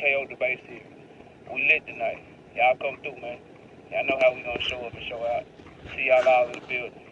KO debate series. We lit tonight. Y'all come through, man. Y'all know how we gonna show up and show out. See y'all all in the building.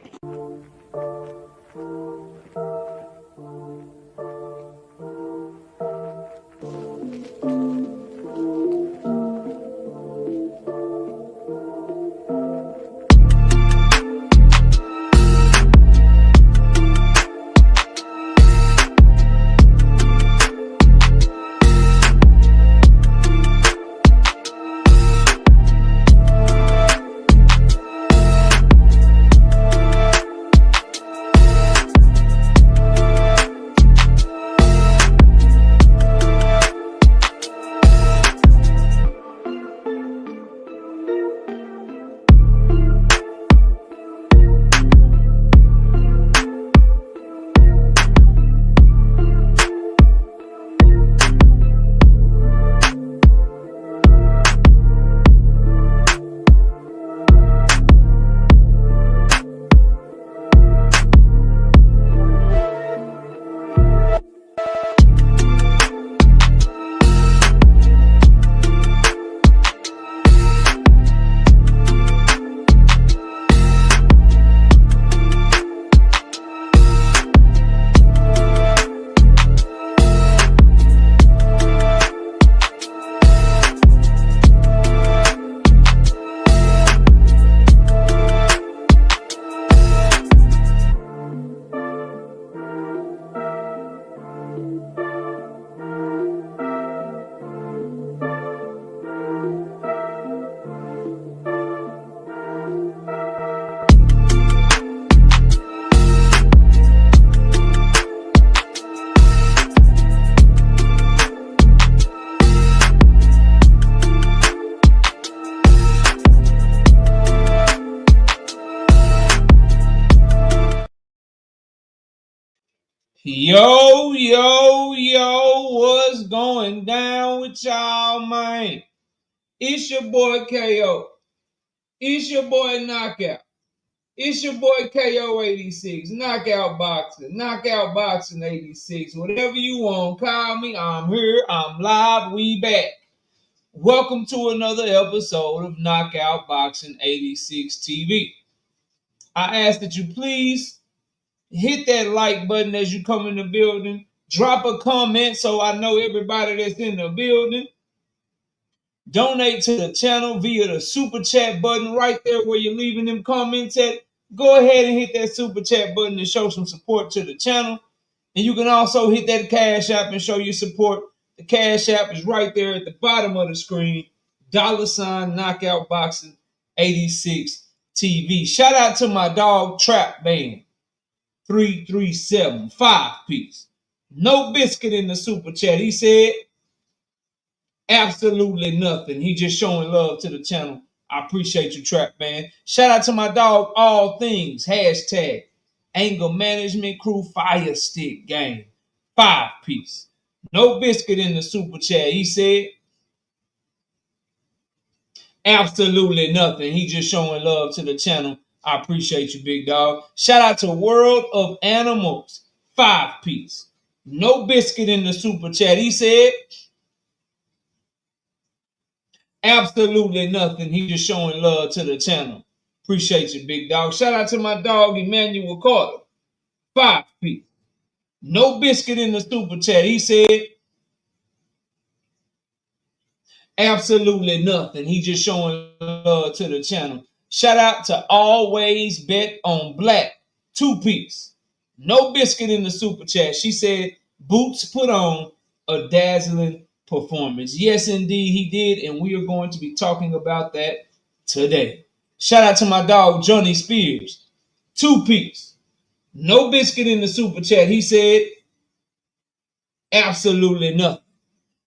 Yo, what's going down with y'all, man? It's your boy KO. It's your boy Knockout. It's your boy KO 86, Knockout Boxing 86. Whatever you want, call me. I'm here. I'm live. We back. Welcome to another episode of Knockout Boxing 86 TV. I ask that you please hit that like button as you come in the building. Drop a comment so I know everybody that's in the building. Donate to the channel via the super chat button right there where you're leaving them comments at. Go ahead and hit that super chat button to show some support to the channel. And you can also hit that Cash App and show your support. The Cash App is right there at the bottom of the screen. $ Knockout Boxing 86 TV. Shout out to my dog Trap Band. 337, 5-piece. No biscuit in the super chat. He said absolutely nothing. He just showing love to the channel. I appreciate you, Trap Man. Shout out to my dog, All Things. # Anger Management Crew Fire Stick Game. 5-piece. No biscuit in the super chat. He said absolutely nothing. He just showing love to the channel. I appreciate you, big dog. Shout out to World of Animals. 5-piece. No biscuit in the super chat. He said absolutely nothing. He just showing love to the channel. Appreciate you, big dog. Shout out to my dog, Emmanuel Carter. 5-piece. No biscuit in the super chat. He said absolutely nothing. He just showing love to the channel. Shout out to Always Bet on Black. 2-piece. No biscuit in the super chat. She said Boots put on a dazzling performance. Yes, indeed, he did. And we are going to be talking about that today. Shout out to my dog, Johnny Spears. 2-piece. No biscuit in the super chat. He said absolutely nothing.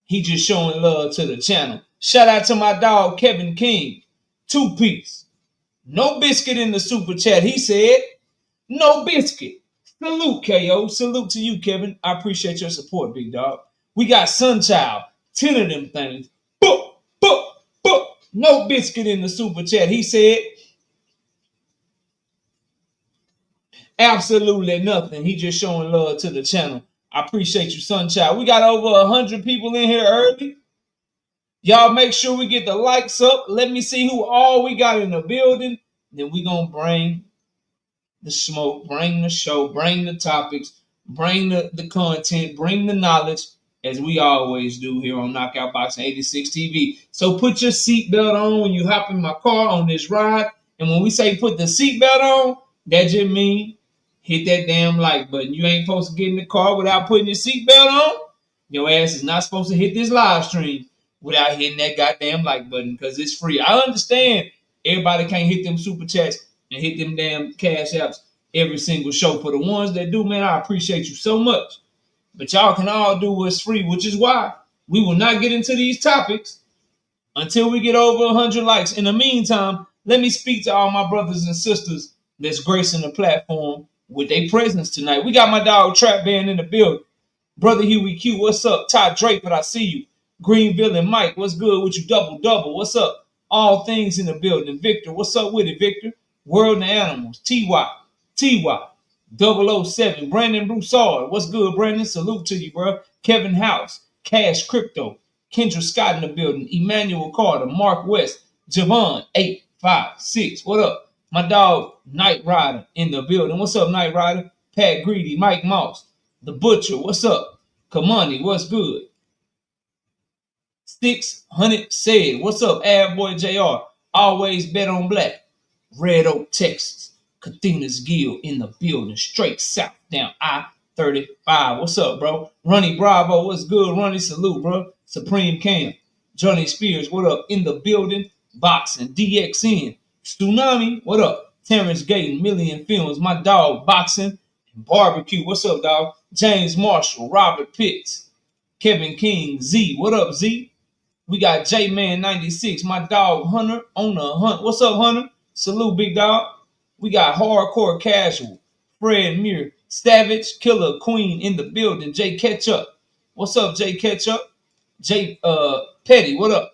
He just showing love to the channel. Shout out to my dog, Kevin King. 2-piece. No biscuit in the super chat. He said, no biscuit. Salute, KO. Salute to you, Kevin. I appreciate your support, big dog. We got Sunchild. 10 of them things. Book. No biscuit in the super chat. He said, absolutely nothing. He just showing love to the channel. I appreciate you, Sunchild. We got over 100 people in here early. Y'all make sure we get the likes up. Let me see who all we got in the building. Then we gonna bring the smoke, bring the show, bring the topics, bring the content, bring the knowledge, as we always do here on Knockout Boxing 86 TV. So put your seatbelt on when you hop in my car on this ride. And when we say put the seatbelt on, that just means hit that damn like button. You ain't supposed to get in the car without putting your seatbelt on. Your ass is not supposed to hit this live stream without hitting that goddamn like button because it's free. I understand everybody can't hit them super chats and hit them damn cash apps every single show. For the ones that do, man, I appreciate you so much. But y'all can all do what's free, which is why we will not get into these topics until we get over 100 likes. In the meantime, let me speak to all my brothers and sisters that's gracing the platform with their presence tonight. We got my dog Trap Band in the building. Brother Huey Q, what's up? Todd Drake, but I see you. Greenville and Mike, what's good with you? Double double, what's up? All things in the building. Victor, what's up with it, Victor? World and Animals, TY, 007, Brandon Broussard, what's good, Brandon? Salute to you, bro. Kevin House, Cash Crypto, Kendra Scott in the building, Emmanuel Carter, Mark West, Javon 856, what up? My dog Night Rider in the building. What's up, Night Rider? Pat Greedy, Mike Moss, The Butcher, what's up? Kamani, what's good? 600 said, what's up, Ad Boy JR? Always bet on black. Red Oak, Texas. Cathena's Guild in the building. Straight south down I-35. What's up, bro? Ronnie Bravo, what's good? Ronnie, salute, bro. Supreme Cam. Johnny Spears, what up? In the building. Boxing. DXN. Tsunami, what up? Terrence Gayton, Million Films. My dog, Boxing. Barbecue, what's up, dog? James Marshall, Robert Pitts. Kevin King, Z, what up, Z? We got J-Man 96, my dog Hunter on the hunt. What's up, Hunter? Salute, big dog. We got Hardcore Casual, Fred Muir, Savage, Killer Queen in the building. Jay Ketchup. What's up, Jay Ketchup? Jay Petty, what up?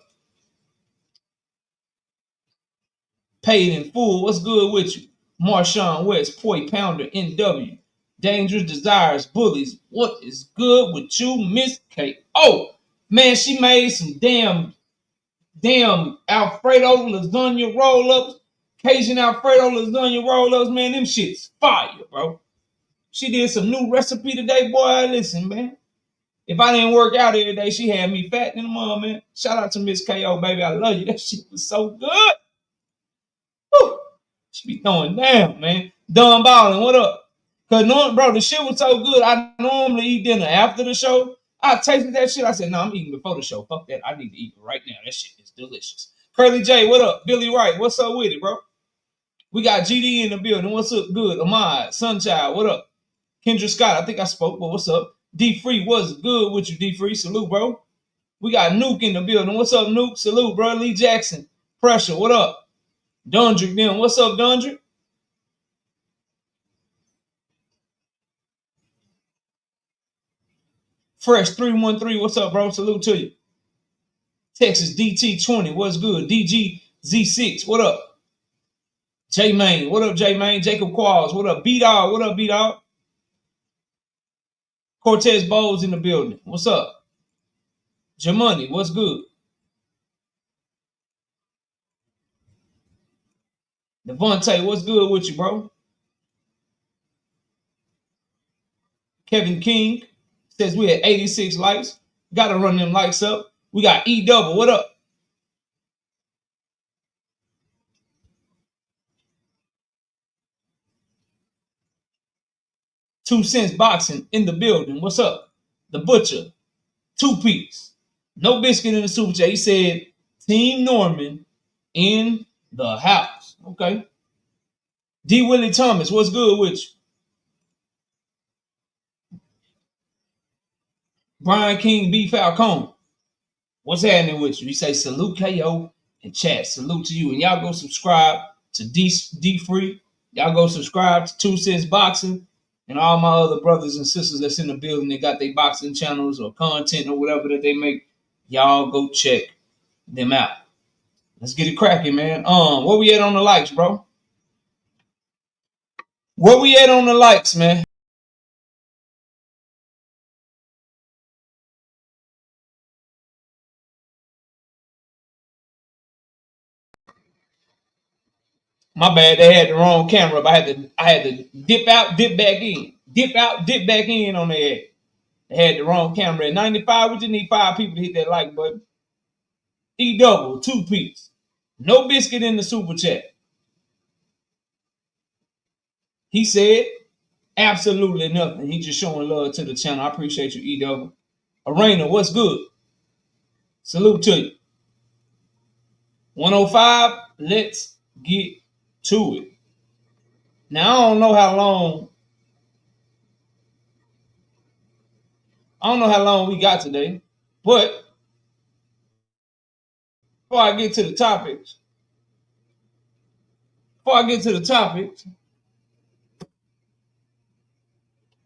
Paid in full. What's good with you? Marshawn West, Poi Pounder, NW. Dangerous Desires, Bullies. What is good with you, Miss K? Oh, man, she made some damn Alfredo lasagna roll-ups. Cajun Alfredo lasagna roll-ups, man. Them shit's fire, bro. She did some new recipe today, boy. Listen, man. If I didn't work out every day, she had me fat in the mom, man. Shout out to Miss KO, baby. I love you. That shit was so good. Whew. She be throwing down, man. Done balling, what up? Cause bro, the shit was so good. I normally eat dinner after the show. I tasted that shit. I said, no, I'm eating before the show. Fuck that. I need to eat it right now. That shit is delicious. Curly J, what up? Billy Wright, what's up with it, bro? We got GD in the building. What's up? Good. Ahmad, Sunchild, what up? Kendra Scott, I think I spoke, but what's up? D Free, what's good with you, D Free? Salute, bro. We got Nuke in the building. What's up, Nuke? Salute, bro. Lee Jackson, Pressure, what up? Dundrick, then. What's up, Dundrick? Fresh 313, what's up, bro? Salute to you. Texas DT20, what's good? DG Z6, what up? J Main, what up, J Main? Jacob Qualls, what up? B Dog, what up, B Dog? Cortez Bowles in the building, what's up? Jamoney, what's good? Devontae, what's good with you, bro? Kevin King says we at 86 likes. Gotta run them likes up. We got E Double, what up? 2 Cents Boxing in the building, what's up? The Butcher, 2-piece. No biscuit in the super chat. He said, Team Norman in the house. Okay. D. Willie Thomas, what's good with you? Brian King B. Falcone, what's happening with you? He say salute KO and chat. Salute to you. And y'all go subscribe to D Free. Y'all go subscribe to 2 Cents Boxing and all my other brothers and sisters that's in the building. They got their boxing channels or content or whatever that they make. Y'all go check them out. Let's get it cracking, man. Where we at on the likes, bro? Where we at on the likes, man? My bad, they had the wrong camera, but I had to dip out, dip back in. Dip out, dip back in on their ass. They had the wrong camera. At 95, we just need 5 people to hit that like button. E-double, 2 piece. No biscuit in the super chat. He said absolutely nothing. He just showing love to the channel. I appreciate you, E-double. Arena, what's good? Salute to you. 105, let's get to it. Now, I don't know how long we got today, but before I get to the topics,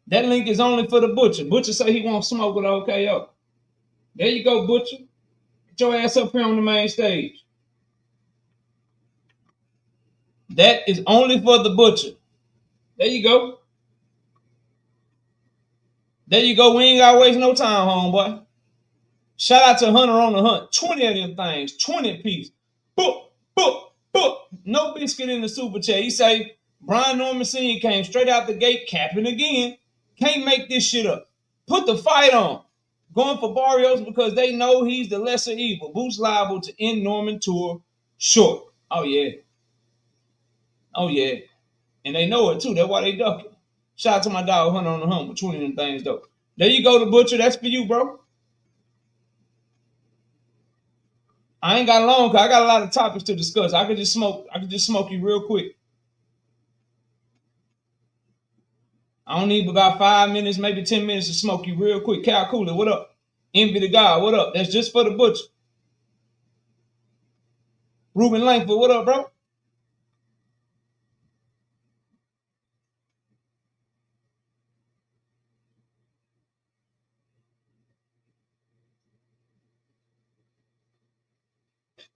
that link is only for the Butcher. Butcher say he won't smoke with OKO. There you go, Butcher. Get your ass up here on the main stage. That is only for the Butcher. There you go. There you go. We ain't got to waste no time, homeboy. Shout out to Hunter on the Hunt. 20 of them things. 20 piece. Boop, boop, boop. No biscuit in the super chat. He say, Brian Norman Sr. came straight out the gate, capping again. Can't make this shit up. Put the fight on. Going for Barrios because they know he's the lesser evil. Boots liable to end Norman tour short. Oh, yeah. Oh, yeah. And they know it, too. That's why they ducking. Shout out to my dog Hunter on the Hunt with 20 of them things, though. There you go, the Butcher. That's for you, bro. I ain't got long because I got a lot of topics to discuss. I could just smoke you real quick. I don't need about 5 minutes, maybe 10 minutes to smoke you real quick. Cal Cooler, what up? Envy the God, what up? That's just for the Butcher. Ruben Langford, what up, bro?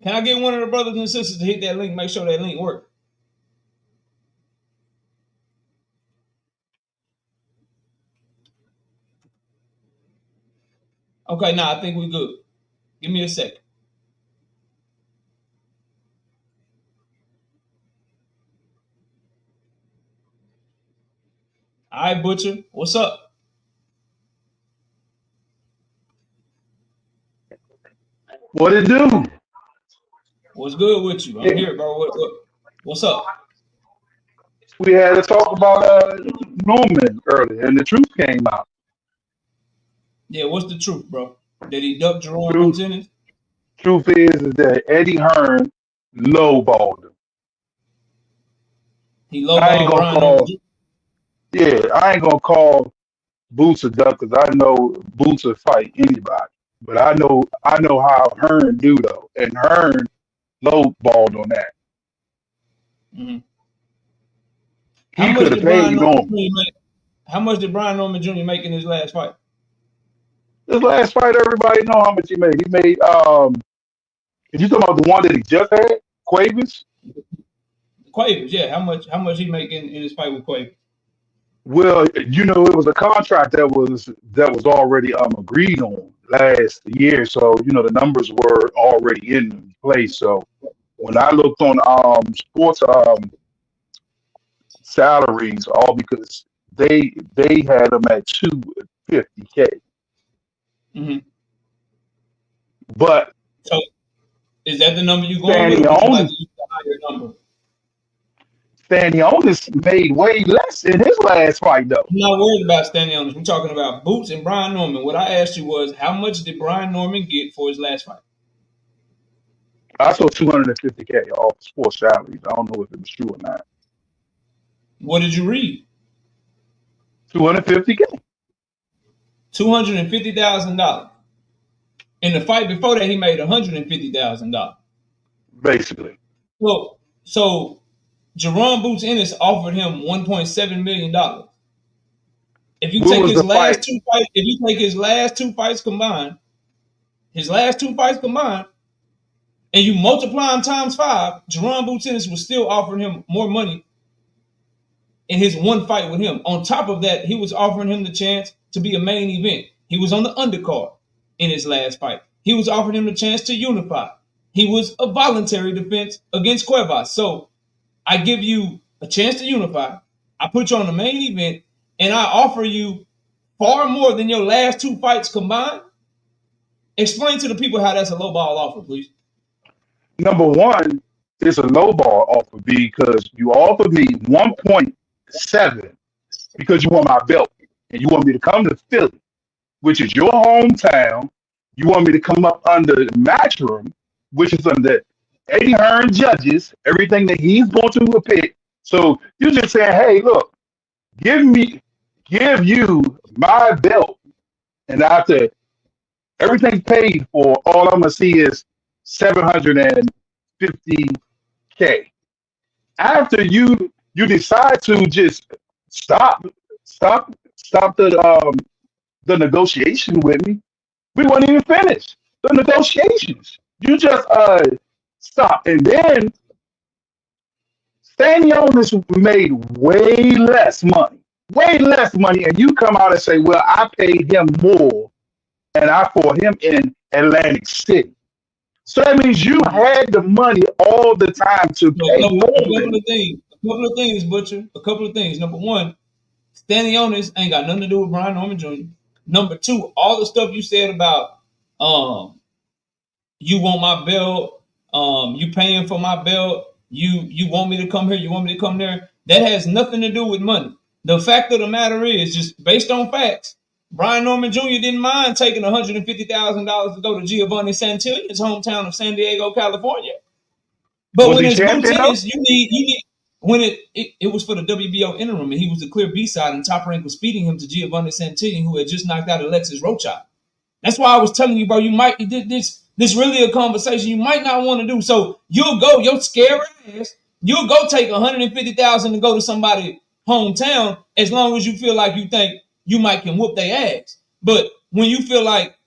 Can I get one of the brothers and sisters to hit that link? Make sure that link works. Okay, now I think we're good. Give me a second. All right, Butcher, what's up? What it do? What's good with you? I'm here, bro. What's up? We had to talk about Norman earlier, and the truth came out. Yeah, what's the truth, bro? Did he duck Jaron from Ennis? Truth is that Eddie Hearn lowballed him. He lowballed Brian Norman. Yeah, I ain't gonna call Boots a duck because I know Boots will fight anybody. But I know how Hearn do though, and Hearn lowballed on that. Mm-hmm. He could have paid Norman. How much did Brian Norman Jr. make in his last fight? His last fight, everybody know how much he made. He made you talking about the one that he just had, Quavers? Quavers, yeah. How much he make in his fight with Quavers? Well, it was a contract that was already agreed on last year, so the numbers were already in place. So when I looked on sports salaries, all because they had them at $250K. Mm-hmm. But so is that the number you going with? Or would you like to use the higher number? Stanionis made way less in his last fight, though. I'm not worried about Stanionis. We're talking about Boots and Brian Norman. What I asked you was, how much did Brian Norman get for his last fight? I saw $250K off sports salaries. I don't know if it was true or not. What did you read? $250K. $250,000. In the fight before that, he made $150,000. Basically. So Jaron Boots Ennis offered him $1.7 million. If you take his last two fights combined, and you multiply them times 5, Jaron Boots Ennis was still offering him more money in his one fight with him. On top of that, he was offering him the chance to be a main event. He was on the undercard in his last fight. He was offering him the chance to unify. He was a voluntary defense against Cuevas. So I give you a chance to unify. I put you on the main event, and I offer you far more than your last 2 fights combined. Explain to the people how that's a low ball offer, please. Number one, it's a low ball offer because you offered me 1.7 because you want my belt and you want me to come to Philly, which is your hometown. You want me to come up under the Matchroom, which is under Eddie Hearn judges, everything that he's going to pick. So you're just saying, hey, look, give you my belt, and after everything's paid for, all I'm gonna see is 750K. After you decide to just stop the negotiation with me, we weren't even finished the negotiations. You just stop, and then Stanionis made way less money, and you come out and say, "Well, I paid him more, and I fought him in Atlantic City." So that means you had the money all the time to pay more. A couple of things, Butcher. A couple of things. Number one, Stanionis ain't got nothing to do with Brian Norman Jr. Number two, all the stuff you said about you want my belt, you paying for my belt, you want me to come here, you want me to come there. That has nothing to do with money. The fact of the matter is, just based on facts, Brian Norman Jr. didn't mind taking $150,000 to go to Giovanni Santillan's hometown of San Diego, California. But when it's boot tennis, you need when it was for the WBO interim, and he was the clear B side, and Top Rank was feeding him to Giovanni Santillan, who had just knocked out Alexis Rocha. That's why I was telling you, bro, you might this really a conversation you might not want to do. So you'll go, your scary ass, you'll go take $150,000 to go to somebody's hometown as long as you feel like you think you might can whoop their ass. But when you feel like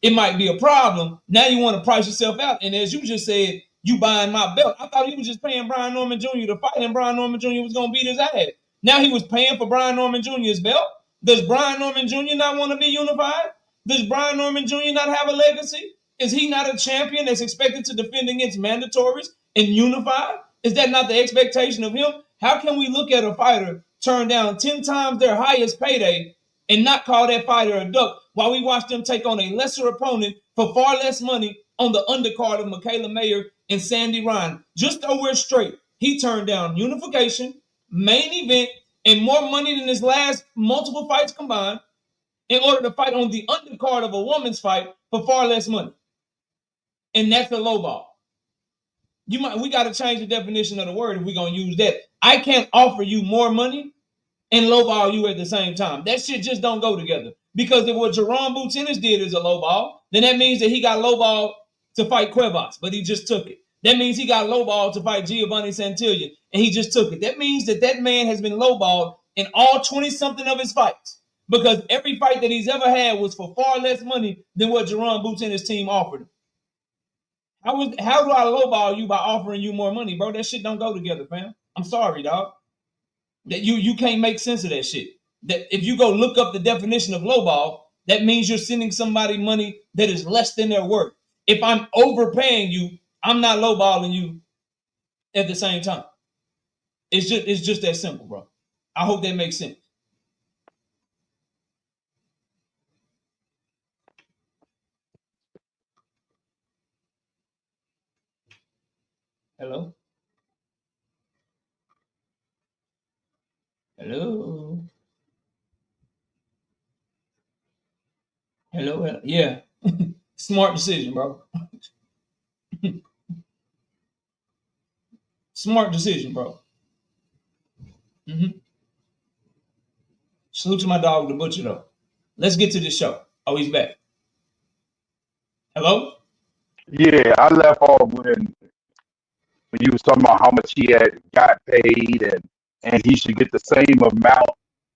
it might be a problem, now you want to price yourself out. And as you just said, you buying my belt. I thought he was just paying Brian Norman Jr. to fight, and Brian Norman Jr. was going to beat his ass. Now he was paying for Brian Norman Jr.'s belt. Does Brian Norman Jr. not want to be unified? Does Brian Norman Jr. not have a legacy? Is he not a champion that's expected to defend against mandatories and unify? Is that not the expectation of him? How can we look at a fighter turn down 10 times their highest payday and not call that fighter a duck while we watch them take on a lesser opponent for far less money on the undercard of Michaela Mayer and Sandy Ryan? Just so we're straight, he turned down unification, main event, and more money than his last multiple fights combined in order to fight on the undercard of a woman's fight for far less money. And that's a low ball. We got to change the definition of the word if we're going to use that. I can't offer you more money and lowball you at the same time. That shit just don't go together. Because if what Jaron Boots Ennis did is a lowball, then that means that he got lowball to fight Cuevas, but he just took it. That means he got lowball to fight Giovanni Santillan, and he just took it. That means that that man has been lowballed in all 20-something of his fights, because every fight that he's ever had was for far less money than what Jaron Boots and his team offered him. How do I lowball you by offering you more money, bro? That shit don't go together, fam. I'm sorry, dog. That you can't make sense of that shit. That if you go look up the definition of lowball, that means you're sending somebody money that is less than their worth. If I'm overpaying you, I'm not lowballing you at the same time. It's just that simple, bro. I hope that makes sense. Hello? Hello? Hello? Yeah. Smart decision, bro. Smart decision, bro. Salute to my dog, the butcher, though. Let's get to this show. Oh, he's back. Hello? Yeah, I left off when you was talking about how much he had got paid and he should get the same amount.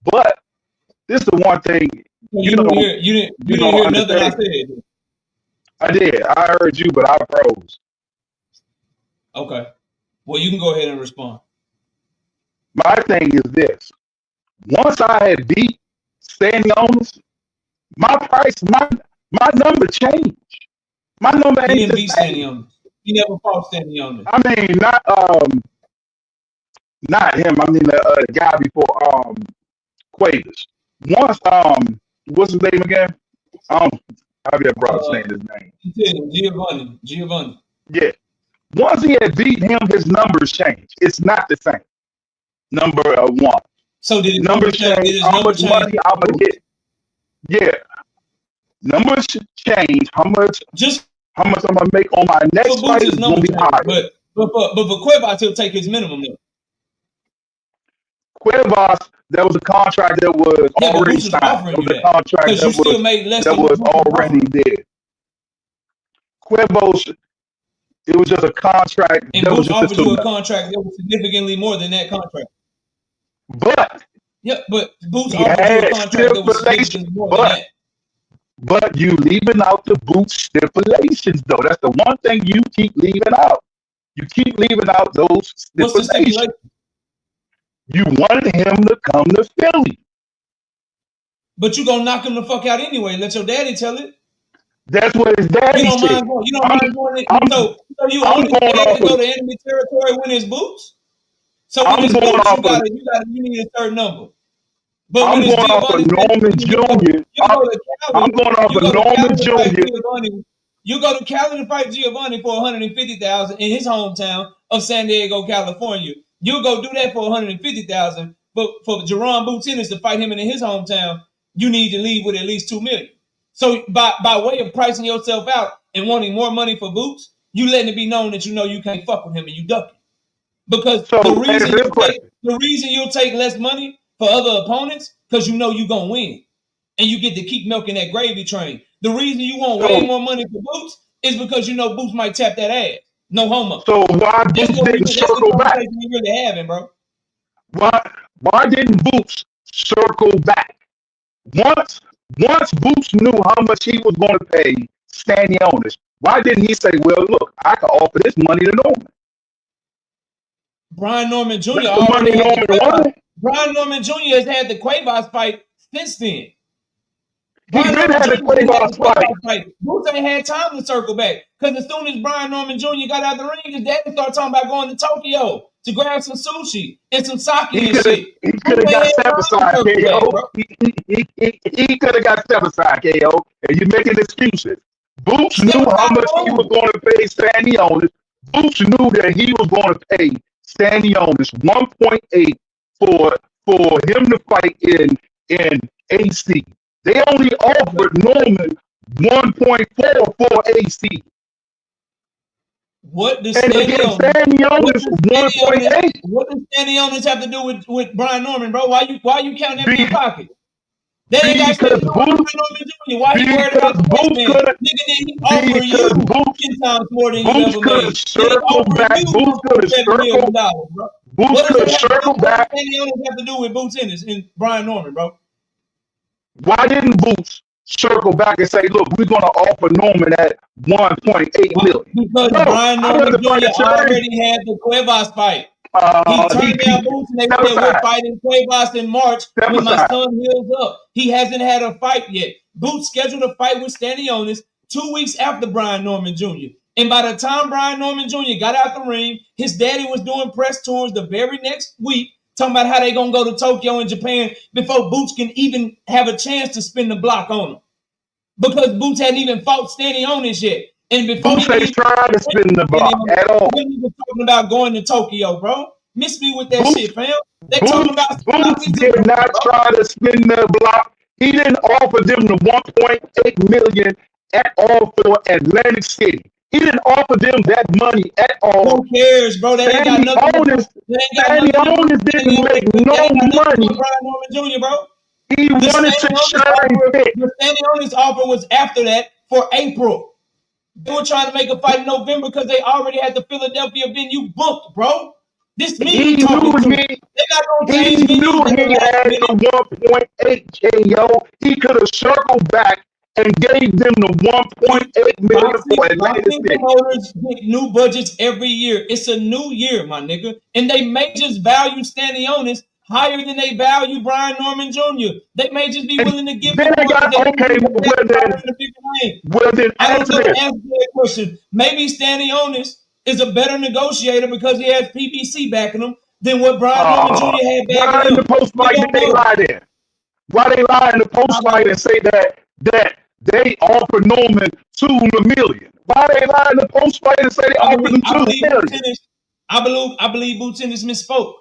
But this is the one thing you didn't hear nothing I said. I did. I heard you, but I froze. Okay. Well, you can go ahead and respond. My thing is this. Once I had beat Stanionis, my price, my number changed. My number ain't the same. He never fought Stanionis. I mean, not Not him. I mean the guy before Quavers. Once what's his name again? Javier brother saying his name. Giovanni. Yeah. Once he had beat him, his numbers changed. It's not the same. Number one. So did his numbers change? How much money I'm gonna get? Yeah. Numbers change. How much I'm gonna make on my next fight is gonna be higher. But for Cuevas, he'll take his minimum though. Cuevas, there was a contract that was already signed. There was a contract that was already there. Cuevas, it was just a contract. And Boots offered you a contract that was significantly more than that contract. But Boots offered you a contract that was significantly more than that. But you leaving out the Boots stipulations, though. That's the one thing you keep leaving out. You keep leaving out those stipulations. What's the stipulation? You wanted him to come to Philly. But you gonna knock him the fuck out anyway. Let your daddy tell it. That's what his daddy said. You don't mind going. So you only scared to go to enemy territory when it's Boots. So when it's Boots, you need a certain number. But I'm going off of Norman Jr. I'm going off of Norman Jr. You go to Cali to fight Giovanni for $150,000 in his hometown of San Diego, California. You'll go do that for $150,000. But for Jaron Boots Ennis to fight him in his hometown, you need to leave with at least $2 million. So by way of pricing yourself out and wanting more money for Boots, you letting it be known that you know you can't fuck with him and you ducking. Because the reason you'll take less money for other opponents, because you know you're going to win. And you get to keep milking that gravy train. The reason you want way more money for Boots is because you know Boots might tap that ass. No homo. So why Boots didn't circle back? You really having, bro. Why didn't Boots circle back? Once Boots knew how much he was going to pay Stanionis, why didn't he say, well, look, I can offer this money to Norman? Brian Norman Jr. already Brian Norman Jr. has had the Cuevas fight since then. He did have the Cuevas fight. Boots ain't had time to circle back. Because as soon as Brian Norman Jr. got out the ring, his daddy started talking about going to Tokyo to grab some sushi and some sake and shit. He could have got step aside, KO. He could have got step aside, KO. And you're making excuses. Boots knew how much he was going to pay Stanionis. Boots knew that he was going to pay Stanionis 1.8 for him to fight in AC. They only offered Norman 1.4 for AC. What does Stanionis 1.8? What does Stanionis have to do with Brian Norman, bro? Why you counting that in your pocket? They ain't got to do Norman Jr. Why you worried about the Boots man? Nigga, he offer you 10 times more than you ever made. Circle back. Boots could have circled back. What does Stanionis have to do with Boots Ennis and Brian Norman, bro? Why didn't Boots circle back and say, look, we're going to offer Norman at 1.8 million? Because Brian Norman Jr. already had the Cuevas fight. He turned down Boots and they said we're fighting Cuevas in March when my son heals up. He hasn't had a fight yet. Boots scheduled a fight with Stanionis 2 weeks after Brian Norman Jr. And by the time Brian Norman Jr. got out the ring, his daddy was doing press tours the very next week, talking about how they gonna go to Tokyo and Japan before Boots can even have a chance to spin the block on him. Because Boots hadn't even fought Stanionis yet. And before Boots ain't trying to spin the block at all. When you were talking about going to Tokyo, bro. Miss me with that shit, fam. They talking about Boots did not try to spin the block. He didn't offer them the 1.8 million at all for Atlantic City. He didn't offer them that money at all. Who cares, bro? They ain't got nothing. Stanionis didn't make no money. Brian Norman Jr., bro. He wanted to shine fit. The Stanionis offer was after that for April. They were trying to make a fight in November because they already had the Philadelphia venue booked, bro. This he knew he had the 1.8 KO. He could have circled back and gave them the 1.8 million for Atlantic City. Promoters get new budgets every year. It's a new year, my nigga. And they may just value Stanionis higher than they value Brian Norman Jr. They may just be willing to give him I don't know to answer that question. Maybe Stanionis is a better negotiator because he has PBC backing him than what Brian Norman Jr. had back Why in in the them. post We fight did don't they know. lie then? Why they lie in the post fight and say that they offered Norman $2 million? Why they lie in the post fight and say they offered him I $2 believe million? I believe Boots Ennis misspoke.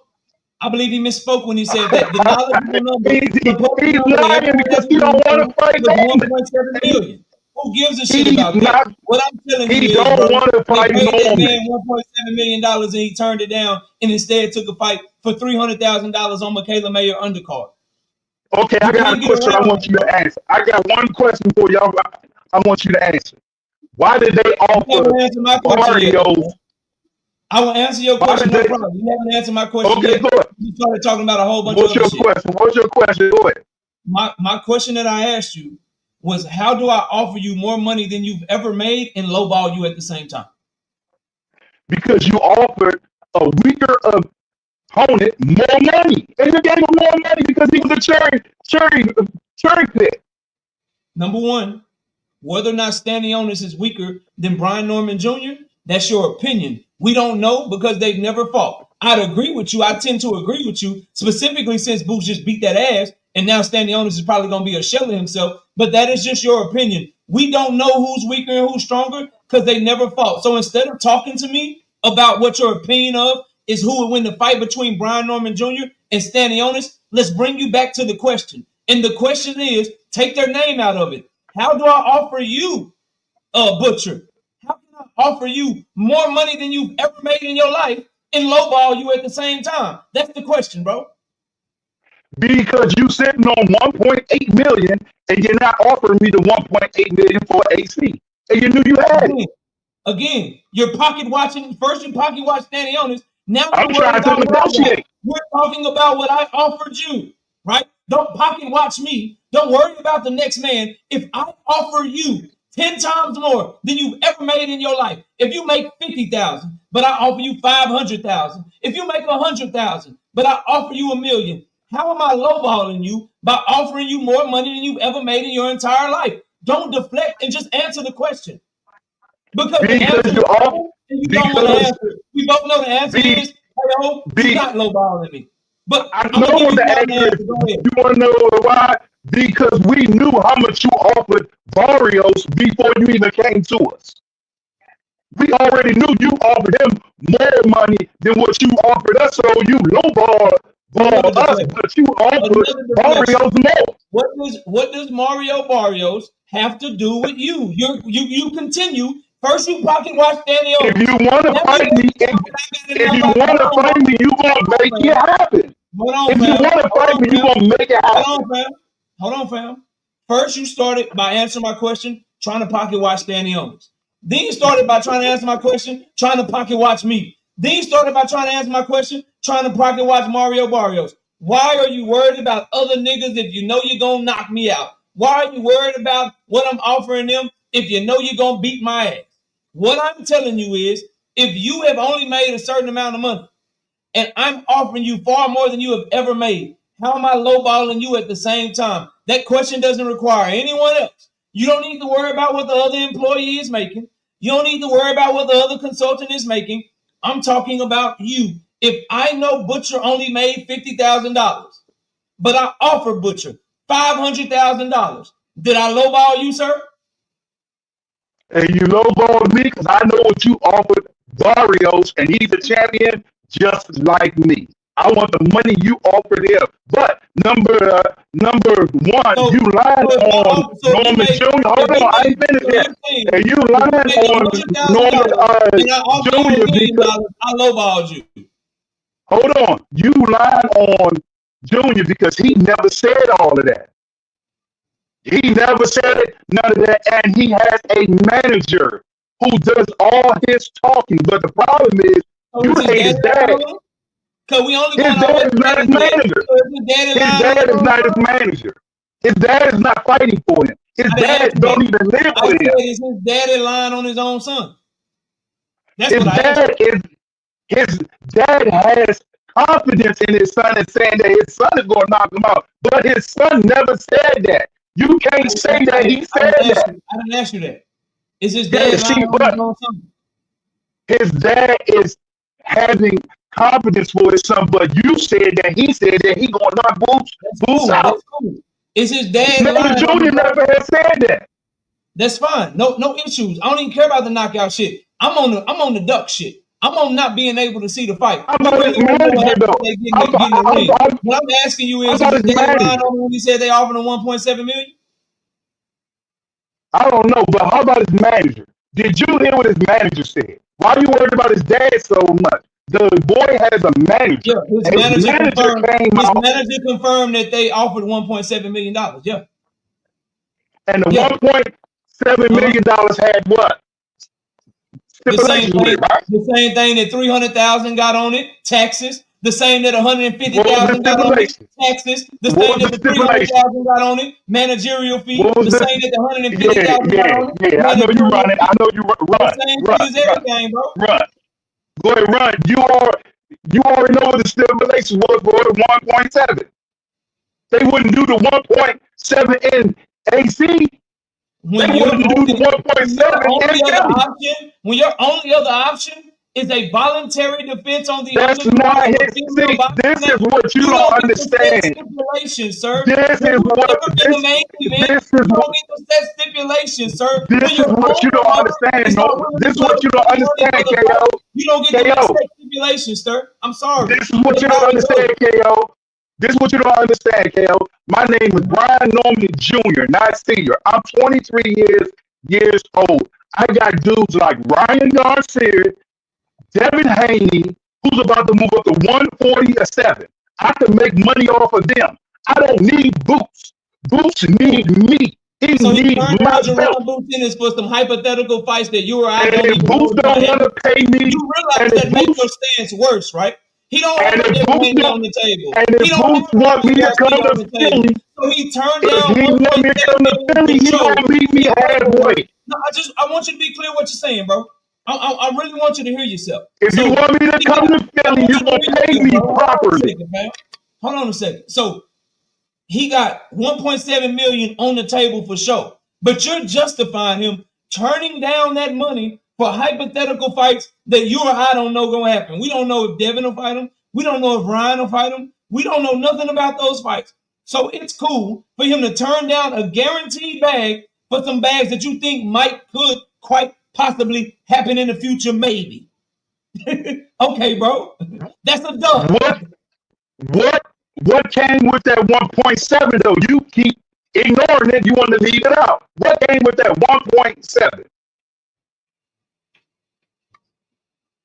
I believe he misspoke when he said that. The knowledgeable number, the public He's number that lying everyone because else he was don't want to using fight was Norman. 1.7 million. Who gives a shit He's about that? not. What I'm telling you He is, don't bro, want to they fight paid that Norman. man $1.7 million and he turned it down and instead took a fight for $300,000 on Michaela Mayer undercard. Okay, I You got a can't get question I around want that, you bro. to answer. I got one question for y'all. I want you to answer. Why did they You offer haven't answered my question yet, though, Barrios? bro. I will answer your Why question, did no they? problem. You haven't answered my question Okay, yet. go ahead. You started talking about a whole bunch of What's other your shit. question? What's your question? Go ahead. My question that I asked you was, how do I offer you more money than you've ever made and lowball you at the same time? Because you offered a weaker opponent more money, and you gave him more money because he was a cherry pick. Number one, whether or not Stanley Onis is weaker than Brian Norman Jr., that's your opinion. We don't know because they've never fought. I'd agree with you. I tend to agree with you, specifically since Boots just beat that ass, and now Stanley Onis is probably going to be a shell of himself. But that is just your opinion. We don't know who's weaker and who's stronger because they never fought. So instead of talking to me about what your opinion of is who would win the fight between Brian Norman Jr. and Stanley Onis, let's bring you back to the question. And the question is, take their name out of it. How do I offer you, Butcher? How can I offer you more money than you've ever made in your life and lowball you at the same time? That's the question, bro. Because you sitting on 1.8 million and you're not offering me the 1.8 million for AC, and you knew you had it. Again, you're pocket watching. First, you pocket watch Stanley Onis. Now I'm you're worried trying to about what I got. negotiate. We're talking about what I offered you, right? Don't pocket watch me. Don't worry about the next man. If I offer you 10 times more than you've ever made in your life, if you make 50,000, but I offer you 500,000, if you make 100,000, but I offer you $1 million, how am I lowballing you by offering you more money than you've ever made in your entire life? Don't deflect and just answer the question. Because the answer Because is you off. simple and you don't want to Because answer it. We both know the answer be is, hey, oh, you're be not lowballing me. But I I'm going know to give what you the one answer is. answer. Go ahead. You want to know why? Because we knew how much you offered Barrios before you even came to us. We already knew you offered him more money than what you offered us, so you lowball Another us, deflection. but you offered Another deflection. Barrios more. What does Mario Barrios have to do with you? You continue. First you pocket watch Danny If Owens. you want to Now you fight me, if you want to hold fight me, you gonna make it on, happen. hold on, If you fam. want to Hold fight on, me, you fam. gonna make it Hold happen. on, fam. Hold on, fam. First, you started by answering my question, trying to pocket watch Danny Owens. Then you started by trying to answer my question, trying to pocket watch me. Then you started by trying to answer my question, trying to pocket watch Mario Barrios. Why are you worried about other niggas if you know you're gonna knock me out? Why are you worried about what I'm offering them if you know you're gonna beat my ass? What I'm telling you is, if you have only made a certain amount of money, and I'm offering you far more than you have ever made, how am I lowballing you at the same time? That question doesn't require anyone else. You don't need to worry about what the other employee is making. You don't need to worry about what the other consultant is making. I'm talking about you. If I know Butcher only made $50,000, but I offer Butcher $500,000, did I lowball you, sir? And you lowballed me because I know what you offered Barrios, and he's a champion just like me. I want the money you offered him. But number one, So, you lied on Norman Jr. Hold on, I ain't finished yet. And you lied on Norman and I offer you Jr. $1 million, because I lowballed you. hold on, you lied on Jr. because he never said all of that. He never said none of that, and he has a manager who does all his talking. But the problem is, So you is his hate daddy his dad. lying on him? Because we only His going out dad what is his not his daddy said. manager. So is his daddy His lying on dad his is own not his son? manager. His dad is not fighting for him. His I didn't ask dad you don't that. even live I with him. said, is his daddy lying on his own son? That's His what I asked dad you. is his dad has confidence in his son and saying that his son is going to knock him out. But his son never said that. You can't say that he said that. I didn't ask you that. Is his Yeah, dad lying see, on his but own son? his dad is having confidence for his son, but you said that he said that he gonna knock Boots out. That's cool. Is his dad Never lying? Junior never had said that. That's fine. No issues. I don't even care about the knockout shit. I'm on the duck shit. I'm on not being able to see the fight. How about his manager though? What I'm asking you is his dad lying on when he said they offered him 1.7 million? I don't know, but how about his manager? Did you hear what his manager said? Why are you worried about his dad so much? The boy has a manager. Yeah, his manager confirmed that they offered $1.7 million. Yeah. And the $1.7 million had what? The same thing that 300,000 got on it, taxes. The same that 150,000 got on it, taxes. The same that the 300,000 got on it, managerial fee. The same that the 150,000 got on it. Yeah, I know you run it. I know you run. Everything, bro. Run. Go ahead, run. You already know what the stipulation was for the 1.7. They wouldn't do the 1.7 in AC. When your only other option is a voluntary defense on the That's not his thing. This is what you don't understand. Stipulation, sir. This is what stipulation, sir. This is what you don't understand. This is what you don't understand, KO. You don't get the stipulation, sir. I'm sorry. This is what you don't understand, KO. This is what you don't understand, KO. My name is Brian Norman Jr., not senior. I'm 23 years old. I got dudes like Ryan Garcia, Devin Haney, who's about to move up to 147. I can make money off of them. I don't need Boots. Boots need me. He needs my belt. Boots Ennis for some hypothetical fights that you or I don't even Boots don't want to pay me. You realize that makes your stance worse, right? He don't want to get money on the table. And if Boots want me to come to Philly, so he turned down. He want me to come to Philly. He gonna meet me halfway. No, I want you to be clear what you're saying, bro. I really want you to hear yourself. If you want me to come to Philly, you're gonna pay me properly. Hold on a second. So he got 1.7 million on the table for sure, but you're justifying him turning down that money for hypothetical fights that you or I don't know gonna happen. We don't know if Devin will fight him. We don't know if Ryan will fight him. We don't know nothing about those fights. So it's cool for him to turn down a guaranteed bag for some bags that you think could quite possibly happen in the future, maybe. Okay, bro. That's a dub. What came with that 1.7 though? You keep ignoring it. You want to leave it out. What came with that 1.7?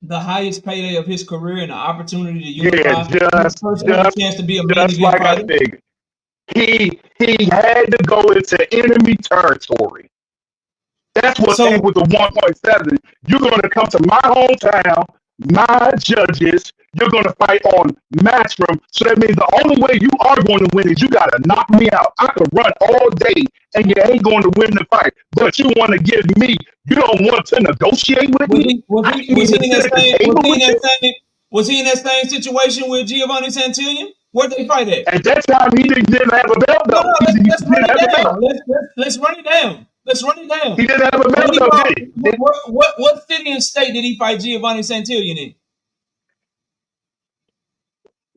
The highest payday of his career and the opportunity to unify. Just chance to be a just like I figured. He had to go into enemy territory. That's what came with the 1.7. You're going to come to my hometown, my judges. You're going to fight on Matchroom. So that means the only way you are going to win is you got to knock me out. I can run all day and you ain't going to win the fight. But you want to give me, you don't want to negotiate with me? Was he in that same situation with Giovanni Santillan? Where'd they fight at? At that time, he didn't have a belt, though. Let's run it down. Let's run it down. He didn't have a belt, though, did he? What city and state did he fight Giovanni Santillan in?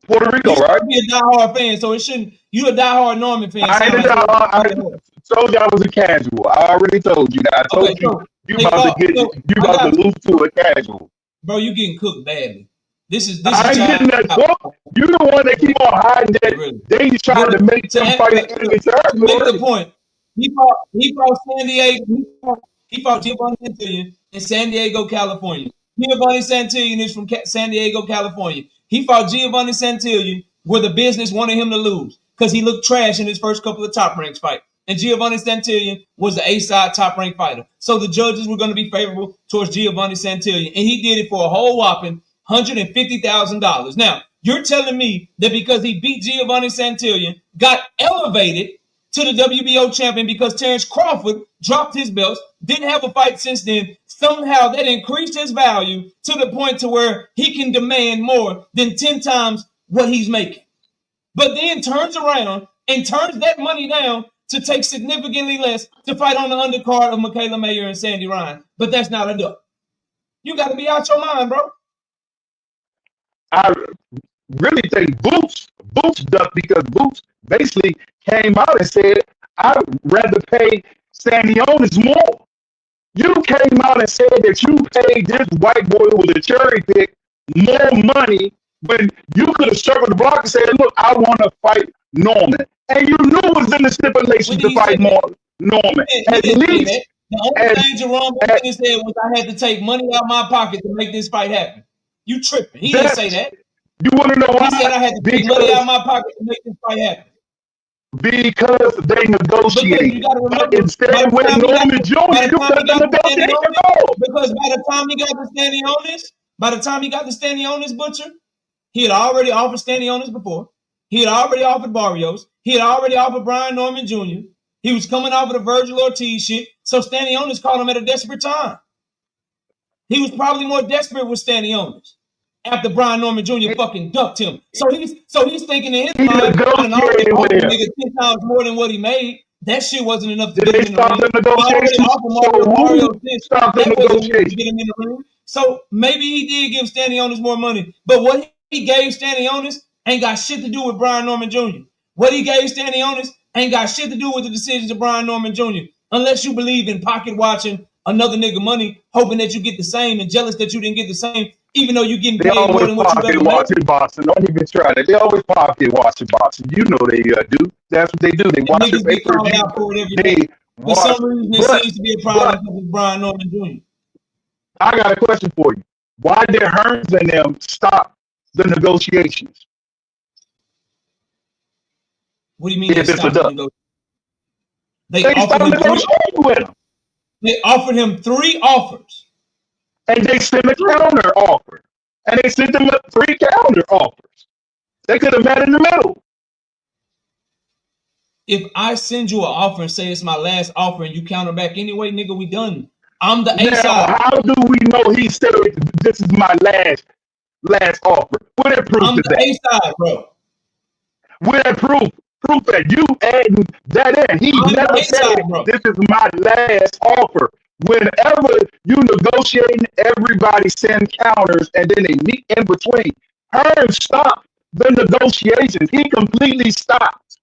Puerto Rico, right? Be a diehard fan, so it shouldn't. You a diehard Norman fan. I told you I was a casual. I already told you that. I told you about to lose to a casual. Bro, you getting cooked badly. This I ain't getting that cooked. You the one that keep on hiding that. Really? They trying to make them fight in enemy territory. Make the point. He fought San Diego. He fought Giovanni Santillan in San Diego, California. Giovanni Santillan is from San Diego, California. He fought Giovanni Santillan where the business wanted him to lose because he looked trash in his first couple of top ranks fights. And Giovanni Santillan was the A-side top ranked fighter. So the judges were going to be favorable towards Giovanni Santillan. And he did it for a whole whopping $150,000. Now, you're telling me that because he beat Giovanni Santillan, got elevated to the WBO champion because Terrence Crawford dropped his belts, didn't have a fight since then, somehow that increased his value to the point to where he can demand more than 10 times what he's making. But then turns around and turns that money down to take significantly less to fight on the undercard of Michaela Mayer and Sandy Ryan. But that's not enough. You got to be out your mind, bro. I really think Boots ducked because Boots basically came out and said, I'd rather pay Stanionis more. You came out and said that you paid this white boy who was a cherry pick more money when you could have circled the block and said, look, I want to fight Norman. And you knew it was in the stipulations to fight Norman. He didn't say that. The only thing Jaron said was I had to take money out of my pocket to make this fight happen. You tripping. He didn't say that. You want to know why? He said I had to take money out of my pocket to make this fight happen. Because they negotiated. But instead with Norman Jr., you got the negotiation off. Because by the time he got to Stanionis, Butcher, he had already offered Stanionis before. He had already offered Barrios. He had already offered Brian Norman Jr. He was coming off of the Virgil Ortiz shit. So Stanionis called him at a desperate time. He was probably more desperate with Stanionis after Brian Norman Jr. fucking ducked him. So he's thinking in his mind, I done already offered a nigga 10 times more than what he made. That shit wasn't enough to get him in the ring. So maybe he did give Stanionis more money. But what he gave Stanionis ain't got shit to do with Brian Norman Jr. What he gave Stanionis ain't got shit to do with the decisions of Brian Norman Jr. Unless you believe in pocket watching another nigga money, hoping that you get the same and jealous that you didn't get the same, even though you're getting paid more than what you better watching boxing. Don't even try that. They always pocket watching boxing. You know they do. That's what they do. They watch the pay-per-view. For some reason, it seems to be a problem with Brian Norman Jr. I got a question for you. Why did Hearns and them stop the negotiations? What do you mean they stopped the negotiations? They offered him 3 offers. And they sent a counter offer. And they sent them 3 counter offers. They could have met in the middle. If I send you an offer and say it's my last offer and you counter back anyway, nigga, we done. I'm the A side. How do we know he said this is my last offer? What that proof I'm to the that? A side, bro. What that proof? Proof that you adding that in. He never said this is my last offer. Whenever you negotiating, everybody send counters and then they meet in between. Hearns stopped the negotiations. He completely stopped.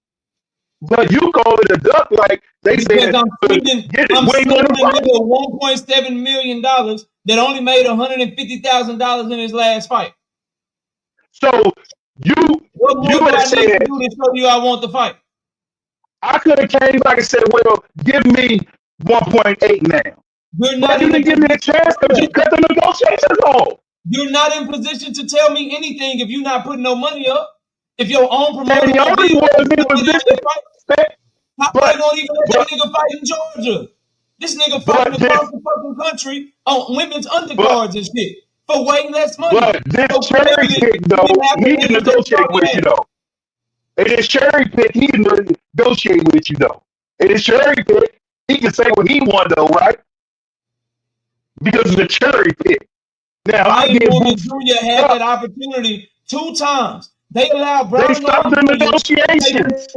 But you call it a duck like they said. I'm spending $1.7 million that only made $150,000 in his last fight. So you would have said, to show you I want the fight. I could have came back and said, well, give me 1.8 now. But you didn't give me a chance because you cut the negotiations off. You're not in position to tell me anything if you're not putting no money up. If your own promoter was in position. How gonna even let that nigga fight in Georgia? This nigga fighting across the fucking country on women's undercards and shit for way less money. But this cherry pick, though, he can negotiate with you, though. It is cherry pick, he can negotiate with you, though. It is cherry pick, he can say what he wants, though, right? Because of the cherry pick. Now, Brian Norman Jr. had that opportunity 2 times. They allowed Brian They stopped the negotiations.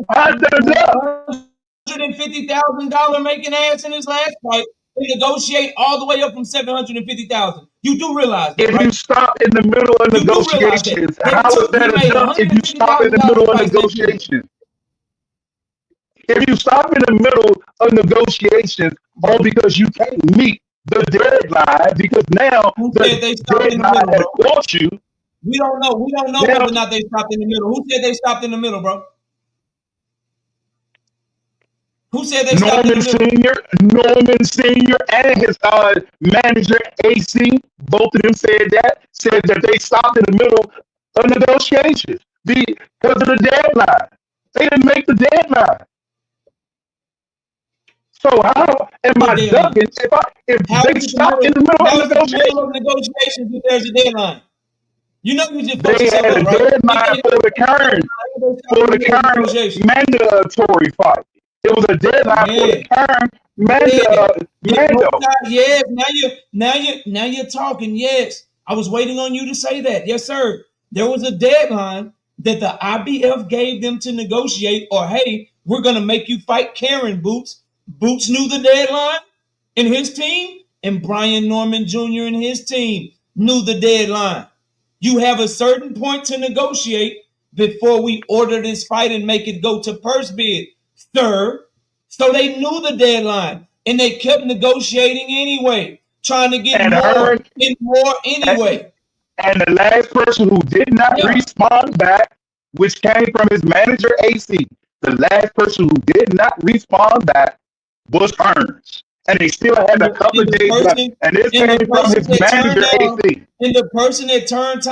$150,000 making ass in his last fight. They negotiate all the way up from $750,000. You do realize that, if you stop in the middle of negotiations, how is that a jump if you stop in the middle of negotiations? If you stop in the middle of negotiations, all because you can't meet the deadline, because now the deadline has caught you. We don't know whether or not they stopped in the middle. Who said they stopped in the middle, bro? Who said they stopped in the middle? Norman Sr. and his manager, AC, both of them said that they stopped in the middle of negotiations because of the deadline. They didn't make the deadline. So how am I ducking if they stopped in the middle of negotiations if there's a deadline? You know you just they had a deadline for the current mandatory fight. It was a deadline for the current Mando. Yes, now you're talking. Yes, I was waiting on you to say that. Yes, sir. There was a deadline that the IBF gave them to negotiate, or hey, we're gonna make you fight Karen Boots. Boots knew the deadline in his team, and Brian Norman Jr. and his team knew the deadline. You have a certain point to negotiate before we order this fight and make it go to purse bid, sir. So they knew the deadline and they kept negotiating anyway, trying to get And more her, and more anyway. and the last person who did not respond back, which came from his manager AC, the last person who did not respond back was Hearns. And they still had a couple of days left. And this came from his manager AC. And the person that turned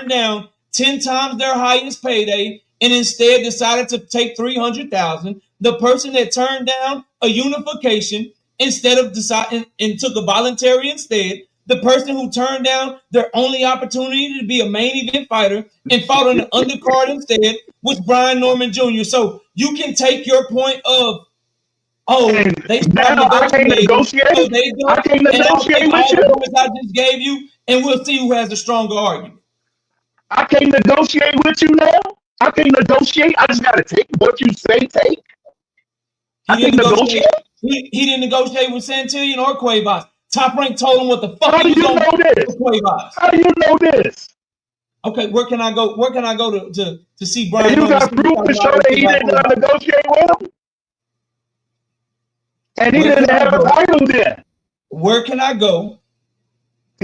down 10 times their highest payday and instead decided to take $300,000. The person that turned down a unification instead of deciding and took a voluntary instead. The person who turned down their only opportunity to be a main event fighter and fought on the undercard instead was Brian Norman Jr. So you can take your point of, they now I can't negotiate. So they do, I can't negotiate with you. I just gave you, and we'll see who has the stronger argument. I can't negotiate with you now. I can't negotiate. I just got to take what you say. Take. I can't negotiate. He didn't negotiate with Santillan or Cuevas. Top Rank told him what the fuck How do you know this? How do you know this? Okay, where can I go? Where can I go to see Brian? And you got proof to show that he didn't negotiate with him, and he didn't have a title then. Where can I go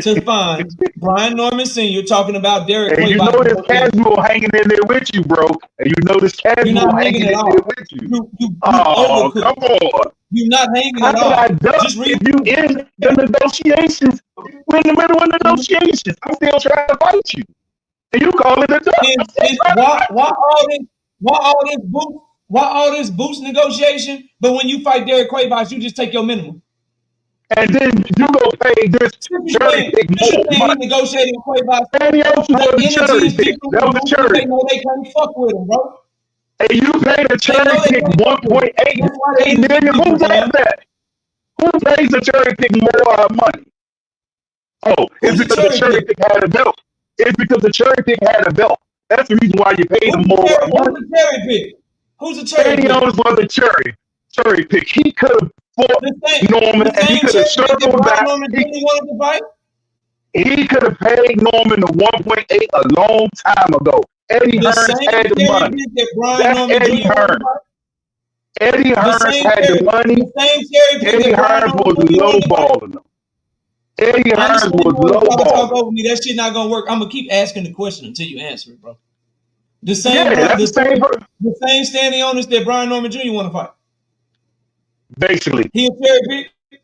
to find Brian Norman Sr. talking about Derek? And you know this casual hanging in there with you, bro. And you know this casual hanging in there with you. Oh, come on. You're not hanging at all. How can I duck if you in the negotiations? We're in the middle of negotiations. I'm still trying to fight you. And you call it a duck. Why all this boost negotiation? But when you fight Derek Cuevas, you just take your minimum. And then you go pay this cherry pick more money. Negotiating Cuevas. Any else was a cherry pick. That was a cherry. They know they can't fuck with him, bro. And you paid a cherry pick 1.8 million. Who does that? Who pays a cherry pick more money? Oh, it's because the cherry pick had a belt. It's because the cherry pick had a belt. That's the reason why you paid him more money. Who's the cherry pick? Who's the cherry pick? Owens was a cherry pick. He could have fought Norman and he could have circled back. He could have paid Norman the 1.8 a long time ago. Eddie Hearns had the money. That's Eddie Hearns. Eddie Hearns had the money. Eddie Hearns was lowballing them. Eddie Hearns was lowballing. That shit not gonna work. I'm gonna keep asking the question until you answer it, bro. The same standing owners that Brian Norman Jr. want to fight. Basically, he a cherry pick.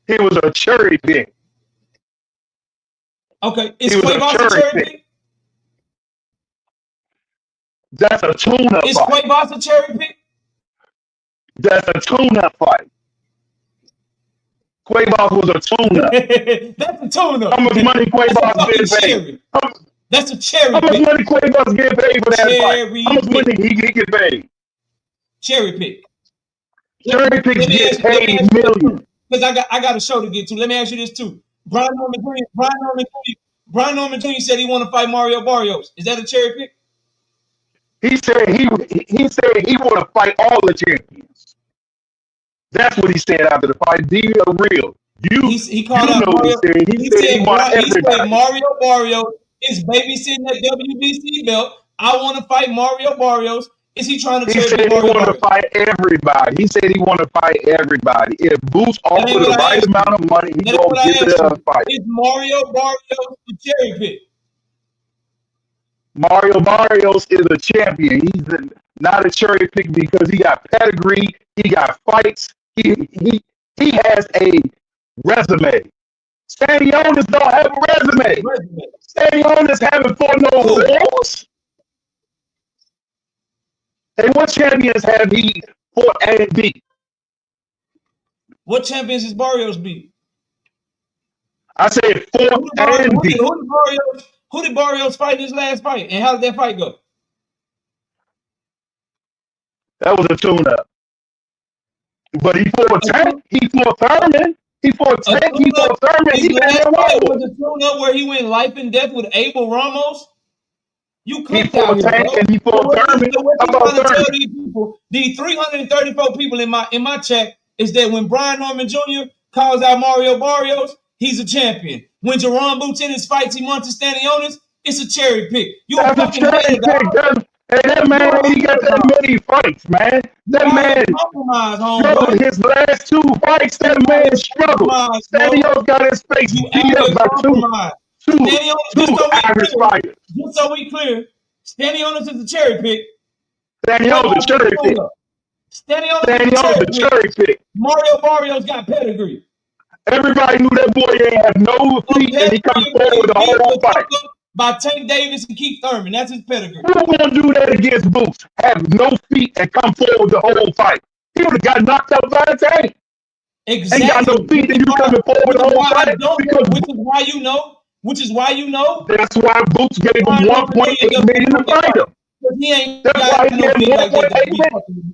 He was a cherry pick. Okay, is Cuevas a cherry pick? That's a tune-up fight. Is Cuevas a cherry pick? That's a tune-up fight. Cuevas was a tune-up. That's a tune-up. How much money Cuevas getting paid? That's a cherry pick. How much money Cuevas getting paid for that fight? How much money he get paid? Cherry pick. Cherry picks get paid millions. Because I got a show to get to. Let me ask you this too. Brian Norman Jr. said he want to fight Mario Barrios. Is that a cherry pick? He said he want to fight all the champions. That's what he said after the fight. Be real. He called out Mario. He said Mario Barrios is babysitting that WBC belt. I want to fight Mario Barrios. Is he trying to? He said he want to fight everybody. He said he want to fight everybody. If Boots offer the right amount of money, he gonna give it a fight. Is Mario Barrios the cherry pick? Mario Barrios is a champion. He's not a cherry pick because he got pedigree. He got fights. He has a resume. Stanionis don't have a resume. Stanionis haven't fought no wars. And what champions have he fought and beat? What champions has Barrios beat? I said fought and beat. Who did Barrios fight in his last fight? And how did that fight go? That was a tune-up. But he fought Tank. He fought Thurman. He fought Tank. He fought Thurman. He was a tune-up where he went life and death with Abel Ramos. You cooked out here, bro. And he fought Thurman. The 334 people in my chat is that when Brian Norman Jr. calls out Mario Barrios, he's a champion. When Jaron Boots in his fights, he wants to stand on this. It's a cherry pick. You a That's a fucking cherry hater, pick. dog. Hey, that man ain't got that many fights, man. That man Compromise, struggled homeboy. his last 2 fights. That man struggled. Stanio's got his face You beat out up here by two compromise. Stanionis, just so we clear, Stanionis is a cherry pick. Stanio's a cherry pick. Stanio's a cherry pick. Mario Barrios got pedigree. Everybody knew that boy ain't have no feet, and he coming forward with the whole fight. By Tank Davis and Keith Thurman. That's his pedigree. Who's gonna do that against Boots? Have no feet and come forward the whole fight. He would have got knocked out by a Tank. Exactly. Ain't got no feet, and you coming forward the whole fight. Which is why you know. That's why Boots gave him 1.8 million to fight him. He ain't That's why he had 1.8 million.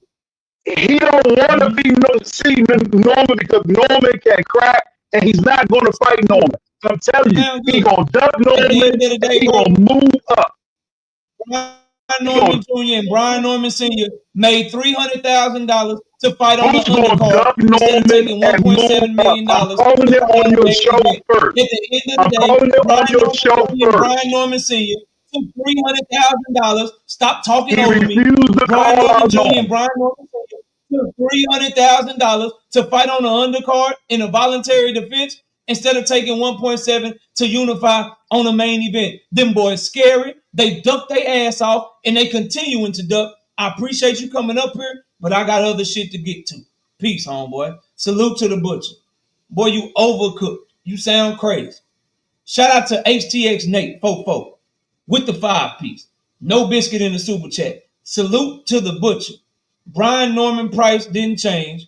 He don't want to be Norman because Norman can crack, and he's not going to fight Norman. I'm telling you, he's going to duck Norman, and he's going to move up. Brian Norman Jr. and Brian Norman Sr. made $300,000 to fight on the undercard instead of taking $1.7 million. I'm calling it on your show first. At the end of the day, Brian Norman Sr. took $300,000. Stop talking over me. Brian Norman Jr. and Brian Norman Sr. took $300,000 to fight on the undercard in a voluntary defense instead of taking 1.7 to unify on the main event. Them boys scary. They duck their ass off and they continuing to duck. I appreciate you coming up here, but I got other shit to get to. Peace, homeboy. Salute to the butcher. Boy, you overcooked. You sound crazy. Shout out to HTX Nate 44 with the 5-piece. No biscuit in the super chat. Salute to the butcher. Brian Norman price didn't change,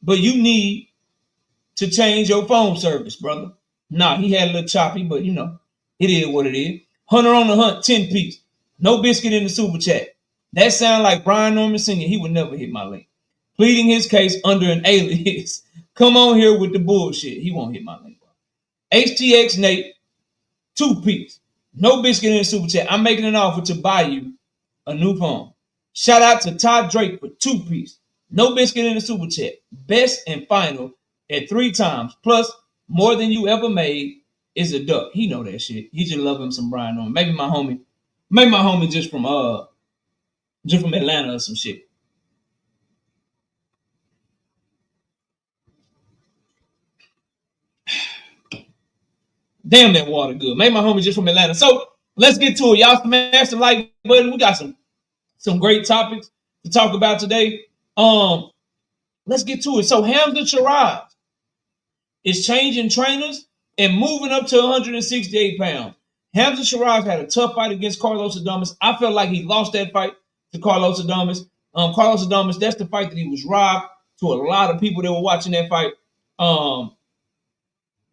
but you need to change your phone service, brother. Nah, he had a little choppy, but you know, it is what it is. Hunter on the Hunt, 10-piece. No biscuit in the super chat. That sound like Brian Norman Sr. He would never hit my link. Pleading his case under an alias. Come on here with the bullshit. He won't hit my link. HTX Nate, 2-piece. No biscuit in the super chat. I'm making an offer to buy you a new phone. Shout out to Todd Drake for 2-piece. No biscuit in the super chat. Best and final at 3 times. Plus, more than you ever made is a duck. He know that shit. He just love him some Brian Norman. Maybe my homie just from Atlanta or some shit. Damn, that water good. Maybe my homie just from Atlanta. So let's get to it. Y'all smash the like button. We got some great topics to talk about today. Let's get to it. So Hamza Shiraz is changing trainers and moving up to 168 pounds. Hamza Shiraz had a tough fight against Carlos Adames. I felt like he lost that fight to Carlos Adames. Carlos Adames, that's the fight that he was robbed to a lot of people that were watching that fight.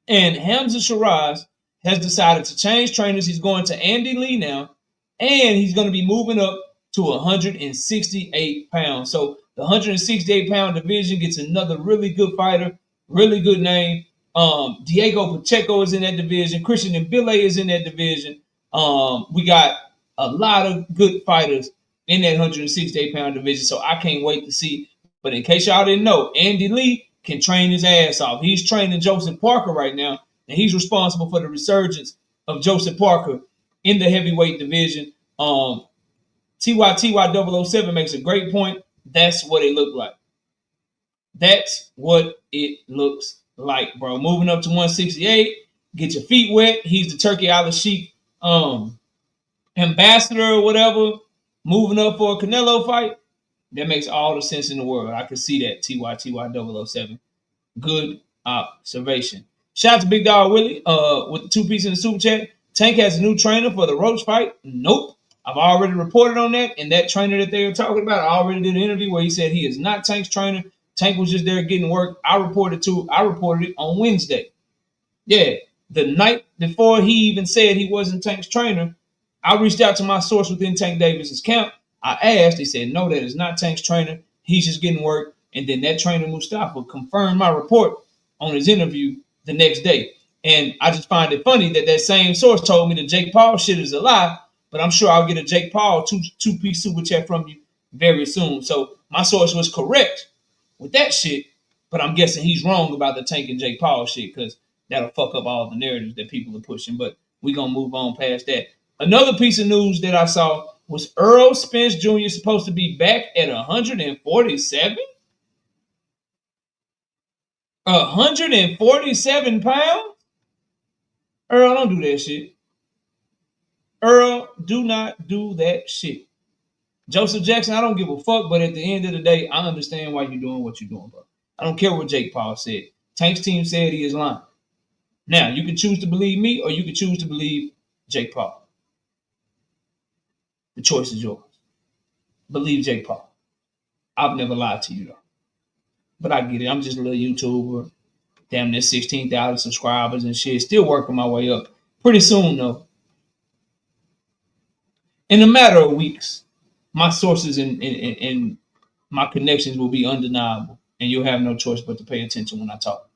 And Hamza Shiraz has decided to change trainers. He's going to Andy Lee now, and he's going to be moving up to 168 pounds. So the 168-pound division gets another really good fighter, really good name. Diego Pacheco is in that division. Christian Mbile is in that division. We got a lot of good fighters in that 168-pound division, so I can't wait to see. But in case y'all didn't know, Andy Lee can train his ass off. He's training Joseph Parker right now, and he's responsible for the resurgence of Joseph Parker in the heavyweight division. TY 007 makes a great point. That's what it looked like. That's what it looks like, bro. Moving up to 168, get your feet wet. He's the Turkey Al-Sheikh ambassador or whatever. Moving up for a Canelo fight. That makes all the sense in the world. I can see that, TY 007. Good observation. Shout out to Big Dog Willie with the 2-piece in the super chat. Tank has a new trainer for the Roach fight. Nope. I've already reported on that. And that trainer that they were talking about, I already did an interview where he said he is not Tank's trainer. Tank was just there getting work. I reported it on Wednesday. Yeah. The night before he even said he wasn't Tank's trainer, I reached out to my source within Tank Davis's camp. I asked, he said, no, that is not Tank's trainer. He's just getting work. And then that trainer, Mustafa, confirmed my report on his interview the next day. And I just find it funny that that same source told me that Jake Paul shit is a lie, but I'm sure I'll get a Jake Paul two-piece super chat from you very soon. So my source was correct with that shit, but I'm guessing he's wrong about the Tank and Jake Paul shit because that'll fuck up all the narratives that people are pushing. But we're gonna move on past that. Another piece of news that I saw was Earl Spence Jr. supposed to be back at 147? 147 pounds? Earl, don't do that shit. Earl, do not do that shit. Joseph Jackson, I don't give a fuck, but at the end of the day, I understand why you're doing what you're doing, bro. I don't care what Jake Paul said. Tank's team said he is lying. Now, you can choose to believe me or you can choose to believe Jake Paul. The choice is yours. Believe Jake Paul. I've never lied to you, though. But I get it. I'm just a little YouTuber. Damn near 16,000 subscribers and shit. Still working my way up. Pretty soon, though, in a matter of weeks, my sources and my connections will be undeniable, and you'll have no choice but to pay attention when I talk.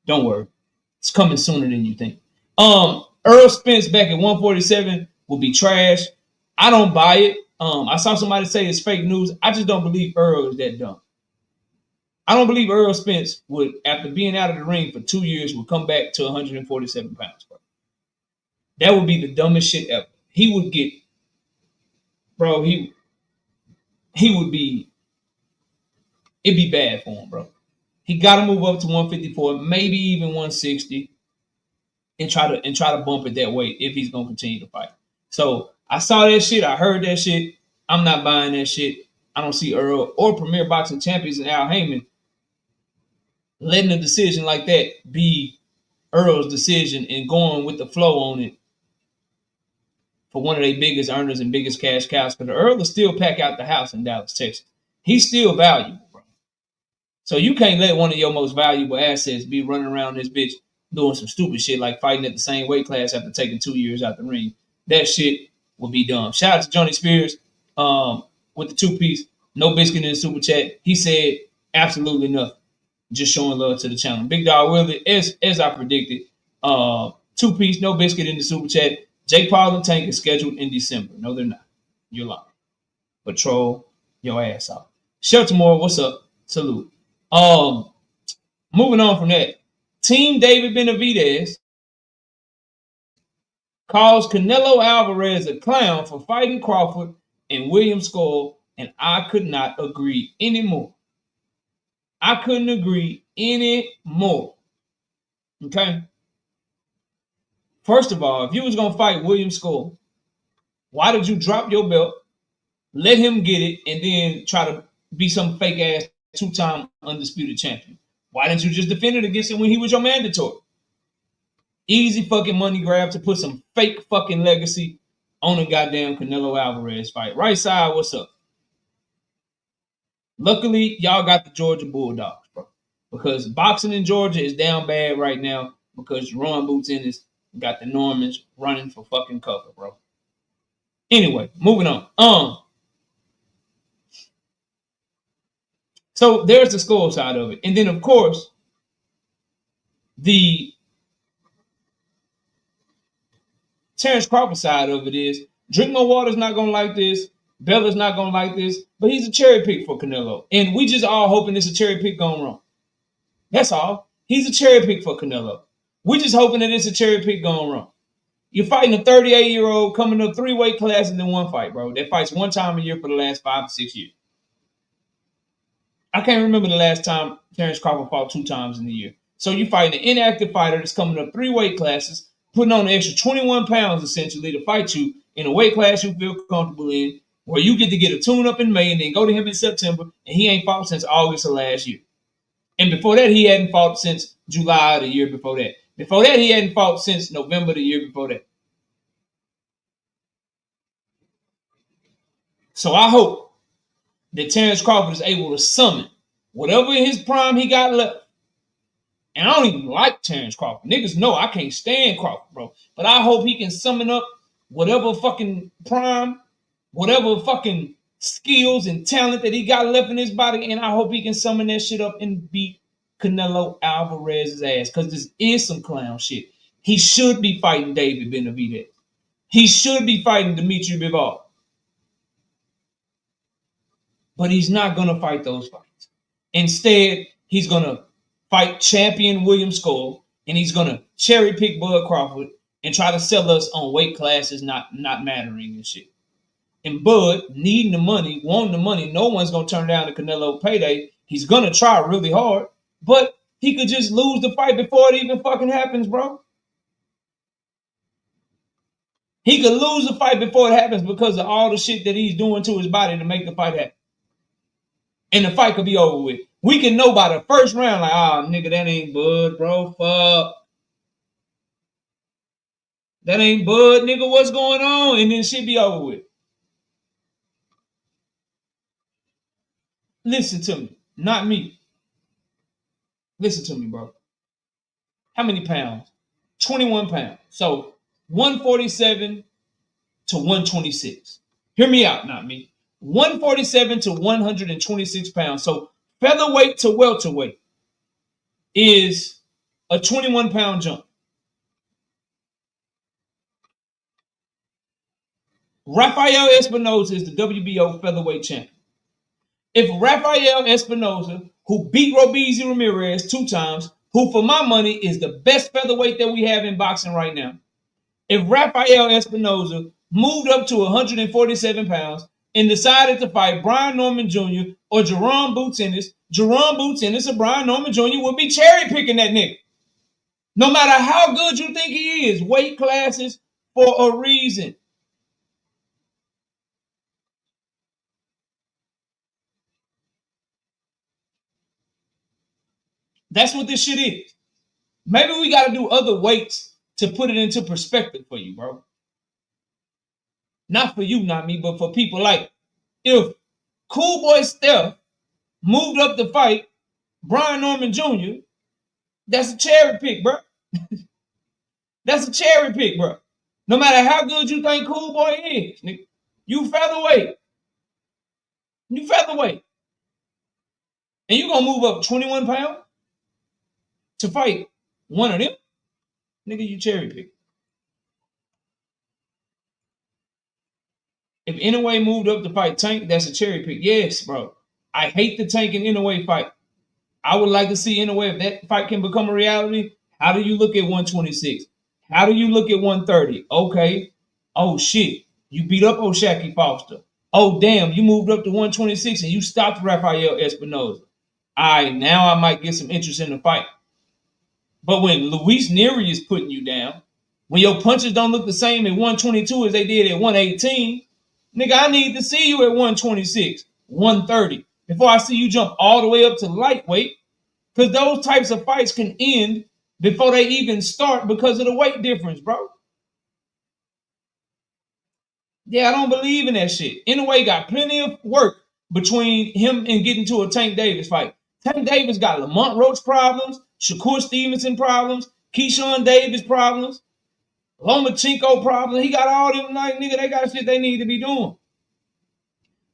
Don't worry. It's coming sooner than you think. Earl Spence back at 147 will be trash. I don't buy it. I saw somebody say it's fake news. I just don't believe Earl is that dumb. I don't believe Earl Spence would, after being out of the ring for 2 years, would come back to 147 pounds, bro. That would be the dumbest shit ever. He would get, bro, he would be, it'd be bad for him, bro. He got to move up to 154, maybe even 160, and try to bump it that way if he's gonna continue to fight. So I saw that shit, I heard that shit. I'm not buying that shit. I don't see Earl or Premier Boxing Champions and Al Heyman letting a decision like that be Earl's decision and going with the flow on it for one of their biggest earners and biggest cash cows. Because Earl will still pack out the house in Dallas, Texas. He's still valuable, bro. So you can't let one of your most valuable assets be running around this bitch doing some stupid shit like fighting at the same weight class after taking 2 years out the ring. That shit will be dumb. Shout out to Johnny Spears with the 2-piece. No biscuit in the super chat. He said absolutely nothing. Just showing love to the channel. Big Dog Willie, as I predicted, 2-piece, no biscuit in the super chat. Jake Paul and Tank is scheduled in December. No, they're not. You're lying. Patrol your ass off. Shelter Moore, what's up? Salute. Moving on from that. Team David Benavidez calls Canelo Alvarez a clown for fighting Crawford and William Skull, and I could not agree anymore. I couldn't agree anymore. Okay? First of all, if you was going to fight William Skull, why did you drop your belt, let him get it, and then try to be some fake-ass 2-time undisputed champion? Why didn't you just defend it against him when he was your mandatory? Easy fucking money grab to put some fake fucking legacy on a goddamn Canelo Alvarez fight. Right side, what's up? Luckily, y'all got the Georgia Bulldogs, bro. Because boxing in Georgia is down bad right now because Ron Boots Ennis got the Normans running for fucking cover, bro. Anyway, moving on. So there's the Skull side of it. And then, of course, the Terrence Crawford side of it is Drink My Water's not going to like this. Bella's not going to like this. But he's a cherry pick for Canelo. And we just all hoping it's a cherry pick going wrong. That's all. He's a cherry pick for Canelo. We just hoping that it's a cherry pick going wrong. You're fighting a 38-year-old coming up 3 weight classes in one fight, bro. That fights 1 time a year for the last 5 to 6 years. I can't remember the last time Terrence Crawford fought 2 times in a year. So you're fighting an inactive fighter that's coming up 3 weight classes, putting on an extra 21 pounds essentially to fight you in a weight class you feel comfortable in, where you get to get a tune-up in May and then go to him in September, and he ain't fought since August of last year. And before that, he hadn't fought since July the year before that. Before that, he hadn't fought since November the year before that. So I hope that Terrence Crawford is able to summon whatever in his prime he got left. And I don't even like Terrence Crawford. Niggas know I can't stand Crawford, bro. But I hope he can summon up whatever fucking prime, whatever fucking skills and talent that he got left in his body. And I hope he can summon that shit up and beat Canelo Alvarez's ass. Because this is some clown shit. He should be fighting David Benavidez. He should be fighting Dimitri Bivol. But he's not going to fight those fights. Instead, he's going to fight champion William Skull, and he's gonna cherry pick Bud Crawford and try to sell us on weight classes not mattering and shit. And Bud needing the money, wanting the money, no one's gonna turn down the Canelo payday. He's gonna try really hard, but he could just lose the fight before it even fucking happens, bro. He could lose the fight before it happens because of all the shit that he's doing to his body to make the fight happen. And the fight could be over with. We can know by the first round, like, nigga, that ain't Bud, bro. Fuck. That ain't Bud, nigga. What's going on? And then shit be over with. Listen to me. Not me. Listen to me, bro. How many pounds? 21 pounds. So 147 to 126. Hear me out, not me. 147 to 126 pounds. So featherweight to welterweight is a 21 pound jump. Rafael Espinoza is the WBO featherweight champion. If Rafael Espinoza, who beat Robeisy Ramirez 2 times, who for my money is the best featherweight that we have in boxing right now, if Rafael Espinoza moved up to 147 pounds and decided to fight Brian Norman Jr. or Jaron Boots Ennis or Brian Norman Jr. would be cherry picking that nigga. No matter how good you think he is, weight classes for a reason. That's what this shit is. Maybe we got to do other weights to put it into perspective for you, bro. Not for you, not me, but for people like, if Cool Boy Steph moved up to fight Brian Norman Jr., that's a cherry pick, bro. That's a cherry pick, bro. No matter how good you think Cool Boy is, nigga, you featherweight. You featherweight. And you gonna move up 21 pounds to fight one of them? Nigga, you cherry pick. If Inoue moved up to fight Tank, that's a cherry pick. Yes, bro. I hate the Tank and Inoue fight. I would like to see Inoue, if that fight can become a reality. How do you look at 126? How do you look at 130? Okay. Oh, shit. You beat up O'Shaquie Foster. Oh, damn. You moved up to 126 and you stopped Rafael Espinoza. All right, now I might get some interest in the fight. But when Luis Nery is putting you down, when your punches don't look the same at 122 as they did at 118, nigga, I need to see you at 126, 130, before I see you jump all the way up to lightweight, because those types of fights can end before they even start because of the weight difference, bro. Yeah, I don't believe in that shit. Anyway, got plenty of work between him and getting to a Tank Davis fight. Tank Davis got Lamont Roach problems, Shakur Stevenson problems, Keyshawn Davis problems, Lomachenko problems. He got all them, like, nigga, they got shit they need to be doing.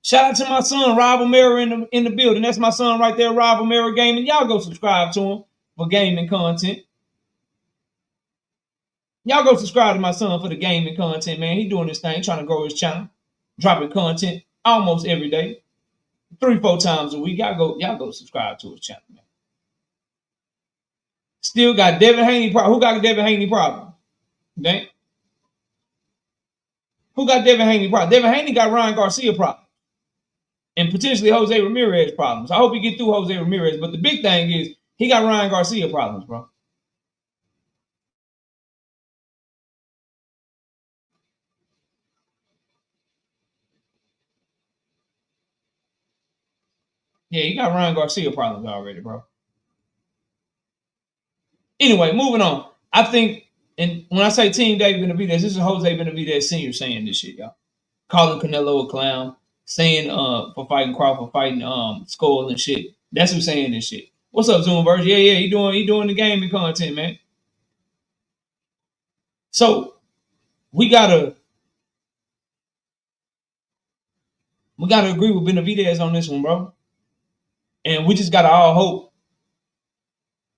Shout out to my son, Rob O'Mara, in the building. That's my son right there, Rob O'Mara Gaming. Y'all go subscribe to him for gaming content. Y'all go subscribe to my son for the gaming content, man. He doing this thing, trying to grow his channel, dropping content almost every day, 3-4 times a week. Y'all go subscribe to his channel, man. Still got Devin Haney problem. Who got Devin Haney problem? Okay. Who got Devin Haney problem? Devin Haney got Ryan Garcia problem. And potentially Jose Ramirez problems. I hope he get through Jose Ramirez. But the big thing is he got Ryan Garcia problems, bro. Yeah, he got Ryan Garcia problems already, bro. Anyway, moving on. I think, and when I say Team David Benavidez, this is Jose Benavidez Sr. saying this shit, y'all. Calling Canelo a clown, saying for fighting Crawford, fighting Skull and shit. That's who's saying this shit. What's up, Zoomverse? Yeah, he doing the gaming content, man. So we gotta agree with Benavidez on this one, bro. And we just gotta all hope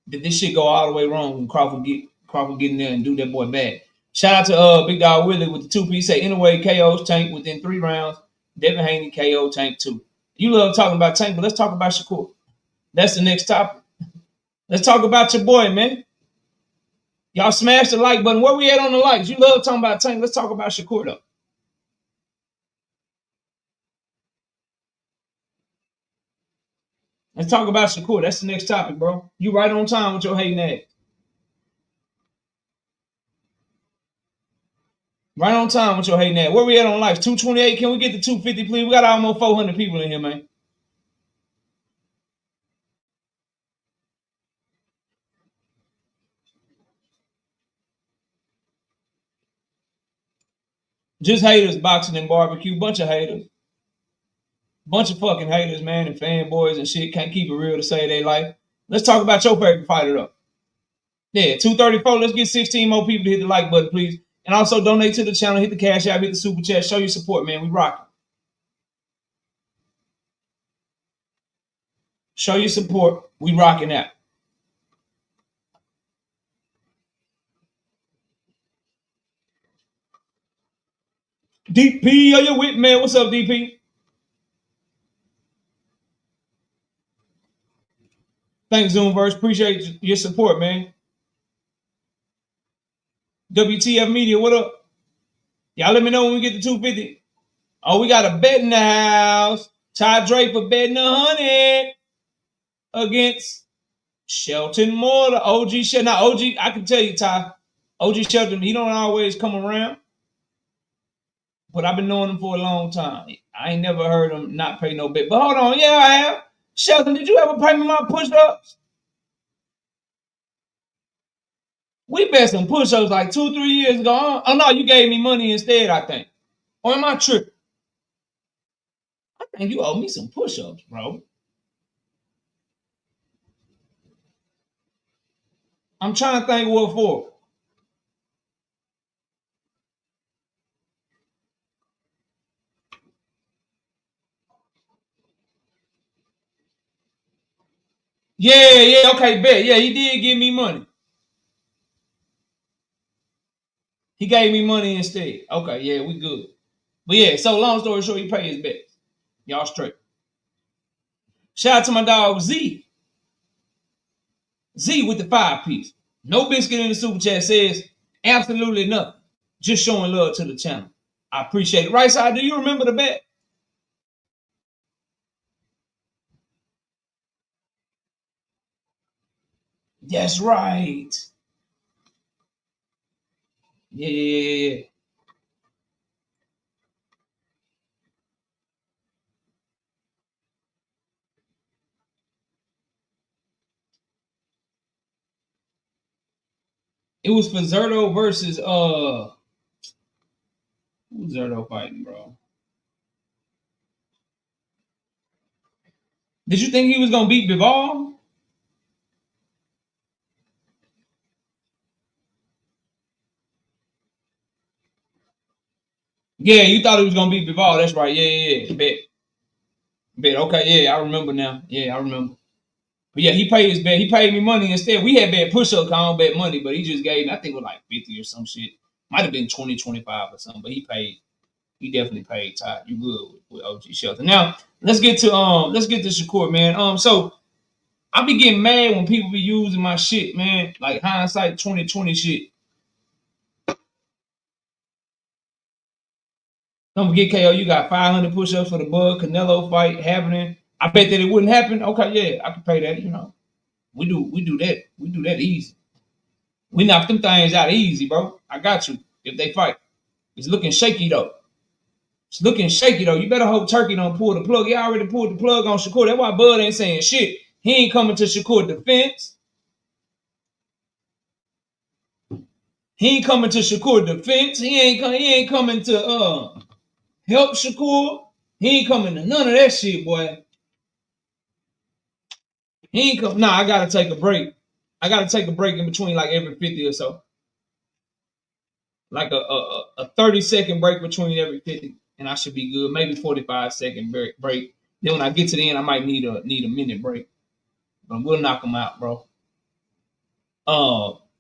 that this shit go all the way wrong when Crawford get in there and do that boy bad. Shout out to Big Dog Willie with the 2-piece. Say, anyway, KO's Tank within 3 rounds. Devin Haney KO Tank 2. You love talking about Tank, but let's talk about Shakur. That's the next topic. Let's talk about your boy, man. Y'all smash the like button. Where we at on the likes? You love talking about Tank. Let's talk about Shakur though. Let's talk about Shakur. That's the next topic, bro. You right on time with your hating ass. Right on time with your hating ass. Where we at on likes? 228. Can we get to 250, please? We got almost 400 people in here, man. Just haters, boxing and barbecue. Bunch of haters. Bunch of fucking haters, man, and fanboys and shit. Can't keep it real to save their life. Let's talk about your favorite fighter, though. Yeah, 234. Let's get 16 more people to hit the like button, please. And also donate to the channel. Hit the cash app. Hit the super chat. Show your support, man. We rocking. Show your support. We rocking out. DP, are you with me? What's up, DP? Thanks, Zoomverse. Appreciate your support, man. WTF Media, what up? Y'all let me know when we get to 250. Oh, we got a bet in the house. Ty Draper betting 100 against Shelton Moore, the OG Shelton. Now, OG, I can tell you, Ty, OG Shelton, he don't always come around, but I've been knowing him for a long time. I ain't never heard him not pay no bet. But hold on, yeah, I have. Shelton, did you ever pay me my push-ups? We bet some push-ups like 2-3 years ago. Oh, no, you gave me money instead, I think. Or am I tripping? I think you owe me some push-ups, bro. I'm trying to think what for. Yeah, okay, bet. Yeah, he did give me money. He gave me money instead. Okay, yeah, we good. But yeah, so long story short, he paid his bets. Y'all straight. Shout out to my dog Z. Z with the 5-piece. No biscuit in the super chat says absolutely nothing. Just showing love to the channel. I appreciate it. Right side, do you remember the bet? That's right. Yeah. It was for Zerto versus who's Zerto fighting, bro? Did you think he was gonna beat Bivol? Yeah, you thought he was gonna beat Bivol. That's right. Yeah. Bet. Okay, yeah, I remember now. Yeah, I remember. But yeah, he paid his bet. He paid me money instead. We had bet push-up. I don't bet money, but he just gave me, I think it was like 50 or some shit. Might have been 20, 25 or something, but he paid. He definitely paid. Ty, you good with OG Shelton. Now let's get to Shakur, man. So I be getting mad when people be using my shit, man. Like hindsight 2020 shit. Don't forget, KO, you got 500 push-ups for the Bud Canelo fight happening. I bet that it wouldn't happen. Okay, yeah, I can pay that. You know, we do that. We do that easy. We knock them things out easy, bro. I got you. If they fight, it's looking shaky though. It's looking shaky though. You better hope Turkey don't pull the plug. He already pulled the plug on Shakur. That's why Bud ain't saying shit. He ain't coming to Shakur defense. He ain't coming to Shakur defense. He ain't coming to help Shakur. He ain't coming to none of that shit, boy. He ain't come. Nah, I gotta take a break. I gotta take a break in between like every 50 or so. Like a 30-second break between every 50, and I should be good. Maybe 45-second break. Then when I get to the end, I might need a minute break. But we'll knock them out, bro.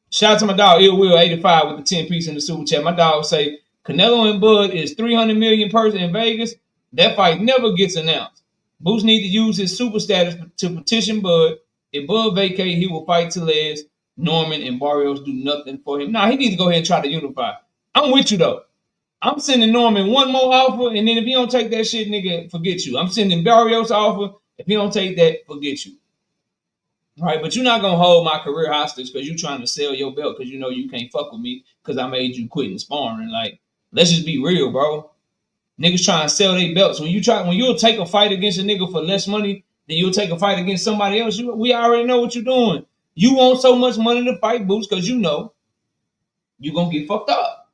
Shout out to my dog Ill Will 85 with the 10 piece in the super chat. My dog say Canelo and Bud is 300 million person in Vegas. That fight never gets announced. Boots need to use his super status to petition Bud. If Bud vacate, he will fight Tellez. Norman and Barrios do nothing for him. Nah, he needs to go ahead and try to unify. I'm with you though. I'm sending Norman one more offer, and then if he don't take that shit, nigga, forget you. I'm sending Barrios offer. If he don't take that, forget you. Right, but you're not gonna hold my career hostage because you're trying to sell your belt because you know you can't fuck with me because I made you quit in sparring. Like, let's just be real, bro. Niggas trying to sell their belts. When you'll take a fight against a nigga for less money than you'll take a fight against somebody else, we already know what you're doing. You want so much money to fight Boots because you know you're gonna get fucked up.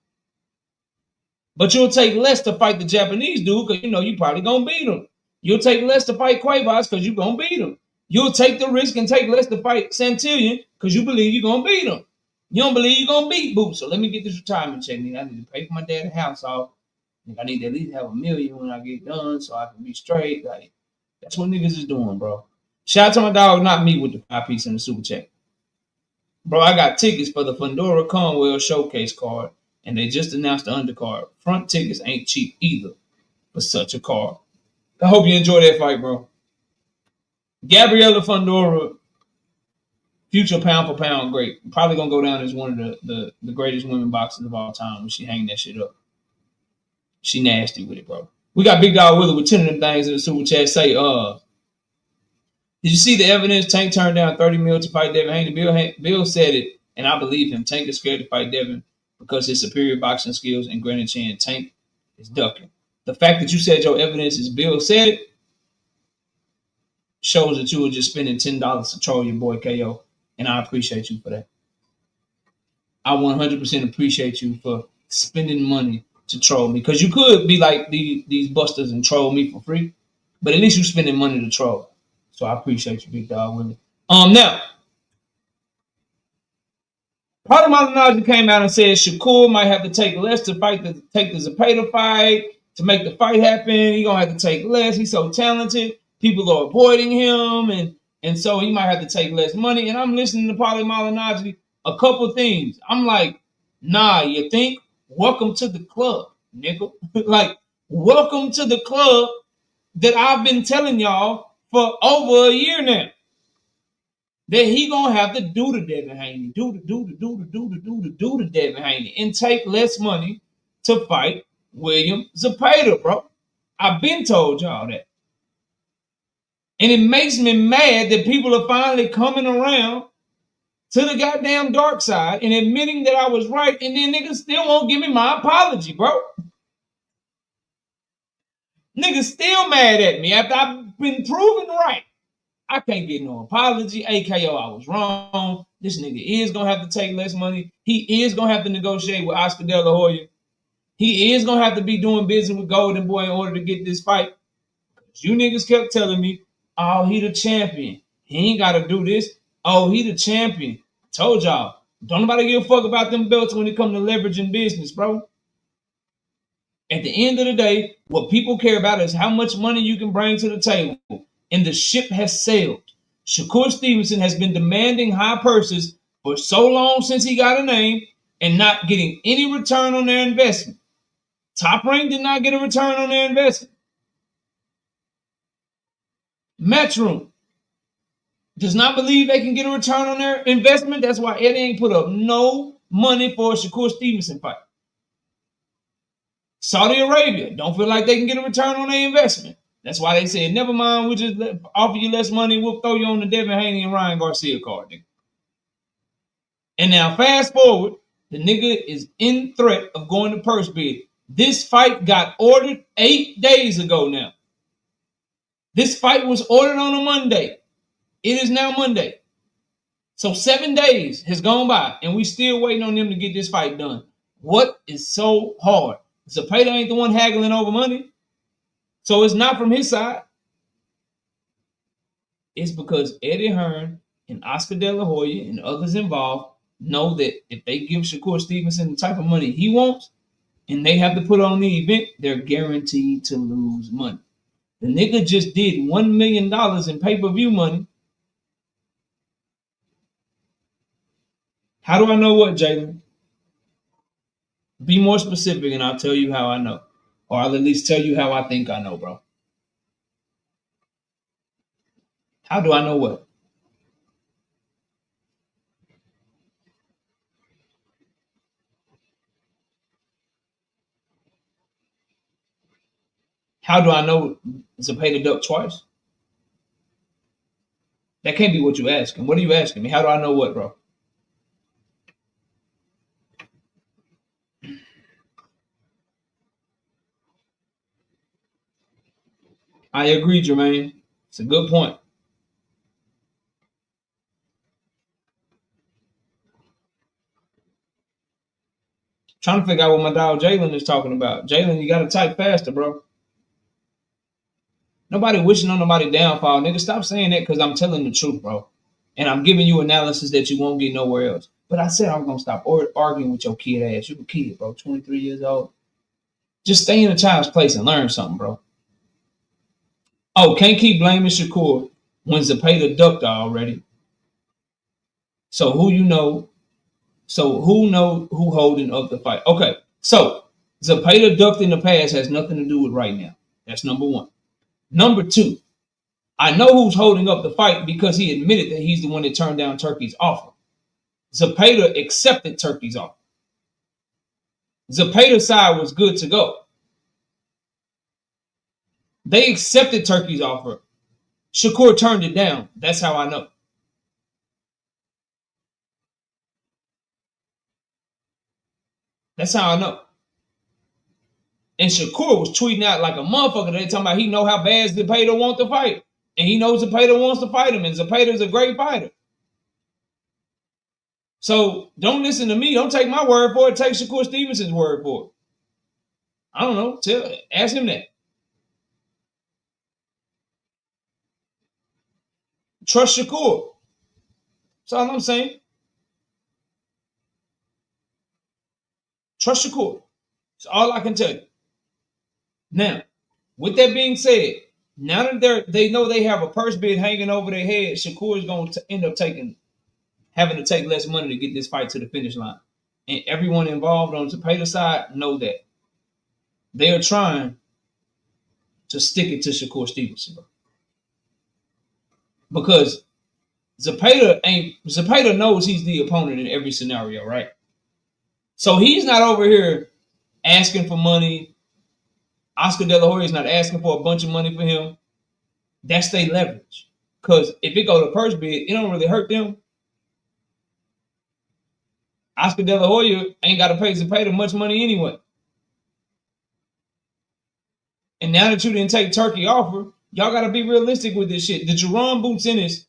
But you'll take less to fight the Japanese dude because you know you probably gonna beat him. You'll take less to fight Cuevas because you're gonna beat him. You'll take the risk and take less to fight Santillan because you believe you're gonna beat him. You don't believe you're gonna beat Boots. So let me get this retirement check. I need to pay for my dad's house off. I need to at least have $1 million when I get done so I can be straight. Like, that's what niggas is doing, bro. Shout out to my dog, not me, with the 5-piece and the super check. Bro, I got tickets for the Fundora Conwell showcase card, and they just announced the undercard. Front tickets ain't cheap either for such a card. I hope you enjoy that fight, bro. Gabriella Fundora, future pound for pound great. Probably gonna go down as one of the greatest women boxers of all time when she hang that shit up. She nasty with it, bro. We got Big Dog Willie with 10 of them things in the super chat. Say, did you see the evidence? Tank turned down $30 million to fight Devin Haney. Bill said it, and I believe him. Tank is scared to fight Devin because his superior boxing skills and granted chin. Tank is ducking. The fact that you said your evidence is Bill said it shows that you were just spending $10 to troll your boy KO, and I appreciate you for that. I 100% appreciate you for spending money to troll me, because you could be like these busters and troll me for free, but at least you're spending money to troll. So I appreciate you, Big Dog Willie. Now, Paulie Malignaggi came out and said Shakur might have to take less to take the Zepeda fight to make the fight happen. He gonna have to take less. He's so talented. People are avoiding him, and so he might have to take less money. And I'm listening to Paulie Malignaggi a couple things. I'm like, nah, you think? Welcome to the club, nigga. Like, welcome to the club that I've been telling y'all for over a year now. That he gonna have to do the Devin Haney, do the Devin Haney, and take less money to fight William Zepeda, bro. I've been told y'all that. And it makes me mad that people are finally coming around to the goddamn dark side and admitting that I was right, and then niggas still won't give me my apology, bro. Niggas still mad at me after I've been proven right. I can't get no apology. AKO, I was wrong. This nigga is going to have to take less money. He is going to have to negotiate with Oscar De La Hoya. He is going to have to be doing business with Golden Boy in order to get this fight. You niggas kept telling me, oh, he the champion. He ain't got to do this. Oh, he the champion. I told y'all, don't nobody give a fuck about them belts when it comes to leveraging business, bro. At the end of the day, what people care about is how much money you can bring to the table. And the ship has sailed. Shakur Stevenson has been demanding high purses for so long since he got a name and not getting any return on their investment. Top Rank did not get a return on their investment. Matchroom does not believe they can get a return on their investment. That's why Eddie ain't put up no money for a Shakur Stevenson fight. Saudi Arabia don't feel like they can get a return on their investment. That's why they said, never mind, we'll just offer you less money. We'll throw you on the Devin Haney and Ryan Garcia card, nigga. And now fast forward, the nigga is in threat of going to purse bid. This fight got ordered 8 days ago now. This fight was ordered on a Monday. It is now Monday. So 7 days has gone by, and we still waiting on them to get this fight done. What is so hard? Zepeda ain't the one haggling over money. So it's not from his side. It's because Eddie Hearn and Oscar De La Hoya and others involved know that if they give Shakur Stevenson the type of money he wants and they have to put on the event, they're guaranteed to lose money. The nigga just did $1 million in pay-per-view money. How do I know what, Jalen? Be more specific and I'll tell you how I know. Or I'll at least tell you how I think I know, bro. How do I know what? How do I know Zepeda ducked twice? That can't be what you're asking. What are you asking me? How do I know what, bro? I agree, Jermaine. It's a good point. Trying to figure out what my dog Jalen is talking about. Jalen, you got to type faster, bro. Nobody wishing on nobody downfall. Nigga, stop saying that because I'm telling the truth, bro. And I'm giving you analysis that you won't get nowhere else. But I said I'm going to stop arguing with your kid ass. You a kid, bro. 23 years old. Just stay in a child's place and learn something, bro. Oh, can't keep blaming Shakur when Zepeda ducked already. So who know who holding up the fight? Okay, so Zepeda ducked in the past has nothing to do with right now. That's number one. Number two, I know who's holding up the fight because he admitted that he's the one that turned down Turkey's offer. Zepeda accepted Turkey's offer. Zepeda's side was good to go. They accepted Turkey's offer. Shakur turned it down. That's how I know. That's how I know. And Shakur was tweeting out like a motherfucker. They talking about he know how bad Zepeda wants to fight. And he knows Zepeda wants to fight him. And Zepeda's a great fighter. So don't listen to me. Don't take my word for it. Take Shakur Stevenson's word for it. I don't know. Ask him that. Trust Shakur. That's all I'm saying. Trust Shakur. That's all I can tell you. Now, with that being said, now that they know they have a purse bid hanging over their head, Shakur is going to end up having to take less money to get this fight to the finish line. And everyone involved on Zepeda's side know that. They are trying to stick it to Shakur Stevenson. Because Zepeda knows he's the opponent in every scenario, right? So he's not over here asking for money. Oscar De La Hoya is not asking for a bunch of money for him. That's their leverage. Because if it go to purse bid, it don't really hurt them. Oscar De La Hoya ain't got to pay Zepeda much money anyway. And now that you didn't take Turkey offer, y'all got to be realistic with this shit. The Jaron boots Ennis.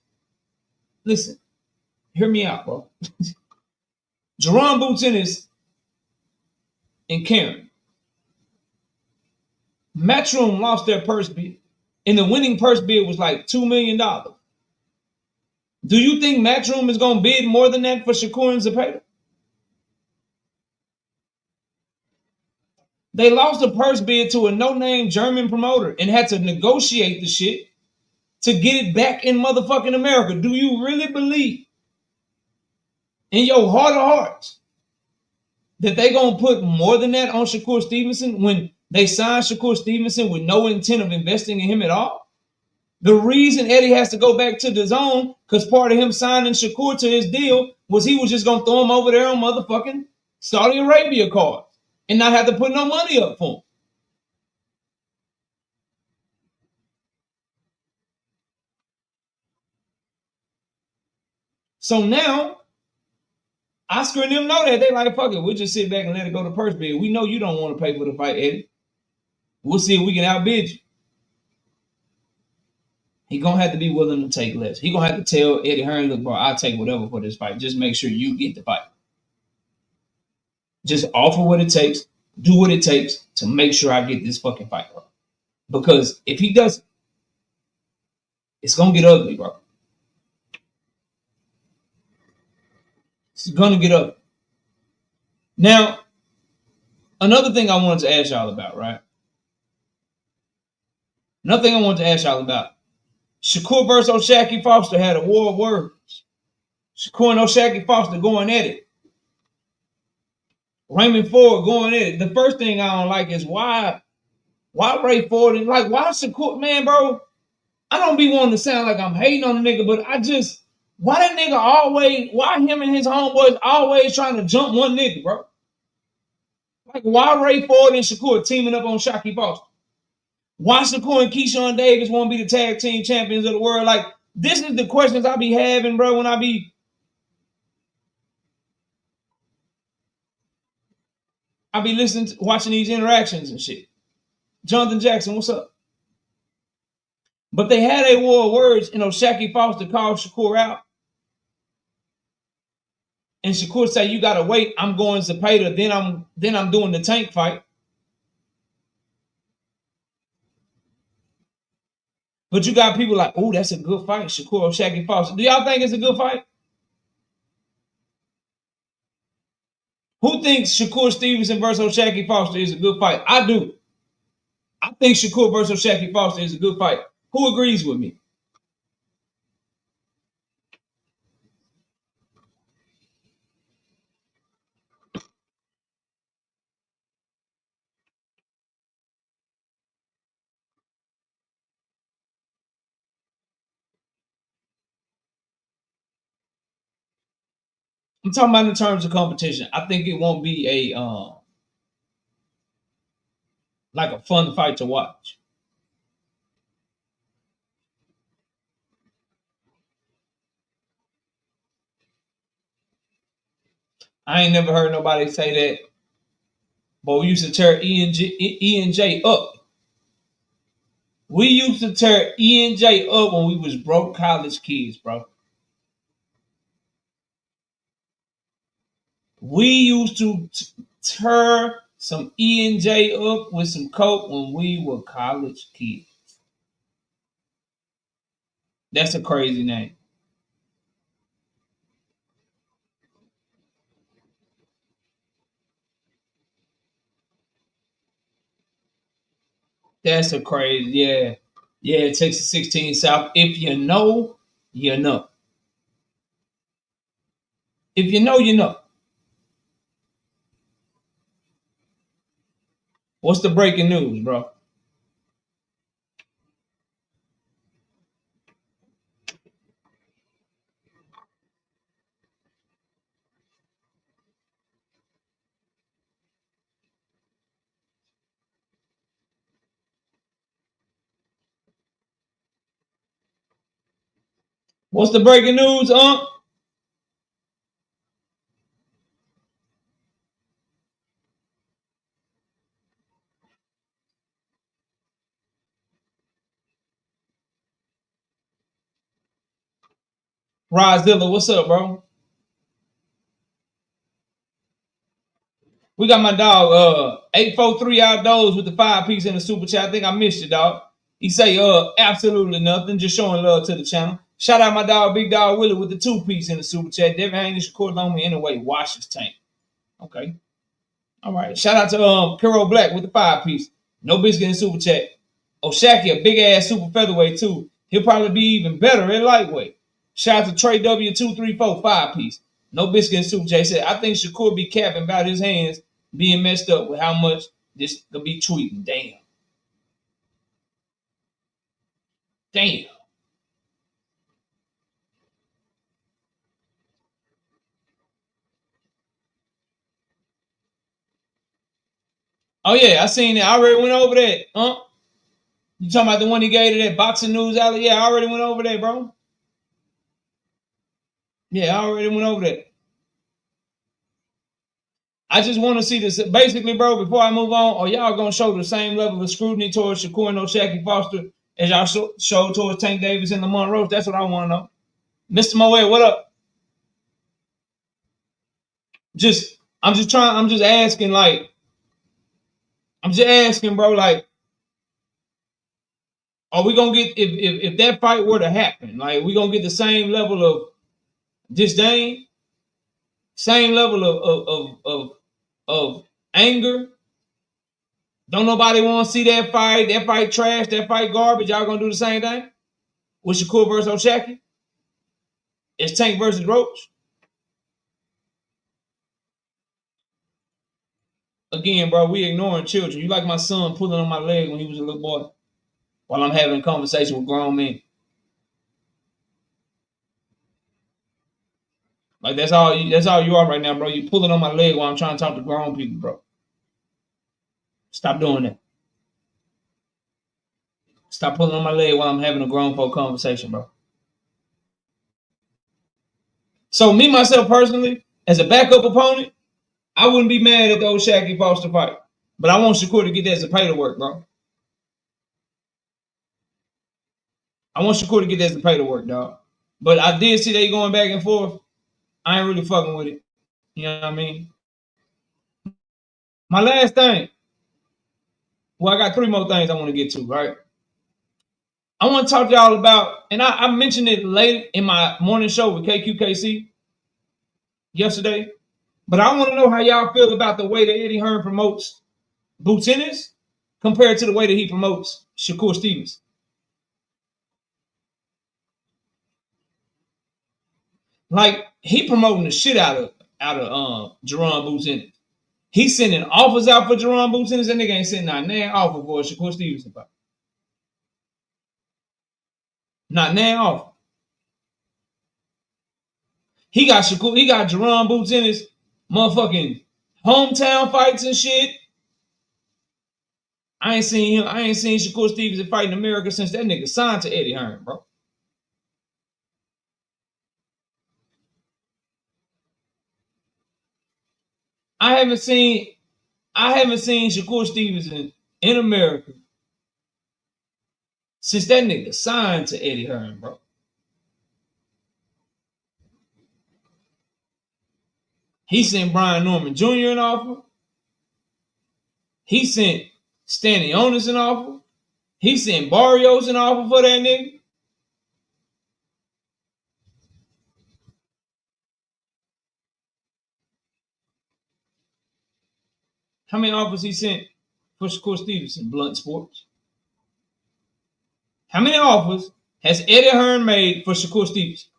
Listen, hear me out, bro. Jaron boots Ennis and Karen. Matchroom lost their purse bid, and the winning purse bid was like $2 million. Do you think Matchroom is going to bid more than that for Shakur and Zepeda? They lost a purse bid to a no-name German promoter and had to negotiate the shit to get it back in motherfucking America. Do you really believe in your heart of hearts that they going to put more than that on Shakur Stevenson when they signed Shakur Stevenson with no intent of investing in him at all? The reason Eddie has to go back to the zone, because part of him signing Shakur to his deal was he was just going to throw him over there on motherfucking Saudi Arabia card and not have to put no money up for him. So now, Oscar and them know that. They like, fuck it, we'll just sit back and let it go to purse bid. We know you don't want to pay for the fight, Eddie. We'll see if we can outbid you. He gonna have to be willing to take less. He gonna have to tell Eddie Hearn, look, bro, I'll take whatever for this fight. Just make sure you get the fight. Just offer what it takes, do what it takes to make sure I get this fucking fight, bro. Because if he doesn't, it's gonna get ugly, bro. It's gonna get ugly. Now, another thing I wanted to ask y'all about, right? Another thing I wanted to ask y'all about. Shakur versus O'Shaquie Foster had a war of words. Shakur and O'Shaquie Foster going at it. Raymond Ford going at it. The first thing I don't like is why Ray Ford and like why Shakur, man, bro. I don't be wanting to sound like I'm hating on the nigga, but why that nigga why him and his homeboys always trying to jump one nigga, bro? Like why Ray Ford and Shakur teaming up on Shaquie Foster? Why Shakur and Keyshawn Davis won't be the tag team champions of the world? Like, this is the questions I be having, bro, when I be listening to, watching these interactions and shit. Jonathan Jackson, what's up? But they had a war of words, Shaquille Foster called Shakur out. And Shakur said, you gotta wait, I'm going Zepeda, then I'm doing the tank fight. But you got people like, oh, that's a good fight, Shakur or Shaquille Foster. Do y'all think it's a good fight? Who thinks Shakur Stevenson versus Shaquille Foster is a good fight? I do. I think Shakur versus Shaquille Foster is a good fight. Who agrees with me? I'm talking about in terms of competition. I think it won't be a like a fun fight to watch. I ain't never heard nobody say that. But we used to tear E and J up. We used to tear E and J up when we was broke college kids, bro. We used to tear some E and J up with some coke when we were college kids. That's a crazy name. That's a crazy, yeah. Yeah, Texas 16 South. If you know, you know. If you know, you know. What's the breaking news, bro? What's the breaking news, Rodzilla, what's up, bro? We got my dog, 843 Outdoors with the 5-piece in the super chat. I think I missed you, dog. He say, absolutely nothing, just showing love to the channel. Shout out my dog, Big Dog Willie with the 2-piece in the super chat. Devin Haney recorded on me anyway. Wash his tank. Okay. All right. Shout out to Carol Black with the 5-piece. No biscuit in super chat. Oshaki, a big ass super featherweight too. He'll probably be even better in lightweight. Shout out to Trey W234 5-piece. No biscuit in super chat. He said, I think Shakur be capping about his hands being messed up with how much this could be tweeting. Damn. Damn. Oh yeah, I seen it. I already went over that. You talking about the one he gave to that boxing news outlet? Yeah, I already went over that, bro. Yeah, I already went over that. I just want to see this. Basically, bro, before I move on, are y'all going to show the same level of scrutiny towards Shakur and Shaquille Foster as y'all showed towards Tank Davis and Lamont Roach? That's what I want to know. Mr. Moet, what up? I'm just asking, bro, like, are we going to get, if that fight were to happen, like, we going to get the same level of disdain, same level of anger? Don't nobody want to see that fight trash, that fight garbage. Y'all gonna do the same thing with Shakur versus Shaquille? It's Tank versus Roach. Again, bro, we ignoring children. You like my son pulling on my leg when he was a little boy while I'm having a conversation with grown men. Like that's all you are right now, bro. You pulling on my leg while I'm trying to talk to grown people, bro. Stop doing that. Stop pulling on my leg while I'm having a grown folk conversation, bro. So me, myself, personally, as a backup opponent, I wouldn't be mad at the old Shaggy Foster fight. But I want Shakur to get that Zepeda to work, bro. I want Shakur to get that Zepeda to work, dog. But I did see they going back and forth. I ain't really fucking with it. You know what I mean? My last thing. Well, I got 3 more things I want to get to, right? I want to talk to y'all about, and I mentioned it late in my morning show with KQKC yesterday, but I want to know how y'all feel about the way that Eddie Hearn promotes Boots Ennis compared to the way that he promotes Shakur Stevens. Like, he promoting the shit out of Jaron Boots Ennis. He's sending offers out for Jaron Boots Ennis. That nigga ain't sending not nan offer for Shakur Stevens. Not nan offer. He got Jaron Boots Ennis motherfucking hometown fights and shit. I ain't seen Shakur Stevens fight in America since that nigga signed to Eddie Hearn, bro. I haven't seen Shakur Stevenson in America since that nigga signed to Eddie Hearn, bro. He sent Brian Norman Jr. an offer. He sent Stanley Onis an offer. He sent Barrios an offer for that nigga. How many offers he sent for Shakur Stevenson? Blunt Sports. How many offers has Eddie Hearn made for Shakur Stevenson?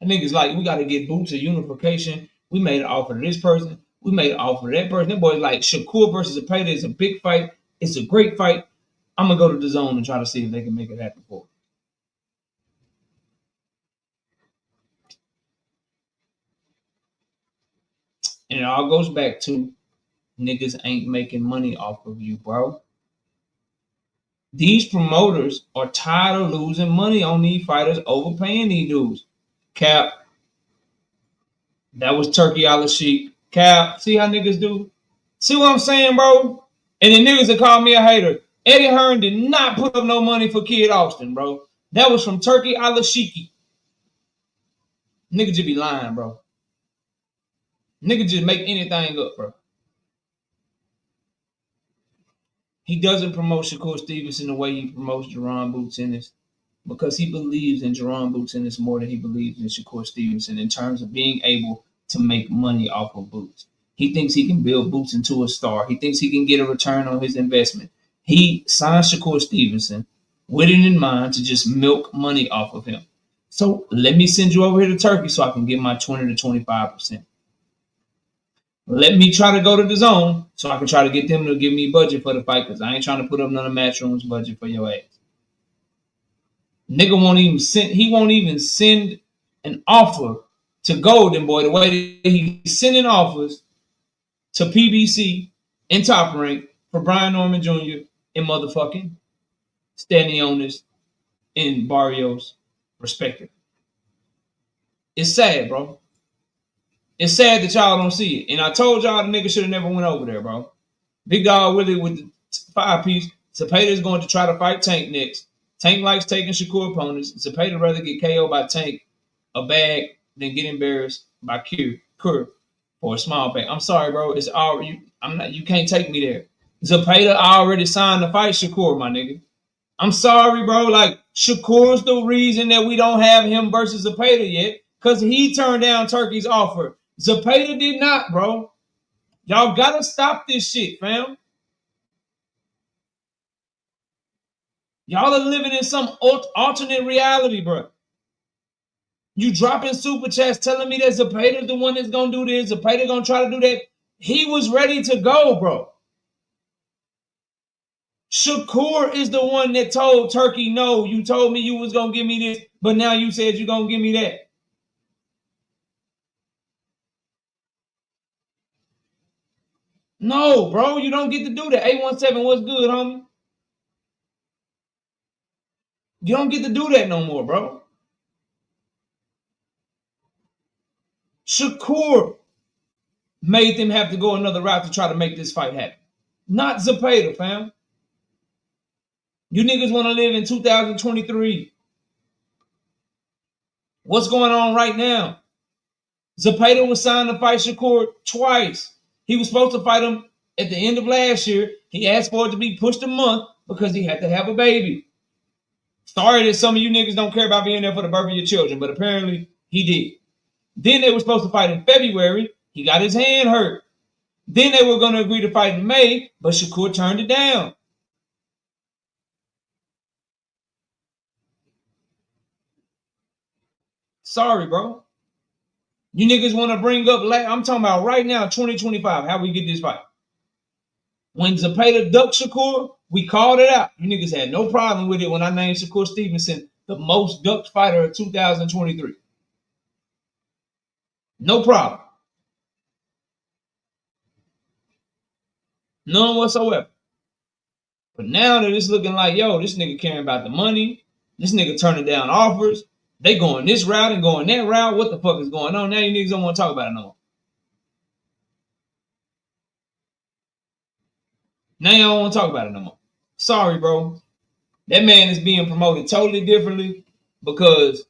And niggas like, we got to get Boots a unification. We made an offer to this person. We made an offer to that person. Them boys like, Shakur versus Zepeda is a big fight. It's a great fight. I'm going to go to the zone and try to see if they can make it happen for it. And it all goes back to niggas ain't making money off of you, bro. These promoters are tired of losing money on these fighters, overpaying these dudes. Cap, that was Turkey a la Sheik. Cap, see how niggas do? See what I'm saying, bro? And the niggas that call me a hater. Eddie Hearn did not put up no money for Kid Austin, bro. That was from Turkey a la Sheik. Nigga just be lying, bro. Nigga just make anything up, bro. He doesn't promote Shakur Stevenson the way he promotes Jaron Boots Ennis because he believes in Jaron Boots Ennis more than he believes in Shakur Stevenson in terms of being able to make money off of Boots. He thinks he can build Boots into a star. He thinks he can get a return on his investment. He signed Shakur Stevenson with it in mind to just milk money off of him. So let me send you over here to Turkey so I can get my 20 to 25%. Let me try to go to the zone so I can try to get them to give me budget for the fight because I ain't trying to put up none of Matchroom's budget for your ass. Nigga won't even send an offer to Golden Boy the way that he's sending offers to PBC and Top Rank for Brian Norman Jr. and motherfucking Stanley Onis and Barrios, respectively. It's sad, bro. It's sad that y'all don't see it. And I told y'all the nigga should have never went over there, bro. Big Dog Willie with the 5-piece. Zepeda is going to try to fight Tank next. Tank likes taking Shakur opponents. Zepeda rather get KO'd by Tank a bag than get embarrassed by Kur for a small bag. I'm sorry, bro. It's already you can't take me there. Zepeda already signed to fight Shakur, my nigga. I'm sorry, bro. Like, Shakur's the reason that we don't have him versus Zepeda yet. Because he turned down Turkey's offer. Zepeda did not, bro. Y'all gotta stop this shit, fam. Y'all are living in some alternate reality, bro. You dropping super chats telling me that Zepeda's the one that's gonna do this, Zepeda gonna try to do that. He was ready to go, bro. Shakur is the one that told Turkey, no, you told me you was gonna give me this, but now you said you're gonna give me that. No, bro, you don't get to do that. 817, what's good, homie? You don't get to do that no more, bro. Shakur made them have to go another route to try to make this fight happen. Not Zepeda, fam. You niggas want to live in 2023. What's going on right now? Zepeda was signed to fight Shakur twice. He was supposed to fight him at the end of last year. He asked for it to be pushed a month because he had to have a baby. Sorry that some of you niggas don't care about being there for the birth of your children, but apparently he did. Then they were supposed to fight in February. He got his hand hurt. Then they were going to agree to fight in May, but Shakur turned it down. Sorry, bro. You niggas want to bring up, I'm talking about right now, 2025, how we get this fight. When Zepeda ducked Shakur, we called it out. You niggas had no problem with it when I named Shakur Stevenson the most ducked fighter of 2023. No problem. None whatsoever. But now that it's looking like, yo, this nigga caring about the money, this nigga turning down offers, they going this route and going that route, what the fuck is going on? Now you niggas don't want to talk about it no more. Now you don't want to talk about it no more. Sorry, bro. That man is being promoted totally differently because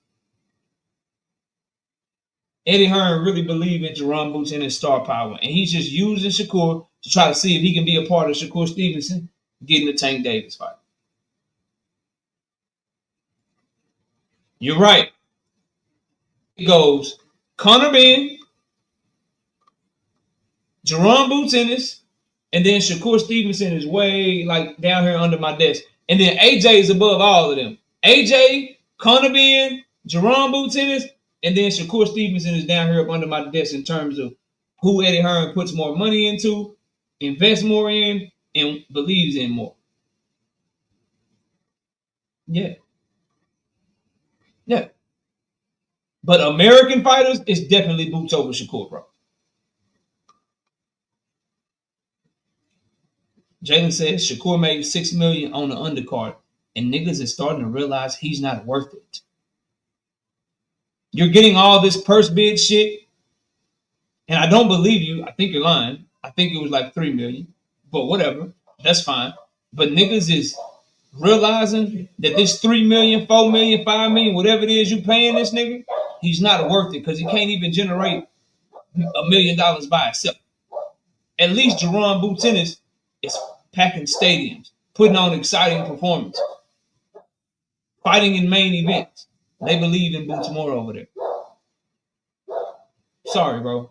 Eddie Hearn really believes in Jaron Boots and his star power. And he's just using Shakur to try to see if he can be a part of Shakur Stevenson getting the Tank Davis fight. You're right. It goes Conor Ben, Jaron Boots Ennis, and then Shakur Stevenson is way like down here under my desk. And then AJ is above all of them. AJ, Conor Ben, Jaron Boots Ennis, and then Shakur Stevenson is down here up under my desk in terms of who Eddie Hearn puts more money into, invests more in, and believes in more. Yeah. Yeah. But American fighters is definitely Boots over Shakur, bro. Jalen says Shakur made $6 million on the undercard, and niggas is starting to realize he's not worth it. You're getting all this purse bid shit, and I don't believe you. I think you're lying. I think it was like $3 million, but whatever. That's fine. But niggas is realizing that this $3 million, $4 million, $5 million, whatever it is you paying this nigga, he's not worth it because he can't even generate $1 million by himself. At least Jaron Boots Ennis is packing stadiums, putting on exciting performances, fighting in main events. They believe in Boots more over there. Sorry, bro.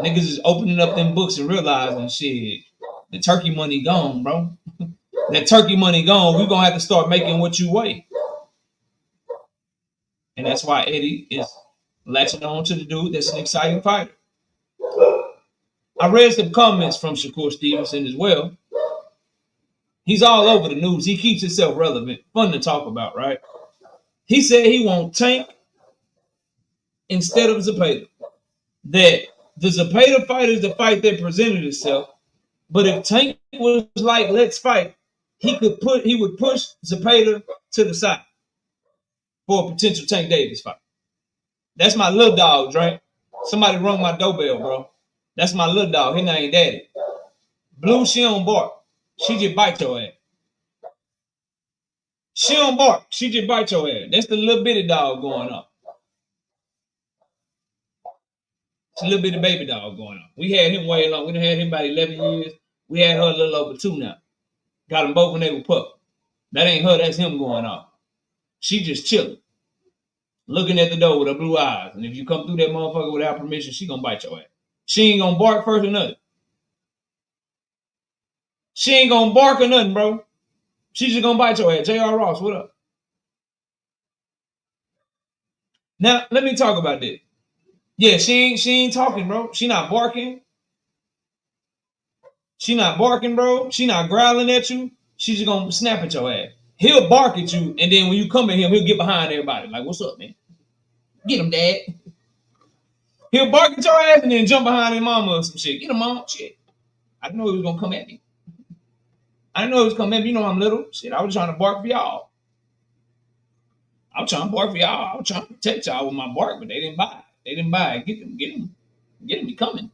Niggas is opening up them books and realizing, shit, the turkey money gone, bro. That turkey money gone, we're going to have to start making what you weigh. And that's why Eddie is latching on to the dude that's an exciting fighter. I read some comments from Shakur Stevenson as well. He's all over the news. He keeps himself relevant. Fun to talk about, right? He said he won't Tank instead of Zepeda. That the Zepeda fight is the fight that presented itself. But if Tank was like, let's fight, he would push Zepeda to the side for a potential Tank Davis fight. That's my little dog, Drake. Somebody rung my doorbell, bro. That's my little dog. His name Daddy. Blue, she don't bark. She just bite your ass. She don't bark. She just bite your ass. That's the little bitty dog going on. It's a little bitty baby dog going on. We had him way long. We done had him about 11 years. We had her a little over 2 now. Got them both when they were pup. That ain't her. That's him going on. She just chilling. Looking at the door with her blue eyes. And if you come through that motherfucker without permission, she gonna bite your ass. She ain't gonna bark first or nothing. She ain't gonna bark or nothing, bro. She's just gonna bite your ass. J.R. Ross, what up? Now, let me talk about this. Yeah, she ain't talking, bro. She not barking. She not barking, bro. She not growling at you. She's just gonna snap at your ass. He'll bark at you, and then when you come at him, he'll get behind everybody. Like, what's up, man? Get him, dad. He'll bark at your ass and then jump behind his mama or some shit. Get him, mom. Shit. I didn't know he was gonna come at me. I didn't know he was coming at me. You know I'm little. Shit, I was trying to bark for y'all. I was trying to bark for y'all. I was trying to protect y'all with my bark, but they didn't buy it. They didn't buy it. Get him. Get him. Get him. He coming.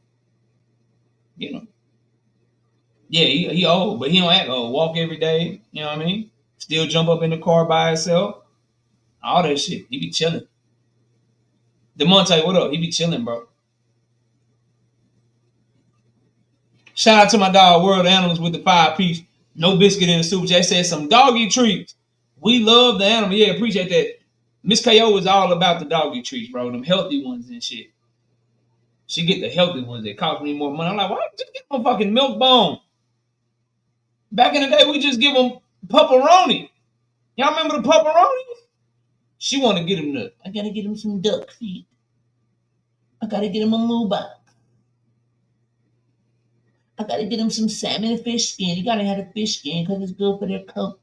Get him. Yeah, he old, but he don't act old. Walk every day. You know what I mean? Still jump up in the car by himself. All that shit. He be chilling. DeMonte, what up? He be chilling, bro. Shout out to my dog, World Animals, with the 5-piece. No biscuit in the soup. Jay said some doggy treats. We love the animal. Yeah, appreciate that. Miss KO is all about the doggy treats, bro. Them healthy ones and shit. She get the healthy ones that cost me more money. I'm like, why just get my fucking milk bone? Back in the day, we just give them pepperoni. Y'all remember the pepperoni? She want to get him the. I gotta get him some duck feet. I gotta get him a moo box. I gotta get him some salmon and fish skin. You gotta have the fish skin because it's good for their coat.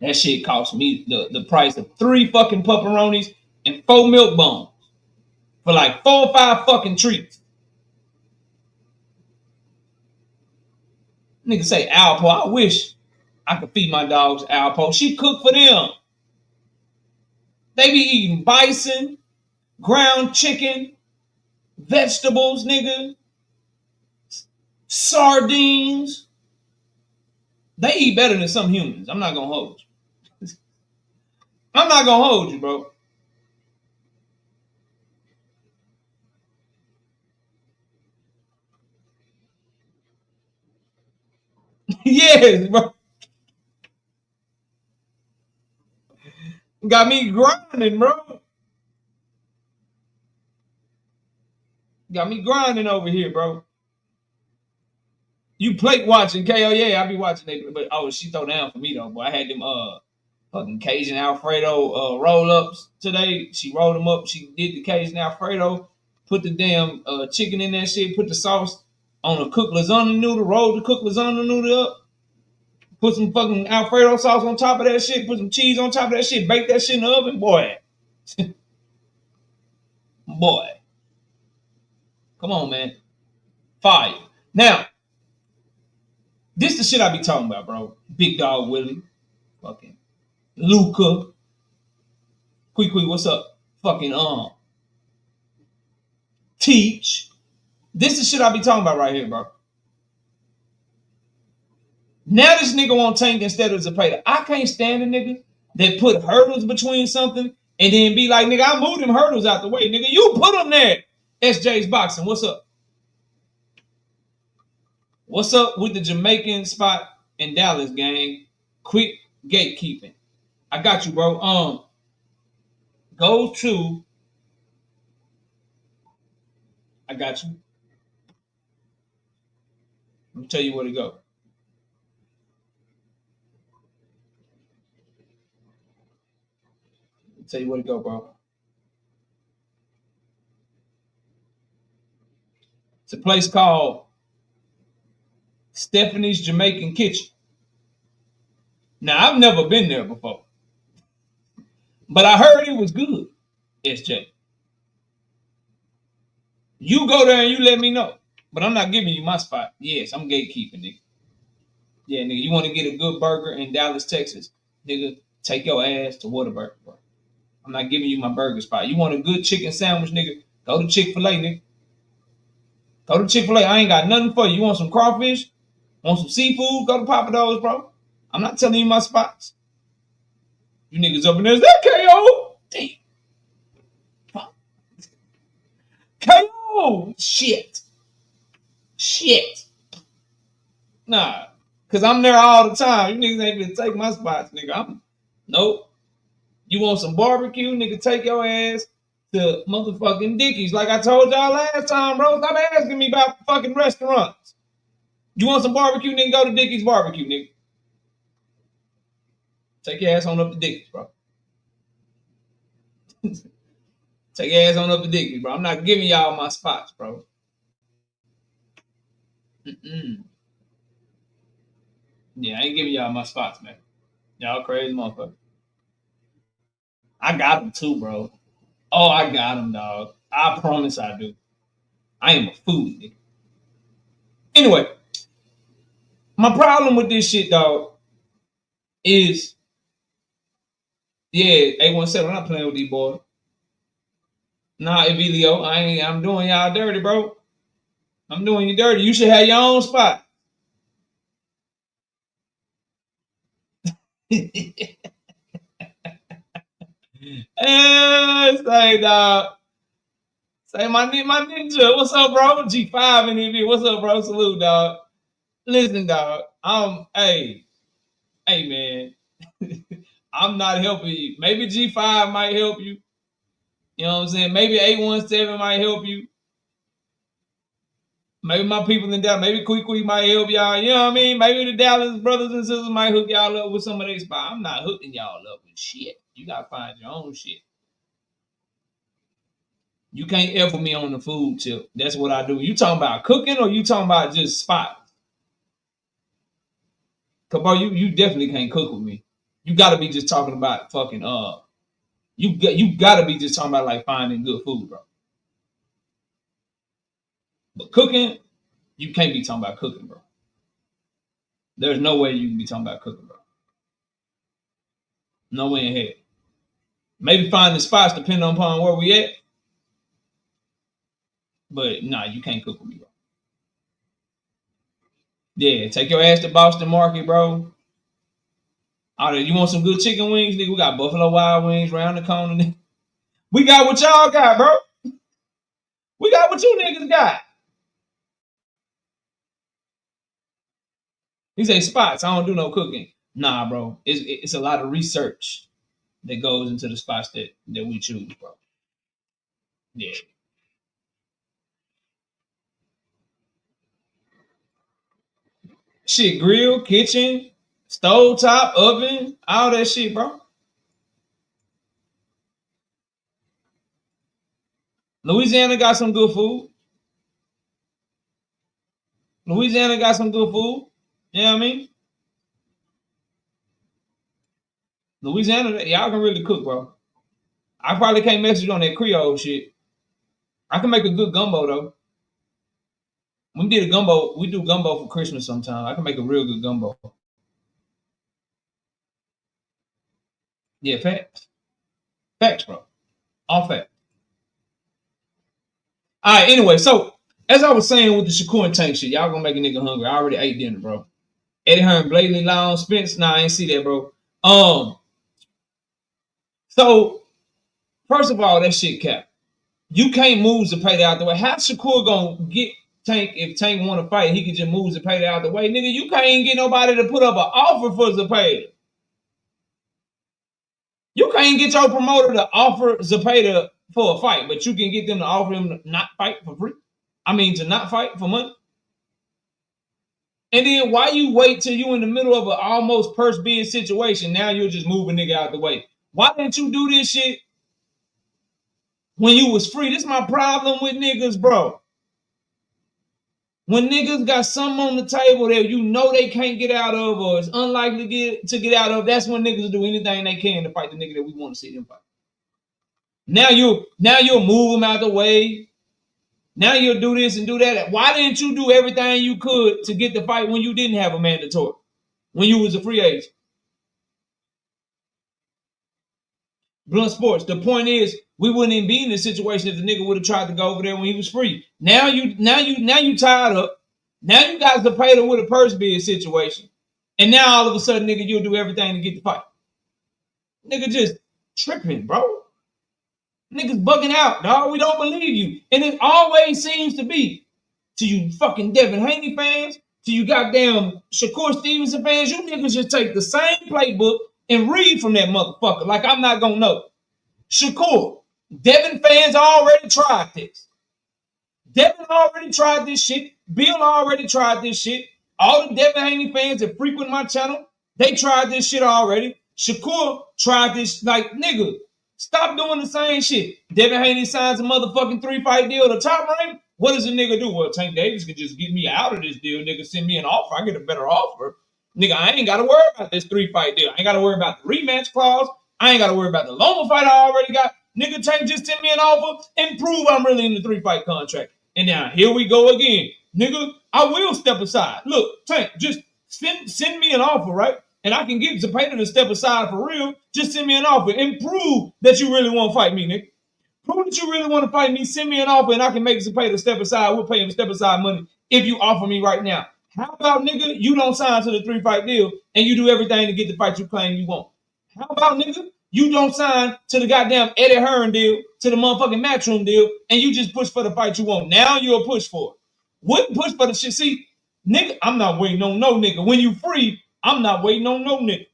That shit cost me the price of 3 fucking pepperonis and 4 milk bones for like 4 or 5 fucking treats. Nigga say Alpo. I wish I could feed my dogs Alpo. She cook for them. They be eating bison, ground chicken, vegetables, nigga, sardines. They eat better than some humans. I'm not gonna hold you. I'm not gonna hold you, bro. Yes, bro. Got me grinding, bro. Got me grinding over here, bro. You plate watching, KO, yeah, I be watching it, but she throw down for me though, boy. I had them fucking Cajun Alfredo roll-ups today. She rolled them up. She did the Cajun Alfredo, put the damn chicken in that shit, put the sauce on a cooked lasagna noodle, rolled the cooked lasagna noodle up, put some fucking Alfredo sauce on top of that shit, put some cheese on top of that shit, bake that shit in the oven, boy. Boy. Come on, man. Fire. Now, this the shit I be talking about, bro. Big Dog Willie. Fucking Luca. Quick, what's up? Fucking Teach. This is shit I be talking about right here, bro. Now this nigga want Tank instead of Zepeda. I can't stand a nigga that put hurdles between something and then be like, nigga, I moved them hurdles out the way. Nigga, you put them there. SJ's Boxing, what's up? What's up with the Jamaican spot in Dallas, gang? Quick gatekeeping. I got you, bro. Go to. I got you. Let me tell you where to go. Let me tell you where to go, bro. It's a place called Stephanie's Jamaican Kitchen. Now, I've never been there before, but I heard it was good, SJ. You go there and you let me know, but I'm not giving you my spot. Yes, I'm gatekeeping, nigga. Yeah, nigga, you want to get a good burger in Dallas, Texas, nigga, take your ass to Whataburger, bro. I'm not giving you my burger spot. You want a good chicken sandwich, nigga, go to Chick-fil-A, nigga. Go to Chick-fil-A. I ain't got nothing for you. You want some crawfish? Want some seafood? Go to Papa Do's, bro. I'm not telling you my spots. You niggas up in there, is that KO? Damn. Fuck. KO! Shit. Nah. Because I'm there all the time. You niggas ain't gonna take my spots, nigga. Nope. You want some barbecue, nigga, take your ass to motherfucking Dickies. Like I told y'all last time, bro. Stop asking me about fucking restaurants. You want some barbecue, nigga, go to Dickies Barbecue, nigga. Take your ass on up to Dickies, bro. Take your ass on up to Dickies, bro. I'm not giving y'all my spots, bro. Yeah, I ain't giving y'all my spots, man. Y'all crazy motherfucker. I got them too, bro. Oh, I got them, dog. I promise I do. I am a foodie, nigga. Anyway, my problem with this shit, dog, is yeah, 817. I'm not playing with these boys. Nah, Evilio, I'm doing y'all dirty, bro. I'm doing you dirty. You should have your own spot. Say, dog. Say, my ninja. What's up, bro? G5 in here. What's up, bro? Salute, dog. Listen, dog. Hey, man. I'm not helping you. Maybe G5 might help you. You know what I'm saying? Maybe 817 might help you. Maybe my people in Dallas, maybe Quick might help y'all. You know what I mean? Maybe the Dallas brothers and sisters might hook y'all up with some of their spot. I'm not hooking y'all up with shit. You gotta find your own shit. You can't ever me on the food tip. That's what I do. You talking about cooking or you talking about just spots? Cause bro, you definitely can't cook with me. You gotta be just talking about fucking you gotta be just talking about like finding good food, bro. But cooking, you can't be talking about cooking, bro. There's no way you can be talking about cooking, bro. No way in hell. Maybe finding spots depending upon where we at. But nah, you can't cook with me, bro. Yeah, take your ass to Boston Market, bro. You want some good chicken wings, nigga? We got Buffalo Wild Wings round the corner, nigga. We got what y'all got, bro. We got what you niggas got. He say spots. I don't do no cooking. Nah, bro. It's a lot of research that goes into the spots that we choose, bro. Yeah. Shit, grill, kitchen, stove top, oven, all that shit, bro. Louisiana got some good food. Louisiana got some good food. You know what I mean? Louisiana, y'all can really cook, bro. I probably can't mess with you on that Creole shit. I can make a good gumbo, though. We did a gumbo. We do gumbo for Christmas sometime. I can make a real good gumbo. Yeah, facts. Facts, bro. All facts. All right, anyway, so as I was saying with the Shakur and Tank shit, y'all gonna make a nigga hungry. I already ate dinner, bro. Eddie Hearn, blatantly long Spence. Nah, I ain't see that, bro. So first of all, that shit cap. You can't move Zepeda out the way. How Shakur gonna get Tank if Tank want to fight? He can just move Zepeda out the way, nigga. You can't even get nobody to put up an offer for Zepeda. You can't get your promoter to offer Zepeda for a fight, but you can get them to offer him to not fight for free. I mean, to not fight for money. And then why you wait till you in the middle of an almost purse bid situation? Now you're just moving nigga out the way. Why didn't you do this shit when you was free? This is my problem with niggas, bro. When niggas got something on the table that you know they can't get out of or it's unlikely to get out of, that's when niggas do anything they can to fight the nigga that we want to see them fight. Now you'll move them out the way. Now you'll do this and do that. Why didn't you do everything you could to get the fight when you didn't have a mandatory? When you was a free agent? Blunt Sports. The point is, we wouldn't even be in this situation if the nigga would have tried to go over there when he was free. Now you tied up. Now you guys are paid with a purse bid situation. And now all of a sudden, nigga, you'll do everything to get the fight. Nigga just tripping, bro. Niggas bugging out, dog. We don't believe you. And it always seems to be to you fucking Devin Haney fans, to you goddamn Shakur Stevenson fans, you niggas just take the same playbook and read from that motherfucker like I'm not gonna know. Shakur, Devin fans already tried this. Devin already tried this shit. Bill already tried this shit. All the Devin Haney fans that frequent my channel, they tried this shit already. Shakur tried this, like, nigga, stop doing the same shit. Devin Haney signs a motherfucking 3-fight deal to Top Rank. What does a nigga do? Well, Tank Davis can just get me out of this deal. Nigga, send me an offer. I get a better offer. Nigga, I ain't got to worry about this 3-fight deal. I ain't got to worry about the rematch clause. I ain't got to worry about the Loma fight I already got. Nigga, Tank just sent me an offer and prove I'm really in the 3-fight contract. And now here we go again. Nigga, I will step aside. Look, Tank, just send me an offer, right? And I can get Zepeda to step aside for real. Just send me an offer and prove that you really want to fight me, nigga. Prove that you really want to fight me. Send me an offer and I can make Zepeda step aside. We'll pay him step aside money if you offer me right now. How about, nigga, you don't sign to the 3-fight deal and you do everything to get the fight you claim you want? How about, nigga, you don't sign to the goddamn Eddie Hearn deal, to the motherfucking Matchroom deal, and you just push for the fight you want? Now you'll push for it. Wouldn't push for the shit. See, nigga, I'm not waiting on no nigga. When you free, I'm not waiting on no nigga.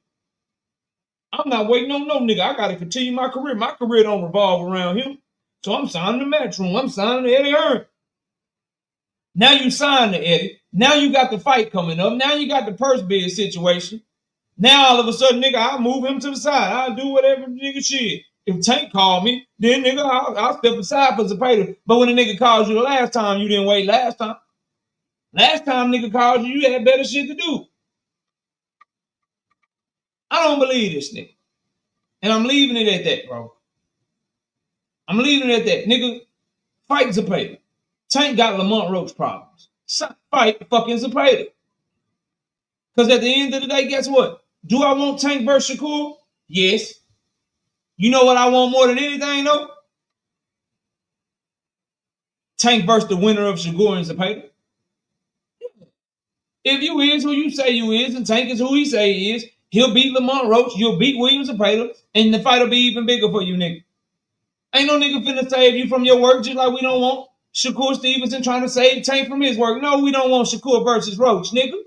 I'm not waiting on no nigga. I got to continue my career. My career don't revolve around him. So I'm signing the Matchroom. I'm signing the Eddie Hearn. Now you signed the Eddie. Now you got the fight coming up. Now you got the purse bid situation. Now all of a sudden, nigga, I'll move him to the side. I'll do whatever nigga shit. If Tank called me, then nigga, I'll step aside for Zepeda. But when a nigga calls you the last time, you didn't wait last time. Last time nigga called you, you had better shit to do. I don't believe this nigga. And I'm leaving it at that, bro. I'm leaving it at that. Nigga, fight Zepeda. Tank got Lamont Roach problems. Fight fucking Zepeda. Because at the end of the day, guess what? Do I want Tank versus Shakur? Yes. You know what I want more than anything, though? Tank versus the winner of Shakur and Zepeda. If you is who you say you is, and Tank is who he say he is, he'll beat Lamont Roach, you'll beat William Zepeda, and the fight will be even bigger for you, nigga. Ain't no nigga finna save you from your work, just like we don't want Shakur Stevenson trying to save Tank from his work. No, we don't want Shakur versus Roach, nigga.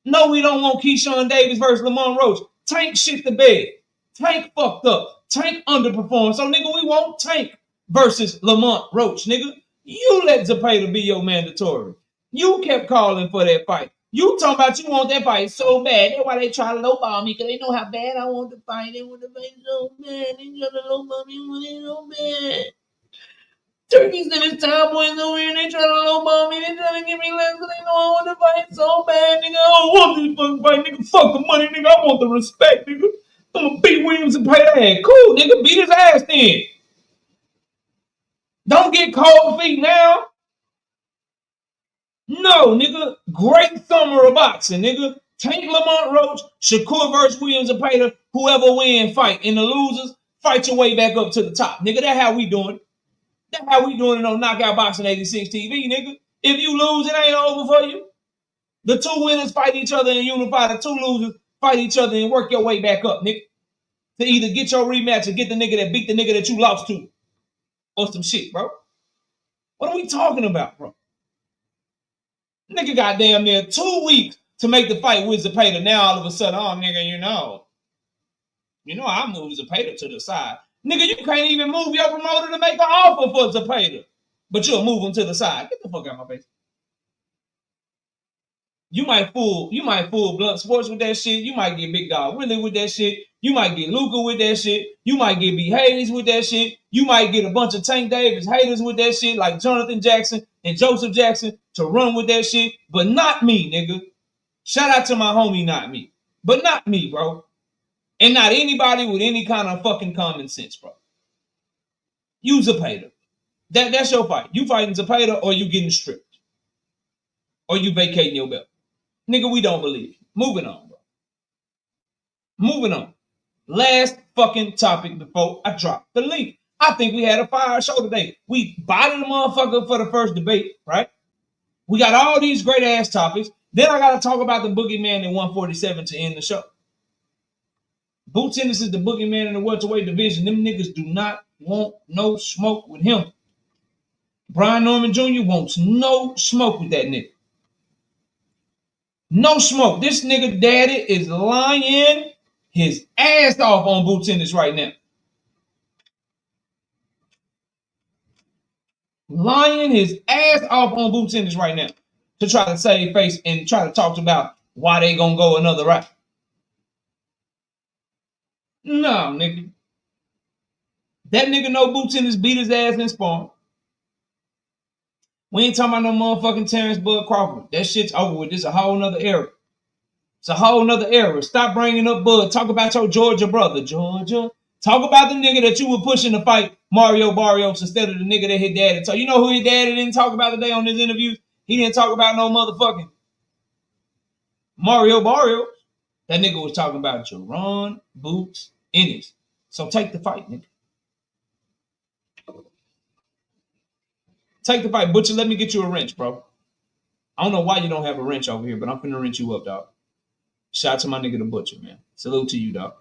No, we don't want Keyshawn Davis versus Lamont Roach. Tank shit the bed. Tank fucked up. Tank underperformed. So, nigga, we want Tank versus Lamont Roach, nigga. You let Zepeda be your mandatory. You kept calling for that fight. You talking about you want that fight so bad. That's why they try to lowball me, because they know how bad I want to fight. They want to fight so bad. They try to lowball me when they so bad. Turkeys and his Cowboys over here, they try to lowball me. They try to give me less because they know I want to fight so bad, nigga. I don't want this fucking fight, nigga. Fuck the money, nigga. I want the respect, nigga. I'm going to beat Williams and pay that ass. Cool, nigga. Beat his ass then. Don't get cold feet now. No, nigga. Great summer of boxing, nigga. Tank Lamont Roach, Shakur versus Williams and Pater. Whoever win, fight. And the losers, fight your way back up to the top. Nigga, that's how we doing it. That's how we doing it on Knockout Boxing 86 TV, nigga. If you lose, it ain't over for you. The two winners fight each other and unify. The two losers fight each other and work your way back up, nigga. To either get your rematch or get the nigga that beat the nigga that you lost to. Or some shit, bro. What are we talking about, bro? Nigga got damn near 2 weeks to make the fight with Zepeda. Now all of a sudden, oh, nigga, you know, I moved Zepeda to the side. Nigga, you can't even move your promoter to make an offer for Zepeda. But you'll move him to the side. Get the fuck out of my face. You might fool Blunt Sports with that shit. You might get Big Dog Willie with that shit. You might get Luca with that shit. You might get B. Hayes with that shit. You might get a bunch of Tank Davis haters with that shit, like Jonathan Jackson and Joseph Jackson, to run with that shit. But not me, nigga. Shout out to my homie, not me. But not me, bro. And not anybody with any kind of fucking common sense, bro. You Zepeda. That's your fight. You fighting Zepeda or you getting stripped. Or you vacating your belt. Nigga, we don't believe you. Moving on, bro. Moving on. Last fucking topic before I drop the link. I think we had a fire show today. We bodied the motherfucker for the first debate, right? We got all these great ass topics. Then I got to talk about the boogeyman in 147 to end the show. Boots Ennis is the boogeyman in the welterweight division. Them niggas do not want no smoke with him. Brian Norman Jr. wants no smoke with that nigga. No smoke. This nigga daddy is lying his ass off on Boots Ennis right now. Lying his ass off on Boots Ennis right now to try to save face and try to talk about why they gonna go another route. No, nigga. That nigga No Boots in his beat his ass in Spawn. We ain't talking about no motherfucking Terrence Bud Crawford. That shit's over with. This is a whole nother era. It's a whole nother era. Stop bringing up Bud. Talk about your Georgia brother. Georgia. Talk about the nigga that you were pushing to fight Mario Barrios instead of the nigga that his daddy. So you know who his daddy didn't talk about today on his interview? He didn't talk about no motherfucking Mario Barrios. That nigga was talking about Jaron, Boots, Ennis. So take the fight, nigga. Take the fight. Butcher, let me get you a wrench, bro. I don't know why you don't have a wrench over here, but I'm finna wrench you up, dog. Shout out to my nigga the Butcher, man. Salute to you, dog.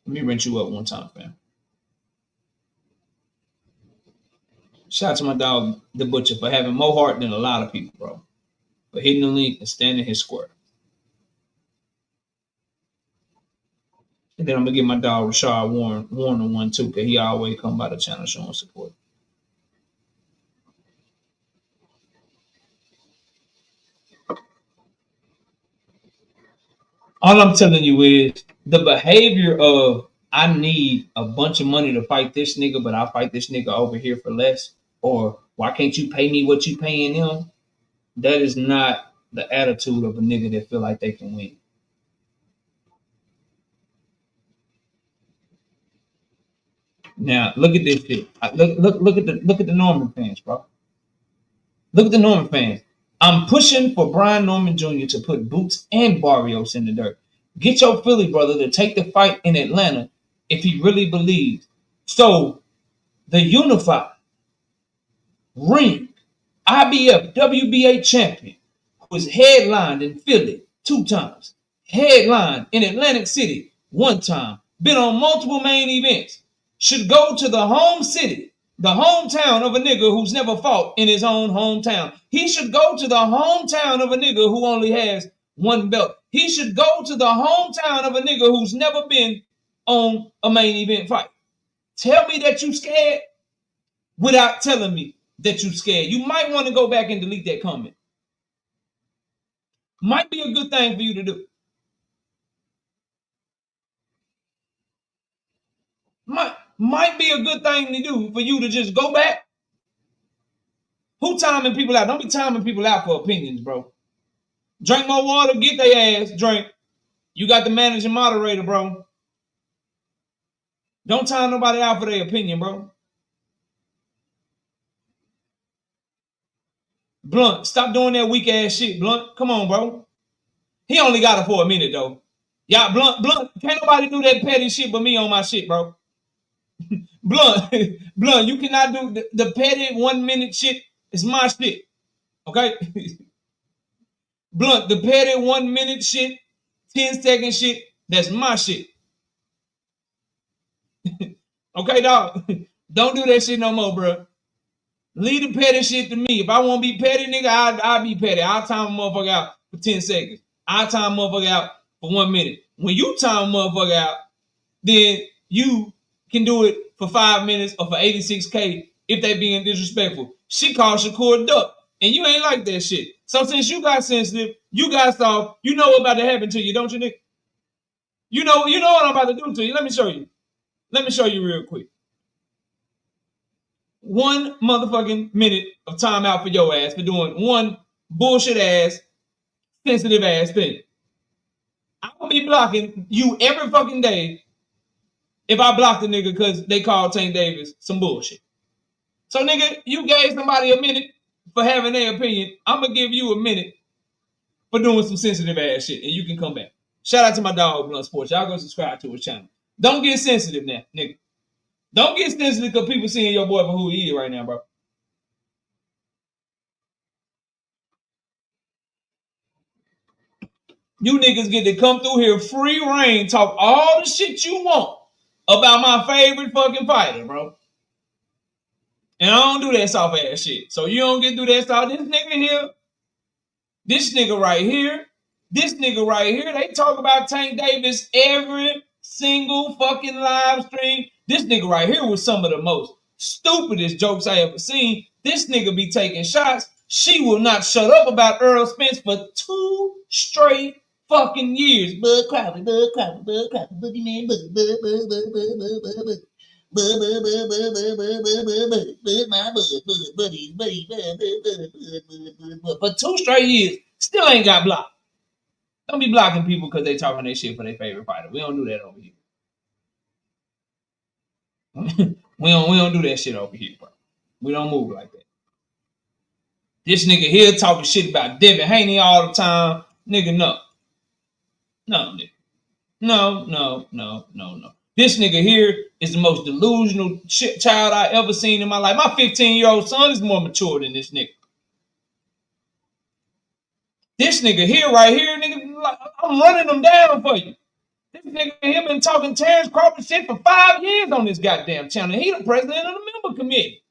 Let me wrench you up one time, fam. Shout out to my dog, the Butcher, for having more heart than a lot of people, bro. For hitting the link and standing his square. And then I'm gonna give my dog Rashad Warner one too, because he always come by the channel showing support. All I'm telling you is the behavior of I need a bunch of money to fight this nigga, but I'll fight this nigga over here for less. Or why can't you pay me what you paying him? That is not the attitude of a nigga that feel like they can win. Now look at this shit. Look at the Norman fans, bro. Look at the Norman fans. I'm pushing for Brian Norman Jr. to put Boots and Barrios in the dirt. Get your Philly brother to take the fight in Atlanta if he really believes. So the unified ring IBF WBA champion who was headlined in Philly 2 times, headlined in Atlantic City 1 time, been on multiple main events, should go to the home city, the hometown of a nigga who's never fought in his own hometown. He should go to the hometown of a nigga who only has 1 belt. He should go to the hometown of a nigga who's never been on a main event fight. Tell me that you scared without telling me that you scared. You might want to go back and delete that comment. Might be a good thing for you to do. Might be a good thing to do for you to just go back. Who timing people out? Don't be timing people out for opinions, bro. Drink more water, get their ass, drink. You got the managing moderator, bro. Don't time nobody out for their opinion, bro. Blunt, stop doing that weak ass shit, Blunt. Come on, bro. He only got it for a minute, though. Y'all, Blunt, can't nobody do that petty shit but me on my shit, bro. Blunt, you cannot do the petty 1 minute shit. It's my shit. Okay? Blunt, the petty 1 minute shit, 10-second shit, that's my shit. Okay, dog? Don't do that shit no more, bro. Leave the petty shit to me. If I want to be petty, nigga, I'll be petty. I'll time a motherfucker out for 10 seconds. I'll time a motherfucker out for 1 minute. When you time a motherfucker out, then you can do it for 5 minutes or for 86K if they being disrespectful. She called Shakur a duck, and you ain't like that shit. So since you got sensitive, you got soft, you know what about to happen to you, don't you, nigga? You know what I'm about to do to you. Let me show you. Let me show you real quick. 1 motherfucking minute of time out for your ass for doing one bullshit ass, sensitive ass thing. I will be blocking you every fucking day if I block the nigga because they called Tank Davis some bullshit. So nigga, you gave somebody a minute for having their opinion. I'm gonna give you a minute for doing some sensitive ass shit, and you can come back. Shout out to my dog Blunt Sports. Y'all go subscribe to his channel. Don't get sensitive now, nigga. Don't get sensitive because people seeing your boy for who he is right now, bro. You niggas get to come through here free reign, talk all the shit you want about my favorite fucking fighter, bro. And I don't do that soft ass shit. So you don't get to do that soft. This nigga here, this nigga right here, this nigga right here, they talk about Tank Davis every single fucking live stream. This nigga right here was some of the most stupidest jokes I ever seen. This nigga be taking shots. She will not shut up about Earl Spence for 2 straight fucking years. Bud Crowley, boogeyman, bud. For 2 straight years, still ain't got blocked. Don't be blocking people because they talking their shit for their favorite fighter. We don't do that over here. we don't do that shit over here, bro. We don't move like that. This nigga here talking shit about Devin Haney all the time. Nigga, no. No, nigga. No. This nigga here is the most delusional shit child I ever seen in my life. My 15-year-old son is more mature than this nigga. This nigga here, right here, nigga, like, I'm running them down for you. This nigga here been talking Terrence Crawford shit for 5 years on this goddamn channel. He the president of the member committee.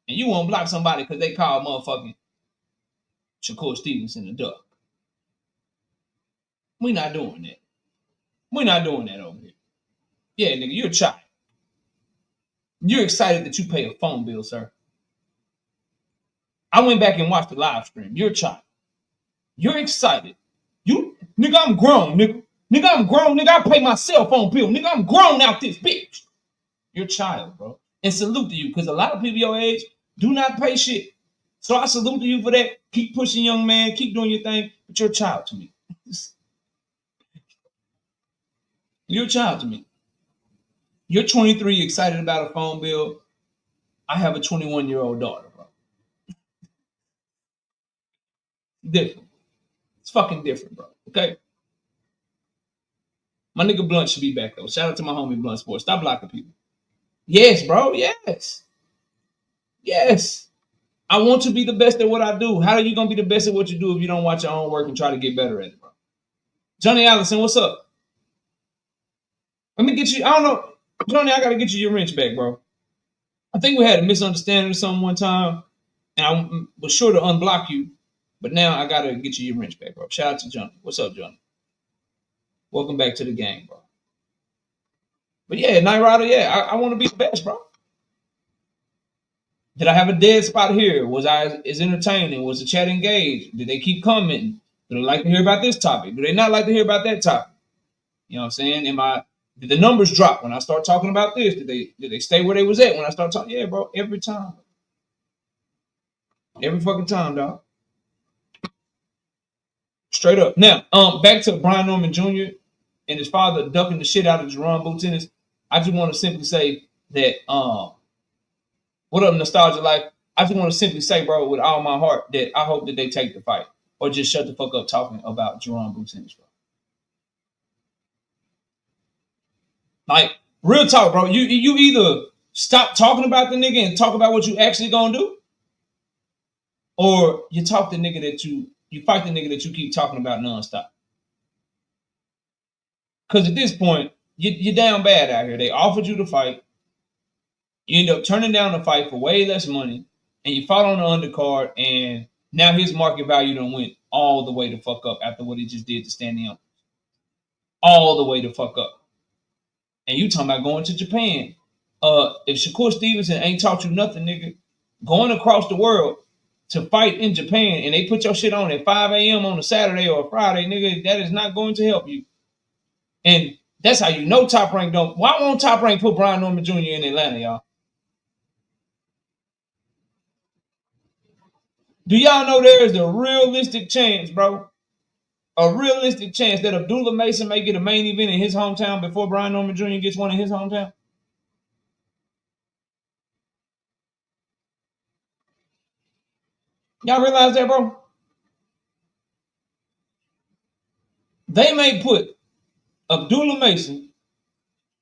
And you won't block somebody because they call motherfucking Shakur Stevenson a duck. We not doing that. We not doing that over here. Yeah, nigga, you're a child. You're excited that you pay a phone bill, sir. I went back and watched the live stream. You're a child. You're excited. Nigga, I'm grown, nigga. Nigga, I'm grown. Nigga, I pay my cell phone bill. Nigga, I'm grown out this bitch. You're a child, bro. And salute to you, because a lot of people your age do not pay shit. So I salute to you for that. Keep pushing, young man. Keep doing your thing. But you're a child to me. You're a child to me. You're 23, excited about a phone bill. I have a 21-year-old daughter, bro. Different. It's fucking different, bro. Okay? My nigga Blunt should be back, though. Shout out to my homie Blunt Sports. Stop blocking people. Yes, bro. Yes. Yes. I want to be the best at what I do. How are you going to be the best at what you do if you don't watch your own work and try to get better at it, bro? Johnny Allison, what's up? Let me get you. I don't know. Johnny, I got to get you your wrench back, bro. I think we had a misunderstanding or something one time, and I was sure to unblock you, but now I got to get you your wrench back, bro. Shout out to Johnny. What's up, Johnny? Welcome back to the game, bro. But yeah, Night Rider, yeah, I want to be the best, bro. Did I have a dead spot here? Was I as entertaining? Was the chat engaged? Did they keep commenting? Do they like to hear about this topic? Do they not like to hear about that topic? You know what I'm saying? Did the numbers drop when I start talking about this? Did they stay where they was at when I start talking? Yeah, bro, every time. Every fucking time, dog. Straight up. Now, back to Brian Norman Jr. and his father ducking the shit out of Jaron Boots Ennis. I just want to simply say that, what up, Nostalgia Life? I just want to simply say, bro, with all my heart, that I hope that they take the fight or just shut the fuck up talking about Jaron Boots Ennis, bro. Like, real talk, bro. You either stop talking about the nigga and talk about what you actually gonna do, or you talk the nigga that you fight the nigga that you keep talking about nonstop. Because at this point, you're down bad out here. They offered you the fight. You end up turning down the fight for way less money, and you fought on the undercard, and now his market value done went all the way the fuck up after what he just did to Stanley Young. All the way the fuck up. And you talking about going to Japan. If Shakur Stevenson ain't taught you nothing, nigga, going across the world to fight in Japan and they put your shit on at 5 a.m. on a Saturday or a Friday, nigga, that is not going to help you. And that's how you know Top Rank don't. Why won't Top Rank put Brian Norman Jr. in Atlanta, y'all? Do y'all know there is a realistic chance, bro? A realistic chance that Abdullah Mason may get a main event in his hometown before Brian Norman Jr. gets one in his hometown? Y'all realize that, bro? They may put Abdullah Mason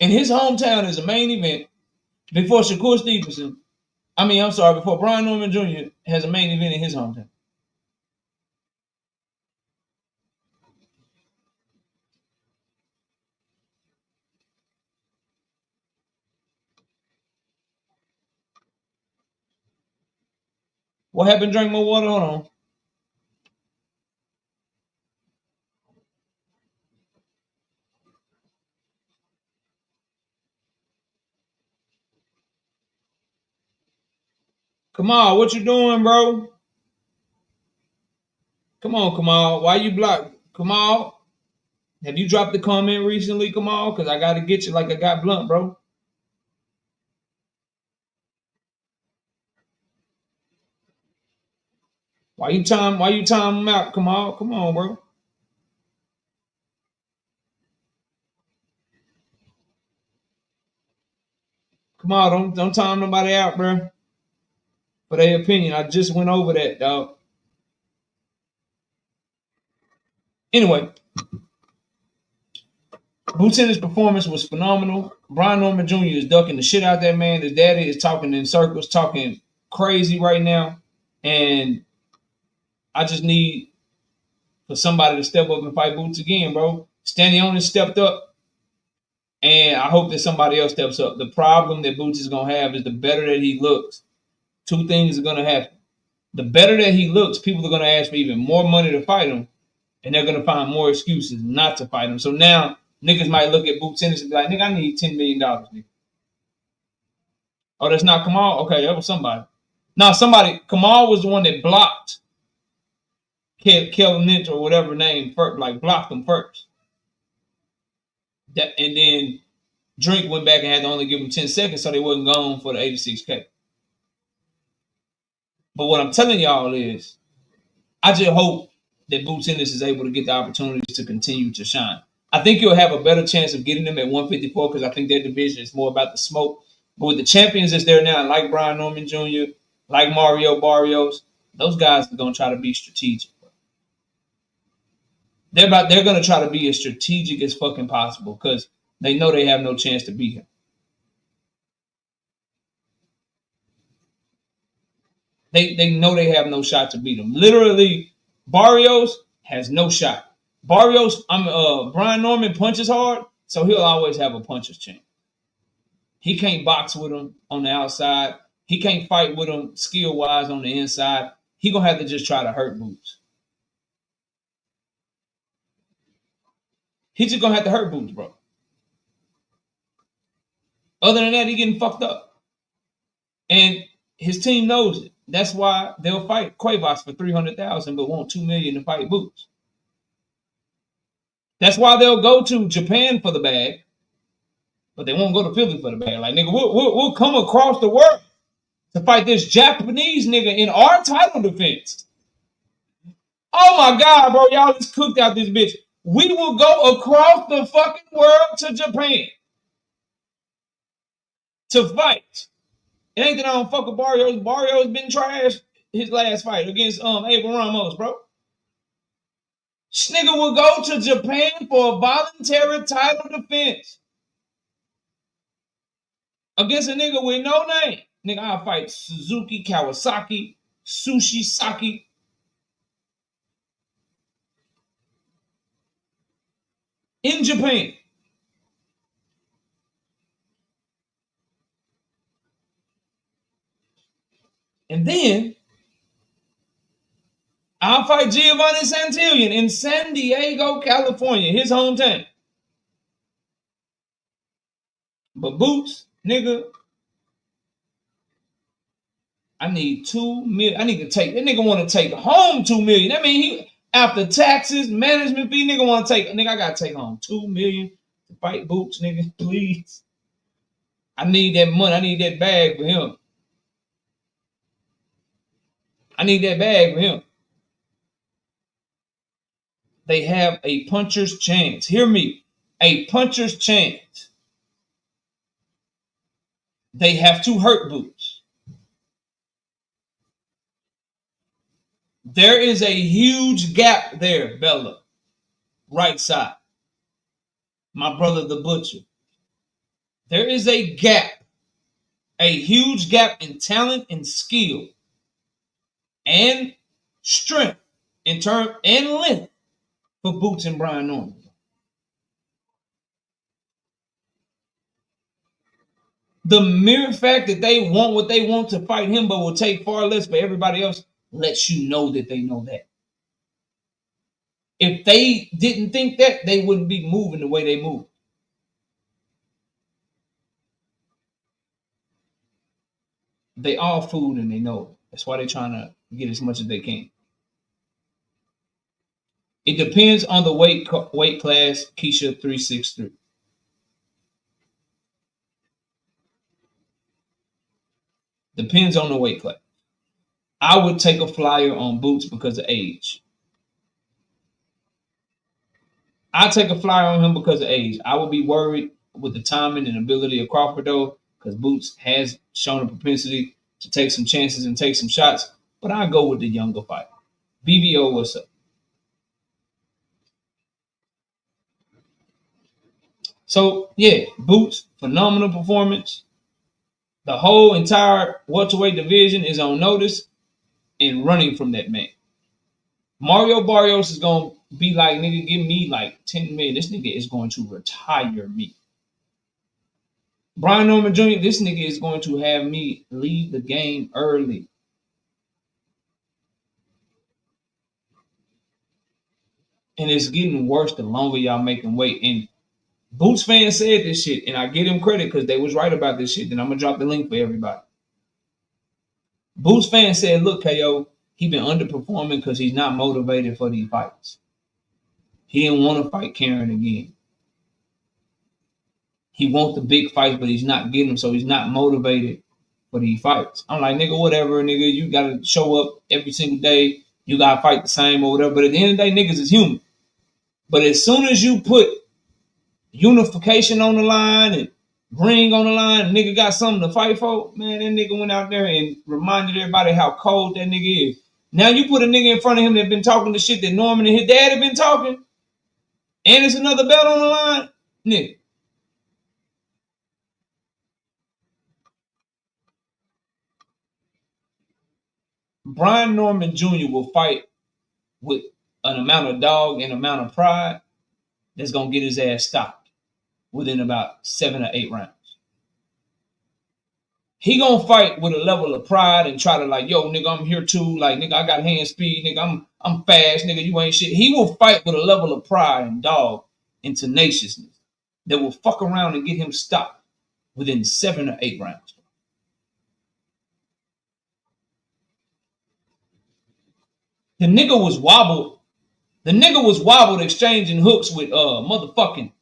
in his hometown as a main event before Shakur Stevenson. Before Brian Norman Jr. has a main event in his hometown. What happened? Drink more water? Hold on. Kamal, what you doing, bro? Come on, Kamal. Why you blocked? Kamal, have you dropped the comment recently, Kamal? Because I got to get you like I got Blunt, bro. Why you time him out, Kamal? Come on, bro. Kamal, don't time nobody out, bro. For their opinion. I just went over that, dog. Anyway, Boots Ennis' performance was phenomenal. Brian Norman Jr. is ducking the shit out that man. His daddy is talking in circles, talking crazy right now. And I just need for somebody to step up and fight Boots again, bro. Stanley stepped up. And I hope that somebody else steps up. The problem that Boots is going to have is the better that he looks, two things are going to happen. The better that he looks, people are going to ask for even more money to fight him. And they're going to find more excuses not to fight him. So now niggas might look at Boots Ennis and be like, nigga, I need $10 million. Nigga. Oh, that's not Kamal? Okay, that was somebody. Now, Kamal was the one that blocked Kelvin Lynch or whatever name, first, like blocked him first. And then Drink went back and had to only give him 10 seconds so they wasn't gone for the 86K. But what I'm telling y'all is, I just hope that Boots Ennis is able to get the opportunities to continue to shine. I think you'll have a better chance of getting them at 154 because I think their division is more about the smoke. But with the champions that's there now, like Brian Norman Jr., like Mario Barrios, those guys are going to try to be strategic. They're going to try to be as strategic as fucking possible because they know they have no chance to beat him. They know they have no shot to beat him. Literally, Barrios has no shot. Brian Norman punches hard, so he'll always have a puncher's chance. He can't box with him on the outside. He can't fight with him skill-wise on the inside. He gonna have to just try to hurt Boots. He's just gonna have to hurt Boots, bro. Other than that, he getting fucked up. And his team knows it. That's why they'll fight Cuevas for $300,000 but want $2 million to fight Boots. That's why they'll go to Japan for the bag, but they won't go to Philly for the bag. Like, nigga, we'll come across the world to fight this Japanese nigga in our title defense. Oh my God, bro, y'all just cooked out this bitch. We will go across the fucking world to Japan to fight. It ain't that I don't fuck with Barrios. Barrios been trash his last fight against Abel Ramos, bro. This nigga will go to Japan for a voluntary title defense against a nigga with no name. Nigga, I'll fight Suzuki, Kawasaki, Sushi Saki. In Japan. And then I'll fight Giovanni Santillan in San Diego, California, his hometown. But Boots, nigga, I need $2 million. I need to take, that nigga want to take home $2 million. That mean he, after taxes, management fee, nigga want to take, nigga, I got to take home $2 million to fight Boots, nigga, please. I need that money. I need that bag for him. I need that bag for him. They have a puncher's chance. Hear me. A puncher's chance. They have to hurt Boots. There is a huge gap there, Bella. Right side. My brother, the butcher. There is a gap. A huge gap in talent and skill. And strength. In term and length. For Boots and Brian Norman. The mere fact that they want what they want to fight him, but will take far less for everybody else, lets you know that they know that. If they didn't think that, they wouldn't be moving the way they move. They all food and they know it. That's why they're trying to get as much as they can. It depends on the weight class, Keisha 363. Depends on the weight class. I would take a flyer on Boots because of age. I take a flyer on him because of age. I would be worried with the timing and ability of Crawford though, because Boots has shown a propensity to take some chances and take some shots. But I go with the younger fighter. BBO, what's up? So yeah, Boots, phenomenal performance. The whole entire welterweight division is on notice and running from that man. Mario Barrios is gonna be like, nigga, give me like 10 million. This nigga is going to retire me. Brian Norman Jr., this nigga is going to have me leave the game early. And it's getting worse the longer y'all make him wait. And Boots fans said this shit, and I give him credit because they was right about this shit. Then I'm gonna drop the link for everybody. Boots fans said, look, KO, he been underperforming because he's not motivated for these fights. He didn't want to fight Karen again. He wants the big fights, but he's not getting them, so he's not motivated for these fights. I'm like, nigga, whatever, nigga. You gotta show up every single day. You gotta fight the same or whatever. But at the end of the day, niggas is human. But as soon as you put unification on the line and ring on the line, nigga got something to fight for, man, that nigga went out there and reminded everybody how cold that nigga is. Now you put a nigga in front of him that been talking the shit that Norman and his dad have been talking, and it's another belt on the line, nigga. Brian Norman Jr. will fight with an amount of dog and amount of pride that's gonna get his ass stopped within about 7 or 8 rounds. He gonna fight with a level of pride and try to like, yo, nigga, I'm here too. Like, nigga, I got hand speed, nigga, I'm fast, nigga, you ain't shit. He will fight with a level of pride and dog and tenaciousness that will fuck around and get him stopped within 7 or 8 rounds. The nigga was wobbled. The nigga was wobbled exchanging hooks with motherfucking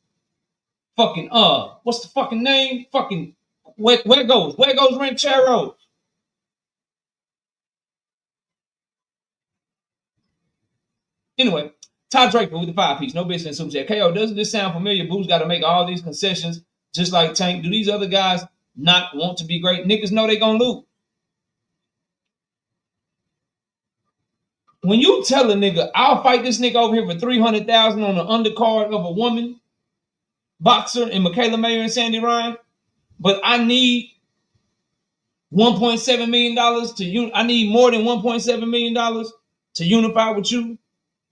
fucking what's the fucking name? Fucking where goes Ranchero? Anyway, Todd Draper with the 5-piece. No business in Super Chat. KO, doesn't this sound familiar? Boo's got to make all these concessions just like Tank. Do these other guys not want to be great? Niggas know they gonna lose. When you tell a nigga, I'll fight this nigga over here for $300,000 on the undercard of a woman boxer and Michaela Mayer and Sandy Ryan, but I need $1.7 million I need more than $1.7 million to unify with you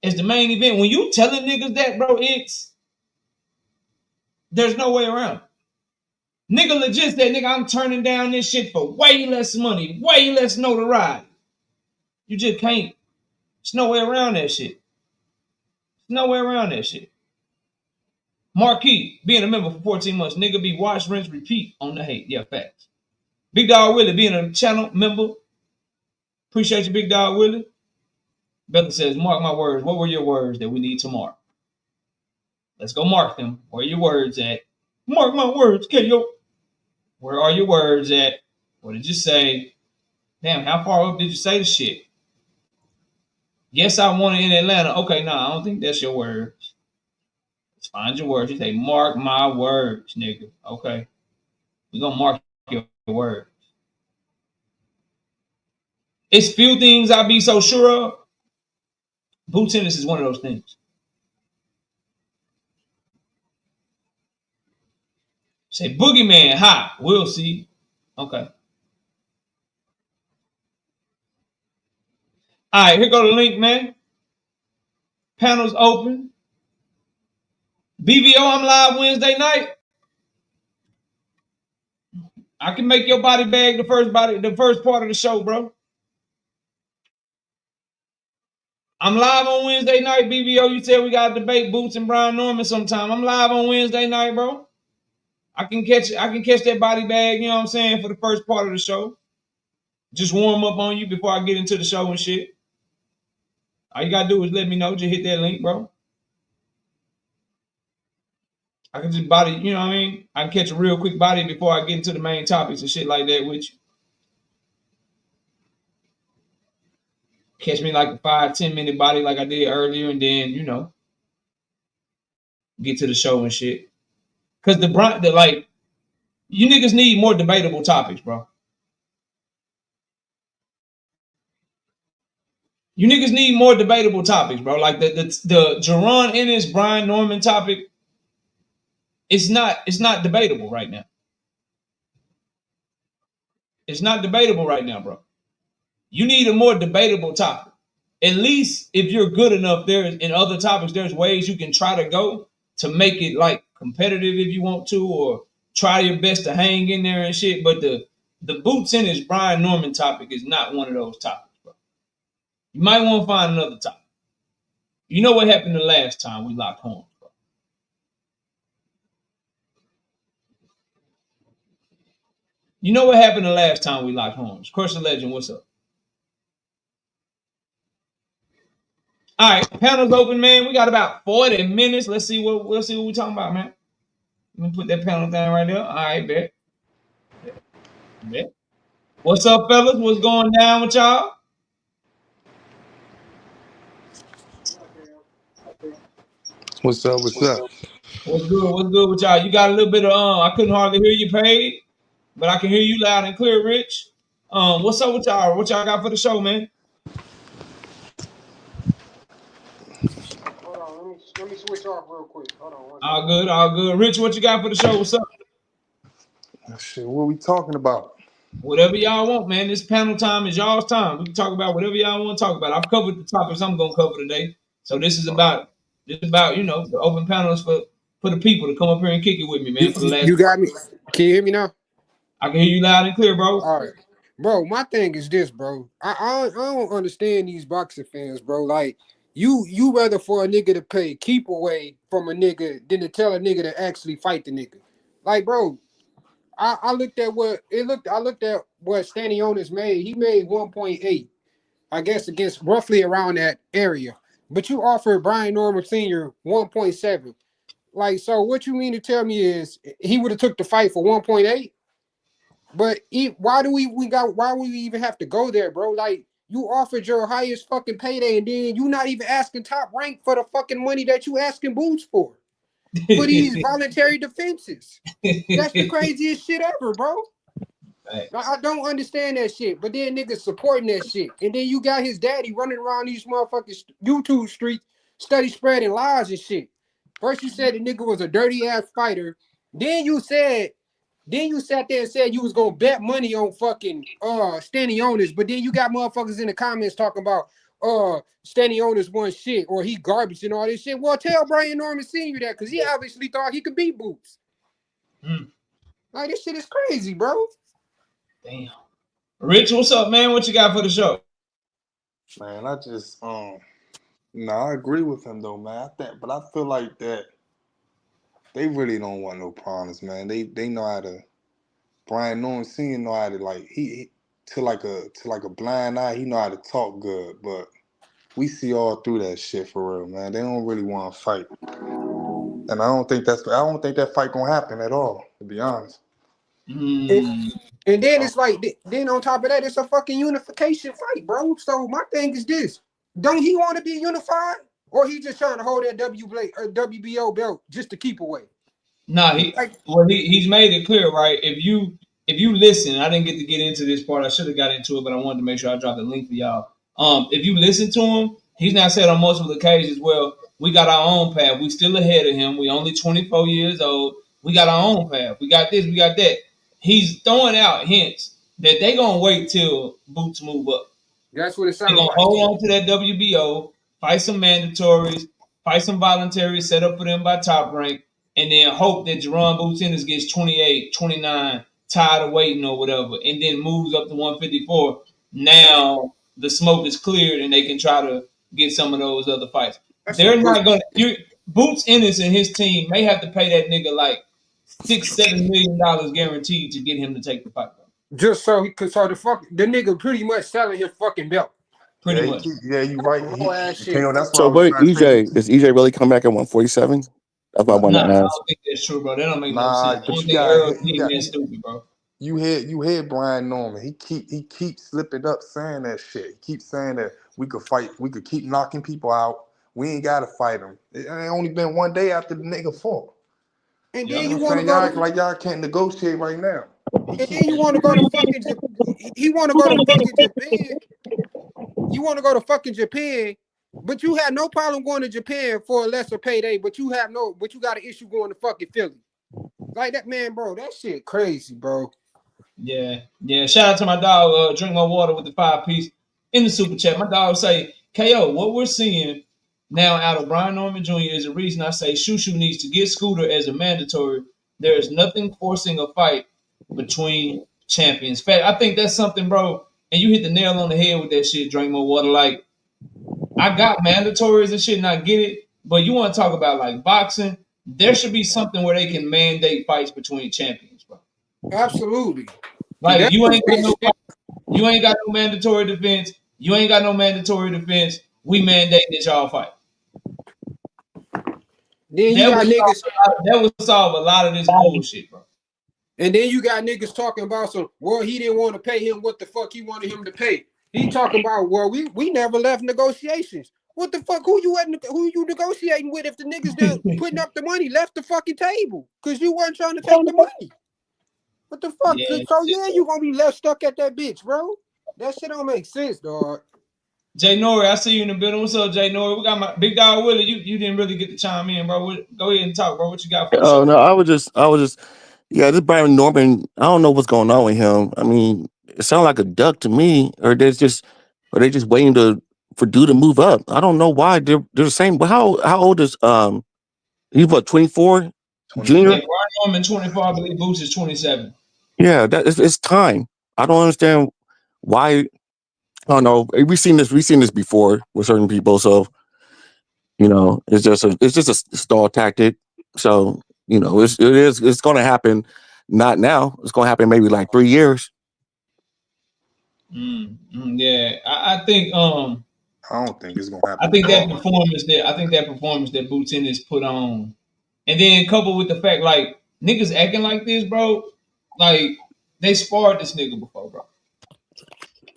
as the main event. When you telling niggas that, bro, there's no way around. Nigga legit said, nigga, I'm turning down this shit for way less money, way less notoriety. You just can't. There's no way around that shit. There's no way around that shit. Marquis, being a member for 14 months, nigga be watch, rinse, repeat on the hate. Yeah, facts. Big Dog Willie, being a channel member. Appreciate you, Big Dog Willie. Bella says, mark my words. What were your words that we need to mark? Let's go mark them. Where are your words at? Mark my words, KO. Where are your words at? What did you say? Damn, how far up did you say the shit? Yes, I want it in Atlanta. Okay, no, I don't think that's your words. Let's find your words. You say, mark my words, nigga. Okay. We're going to mark your words. It's few things I be so sure of. Boot tennis is one of those things. Say, Boogeyman, hi. We'll see. Okay. All right, here go the link, man. Panels open. BBO, I'm live Wednesday night. I can make your body bag the first part of the show, bro. I'm live on Wednesday night, BBO. You said we got to debate Boots and Brian Norman sometime. I'm live on Wednesday night, bro. I can catch that body bag, you know what I'm saying, for the first part of the show. Just warm up on you before I get into the show and shit. All you gotta do is let me know. Just hit that link, bro. I can just body, you know what I mean? I can catch a real quick body before I get into the main topics and shit like that with you. Catch me like a 5-10 minute body like I did earlier, and then, you know, get to the show and shit. Cause the like, you niggas need more debatable topics, bro. You niggas need more debatable topics, bro. Like the Jaron Ennis, Brian Norman topic, it's not debatable right now. It's not debatable right now, bro. You need a more debatable topic. At least if you're good enough, there in other topics, there's ways you can try to go to make it like competitive if you want to, or try your best to hang in there and shit. But the Boots Ennis, Brian Norman topic is not one of those topics, bro. You might want to find another topic. You know what happened the last time we locked horns, bro? You know what happened the last time we locked horns? Crush the Legend, what's up? All right, panel's open, man. We got about 40 minutes. Let's see what we're talking about, man. Let me put that panel thing right there. All right, bet. Bet. What's up, fellas? What's going down with y'all? What's up? What's up? What's good? What's good with y'all? You got a little bit of I couldn't hardly hear you, Paid, but I can hear you loud and clear, Rich. What's up with y'all? What y'all got for the show, man? Hold on, let me switch off real quick. Hold on. All good, all good. Rich, what you got for the show? What's up? Shit, what we talking about? Whatever y'all want, man. This panel time is y'all's time. We can talk about whatever y'all want to talk about. I've covered the topics I'm gonna cover today. So this is about you know, the open panels for the people to come up here and kick it with me, man. For the last You got me. Can you hear me now? I can hear you loud and clear, bro. All right, bro. My thing is this, bro. I don't understand these boxing fans, bro. Like you rather for a nigga to pay keep away from a nigga than to tell a nigga to actually fight the nigga. Like, bro, I looked at what it looked. I looked at what Stanionis made. He made 1.8, I guess, against roughly around that area. But you offered Brian Norman Sr. 1.7. Like, so what you mean to tell me is he would have took the fight for 1.8? But why would we even have to go there, bro? Like, you offered your highest fucking payday, and then you not even asking Top Rank for the fucking money that you asking Boots for these voluntary defenses. That's the craziest shit ever, bro. I don't understand that shit. But then niggas supporting that shit. And then you got his daddy running around these motherfucking YouTube streets, study spreading lies and shit. First you said the nigga was a dirty ass fighter. Then you sat there and said you was gonna bet money on fucking Stanionis, but then you got motherfuckers in the comments talking about Stanionis won shit or he garbage and all this shit. Well, tell Brian Norman Sr. that, because he obviously thought he could beat Boots. Like, this shit is crazy, bro. Damn. Rich, what's up, man? What you got for the show? Man, I just no, I agree with him though, man. But I feel like that they really don't want no problems, man. They know how to. Brian Norman Sr. know how to, like, he to like a blind eye. He know how to talk good, but we see all through that shit for real, man. They don't really want to fight, and I don't think that fight gonna happen at all, to be honest. And then it's like, then on top of that, it's a fucking unification fight, bro. So my thing is this: don't he want to be unified, or he just trying to hold that WBO belt just to keep away? Nah, he's made it clear, right? If you listen, I didn't get into this part. I should have got into it, but I wanted to make sure I dropped the link for y'all. If you listen to him, he's not said on multiple occasions, well, we got our own path. We still ahead of him. We only 24 years old. We got our own path. We got this. We got that. He's throwing out hints that they gonna wait till Boots move up. That's what it sounds like. They're gonna hold on to that WBO, fight some mandatories, fight some voluntaries set up for them by Top Rank, and then hope that Jaron Boots Ennis gets 28, 29, tired of waiting or whatever, and then moves up to 154. Now the smoke is cleared and they can try to get some of those other fights. They're not gonna. Boots Ennis and his team may have to pay that nigga like $6-7 million guaranteed to get him to take the fight. Just so the nigga pretty much selling his fucking belt. pretty much. You right. KO, that's what So, I was but trying to say. EJ, does EJ really come back at 147? That's what I want Nah, to I ask. don't think that's true, bro. That don't make no sense. I But don't you think got Earl King man stupid, bro. you hear Brian Norman. He keeps slipping up saying that shit. He keeps saying that we could keep knocking people out. We ain't gotta fight them. It ain't only been one day after the nigga fought. And Yeah. then You you know what want I'm to saying? go Y'all to, act like y'all can't negotiate right now. and then you want to go to fucking, he want to go to fucking Japan. You want to go to fucking Japan, but you had no problem going to Japan for a lesser payday. But you got an issue going to fucking Philly. Like that, man, bro. That shit crazy, bro. Yeah. Shout out to my dog, Drink My Water with the 5-piece in the super chat. My dog say, KO, what we're seeing now out of Brian Norman Jr. is the reason I say Shushu needs to get Scooter as a mandatory. There is nothing forcing a fight between champions. Fact, I think that's something, bro. And you hit the nail on the head with that shit, Drink More Water. Like, I got mandatories and shit, and I get it. But you want to talk about like boxing? There should be something where they can mandate fights between champions, bro. Absolutely. Like That's some big shit. you ain't got no mandatory defense. You ain't got no mandatory defense. We mandate that y'all fight. Then you got niggas. That would solve a lot of this bullshit, bro. And then you got niggas talking about he didn't want to pay him what the fuck he wanted him to pay. He talking about, we never left negotiations. What the fuck? Who you negotiating with if the niggas that putting up the money left the fucking table? Cause you weren't trying to take the money. What the fuck? Yeah, So you gonna be left stuck at that bitch, bro. That shit don't make sense, dog. Jay Nori, I see you in the building. What's up, Jay Nori? We got my big dog Willie. You didn't really get to chime in, bro. Go ahead and talk, bro. What you got for the Oh show? no, yeah, this Brian Norman. I don't know what's going on with him. I mean, it sounds like a duck to me, or they just waiting for dude to move up. I don't know why they're the same. But how old is he? What, 24? Junior? Yeah, Brian Norman 24, I believe Boots is 27. Yeah, it's time. I don't understand why. I don't know. We've seen this before with certain people. So it's just a stall tactic. So it's going to happen. Not now. It's going to happen maybe like 3 years. Yeah, I think I don't think it's gonna happen. I think that performance that Boots Ennis put on, and then coupled with the fact like niggas acting like this, bro, like they sparred this nigga before, bro.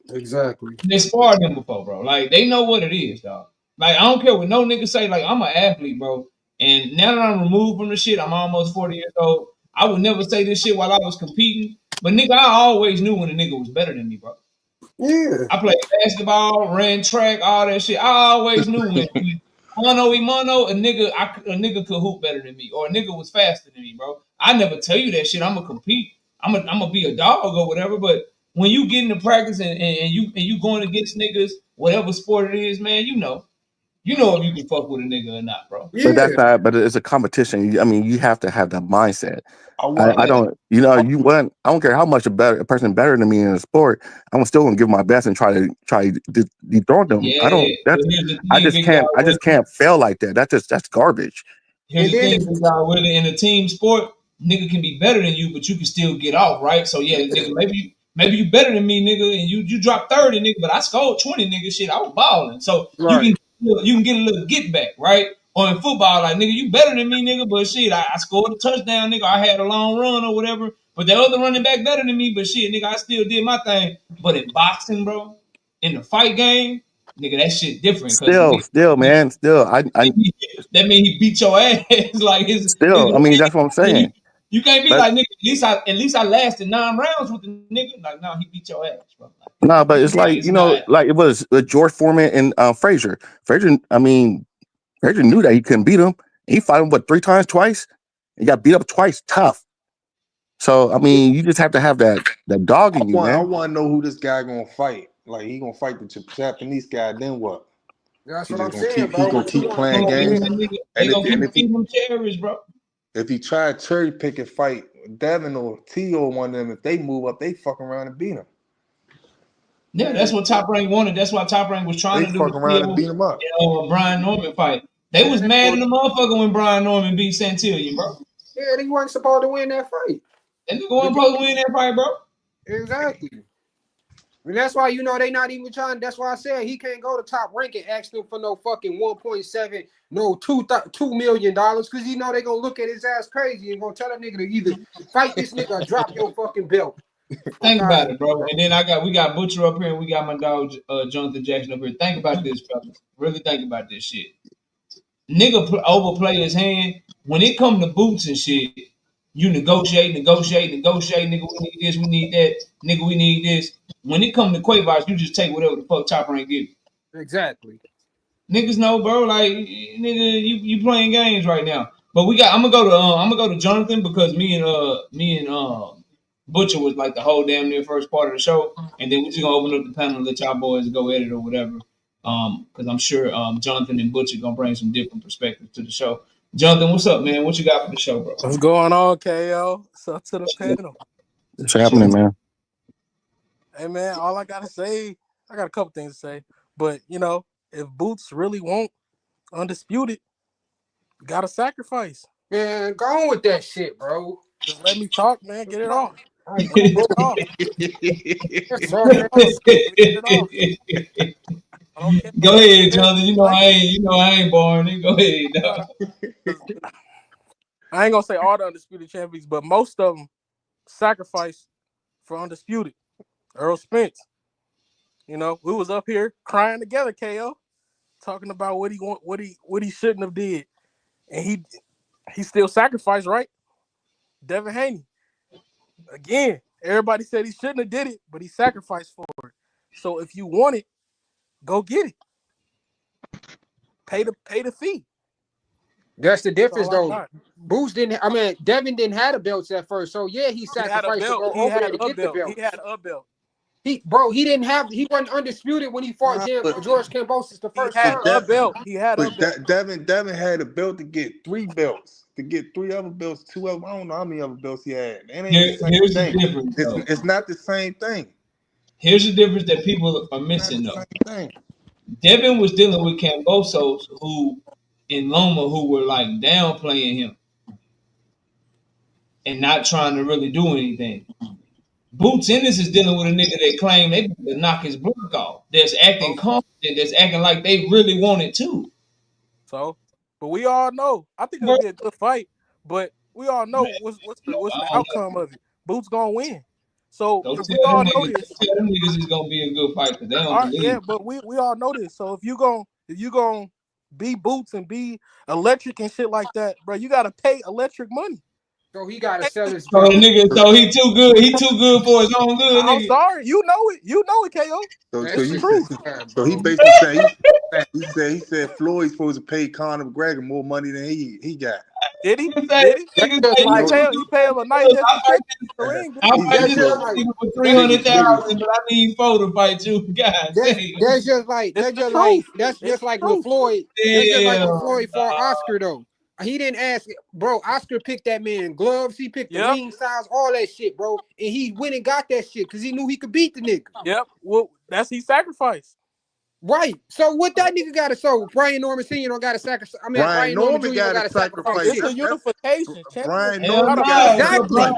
Exactly. They sparred him before, bro. Like they know what it is, dog. Like I don't care what no nigga say. Like I'm an athlete, bro. And now that I'm removed from the shit, I'm almost 40 years old. I would never say this shit while I was competing. But nigga, I always knew when a nigga was better than me, bro. Yeah. I played basketball, ran track, all that shit. I always knew when mono a nigga could hoop better than me, or a nigga was faster than me, bro. I never tell you that shit. I'm gonna compete. I'm gonna be a dog or whatever. But when you get into practice and you going against niggas, whatever sport it is, man, you know if you can fuck with a nigga or not, bro. But Yeah. that's not. But it's a competition. I mean, you have to have that mindset. I I want. don't. I don't care how much a person better than me in a sport. I'm still gonna give my best and try to dethrone them. I Yeah, don't. but here's the thing, big dog. I just can't fail like that. That's garbage. Here's And the then thing, big dog. Whether in a team sport, nigga can be better than you, but you can still get off, right? So yeah, nigga, maybe you better than me, nigga, and you dropped 30, nigga, but I scored 20, nigga. Shit, I was balling. So right. you can get a little get back, right? Or in football, like nigga, you better than me, nigga, but shit, I scored a touchdown, nigga. I had a long run or whatever, but the other running back better than me, but shit, nigga, I still did my thing. But in boxing, bro, in the fight game, nigga, that shit different because Still, man. that mean he beat your ass like his I mean, that's what I'm saying. you can't be But like nigga. At least I lasted 9 rounds with the nigga. Like no, he beat your ass, bro. no, but it's like It's not. like it was George Foreman and Frazier. Frazier knew that he couldn't beat him. He fought him 3 times, twice. He got beat up twice, tough. So I mean, you just have to have that dog in you, I man. want to know who this guy gonna fight. Like he gonna fight the Japanese guy. Then what? That's He what just I'm gonna saying, keep. bro. He gonna What you keep want? playing games. They gonna keep feeding them cherries, bro. If he try to cherry pick and fight Devin or T or one of them, if they move up, they fuck around and beat him. Yeah, that's what Top Rank wanted. That's why Top Rank was trying They to do fuck the around and Theo beat him up. and Brian Norman fight. They was mad in the motherfucker when Brian Norman beat Santillan, bro. Yeah, he wasn't supposed to win that fight. That nigga wasn't supposed to win that fight, bro. Exactly. And that's why they not even trying. That's why I said he can't go to Top Rank and ask them for no fucking 1.7, no $2 million, because they gonna look at his ass crazy and gonna tell that nigga to either fight this nigga or drop your fucking belt. Think about it, bro. And then we got Butcher up here, and we got my dog Jonathan Jackson up here. Think about this, fellas. Really think about this shit. Nigga overplay his hand. When it come to boots and shit, you negotiate. Nigga, we need this, we need that. Nigga, we need this. When it come to Quavers, you just take whatever the fuck Top Rank give you. Exactly. Niggas know, bro. Like, nigga, you playing games right now. But I'm gonna go to Jonathan because me and Butcher was like the whole damn near first part of the show, and then we're just gonna open up the panel and let y'all boys go edit or whatever. Because I'm sure Jonathan and Butcher gonna bring some different perspectives to the show. Jonathan, what's up, man? What you got for the show, bro? What's going on, KO? What's up to the panel? What's happening, man? Hey, man, all I got to say, I got a couple things to say. But, if Boots really want undisputed, you got to sacrifice. Man, go on with that shit, bro. Just let me talk, man. Get it off. Right, Get it off. I don't care. Go ahead, Jonathan. You know I ain't boring. Go ahead, dog. I ain't gonna say all the undisputed champions, but most of them sacrificed for undisputed. Earl Spence. We was up here crying together, KO, talking about what he shouldn't have did, and he still sacrificed, right? Devin Haney. Again, everybody said he shouldn't have did it, but he sacrificed for it. So if you want it, go get it. Pay the fee. That's the difference, though. Devin didn't have the belts at first, so yeah, he sacrificed to go over there to get the belt. He had a belt. He wasn't undisputed when he fought George Kambosos the first time. He had a belt. Devin had a belt to get 3 belts, to get 3 other belts, 2 of them. I don't know how many other belts he had. It ain't the same thing. It's not the same thing. Here's the difference that people are missing, though. Devin was dealing with Kambosos, who in Loma, who were like downplaying him and not trying to really do anything. Boots Ennis is dealing with a nigga that claim they to knock his block off. That's acting confident. That's acting like they really want it too. So, but we all know. I think it'll be a good fight. But we all know what's the outcome of it. Boots gonna win. So if we all know this, tell them niggas it's gonna be a good fight because they don't believe. Yeah, but we all know this. So if you gonna be Boots and be electric and shit like that, bro, you gotta pay electric money. So he gotta sell his. So he too good. He too good for his own good. I'm sorry, you know it, KO. So he basically saying he said Floyd's supposed to pay Conor McGregor more money than he got. Did he? He pay him a nice ring. I'll fight this for 300,000, but I need 4 to fight you. God, that's just like with Floyd. That's just like with Floyd for Oscar though. He didn't ask, bro. Oscar picked that man gloves. He picked the ring size, all that shit, bro. And he went and got that shit because he knew he could beat the nigga. Yep. Well, he sacrificed. Right. So what that nigga got to show? Brian Norman Sr. don't got to sacrifice. I mean, Brian Norman Jr. got to sacrifice. It's a unification. Brian Norman exactly.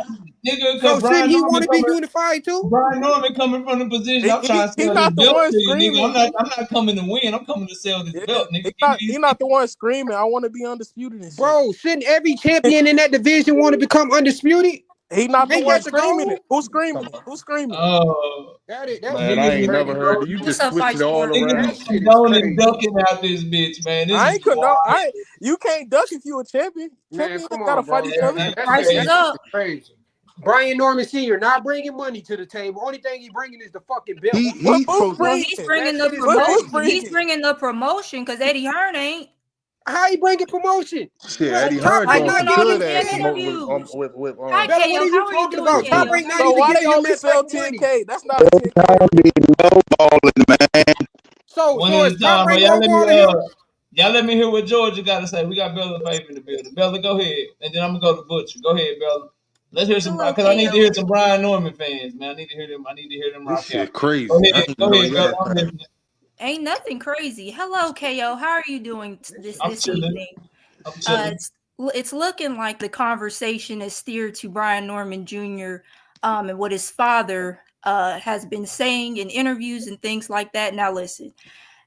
Nigga, so shouldn't he want to be unified too? Brian Norman coming from the position. I'm trying to sell this belt to you, nigga. I'm not coming to win. I'm coming to sell this belt, nigga. He's not the one screaming, I want to be undisputed and shit. Bro, shouldn't every champion in that division want to become undisputed? He not the one screaming it. Who's screaming? Who's screaming? Man, I ain't never heard it. You just switched it all around. Condoning ducking out this bitch, man. I ain't condone. You can't duck if you a champion. Champions gotta fight each other. Price is up. Crazy. Brian Norman Sr. not bringing money to the table. Only thing he bringing is the fucking belt. He's bringing the promotion because Eddie Hearn ain't. How he bringing promotion? Shit, Eddie Hearn don't good ass promote with Hi, KO, how are you doing, KO? So why they only sell 10K? That's not 10K. man. So y'all let me hear what Georgia got to say. We got Bella Faith in the building. Bella, go ahead. And then I'm going to go to Butcher. Go ahead, Bella. Let's hear some, because I need to hear some Brian Norman fans, man. I need to hear them rock out. This shit crazy. Go ahead, Bella. Ain't nothing crazy. Hello, KO. How are you doing this evening? It's looking like the conversation is steered to Brian Norman Jr. And what his father has been saying in interviews and things like that. Now, listen,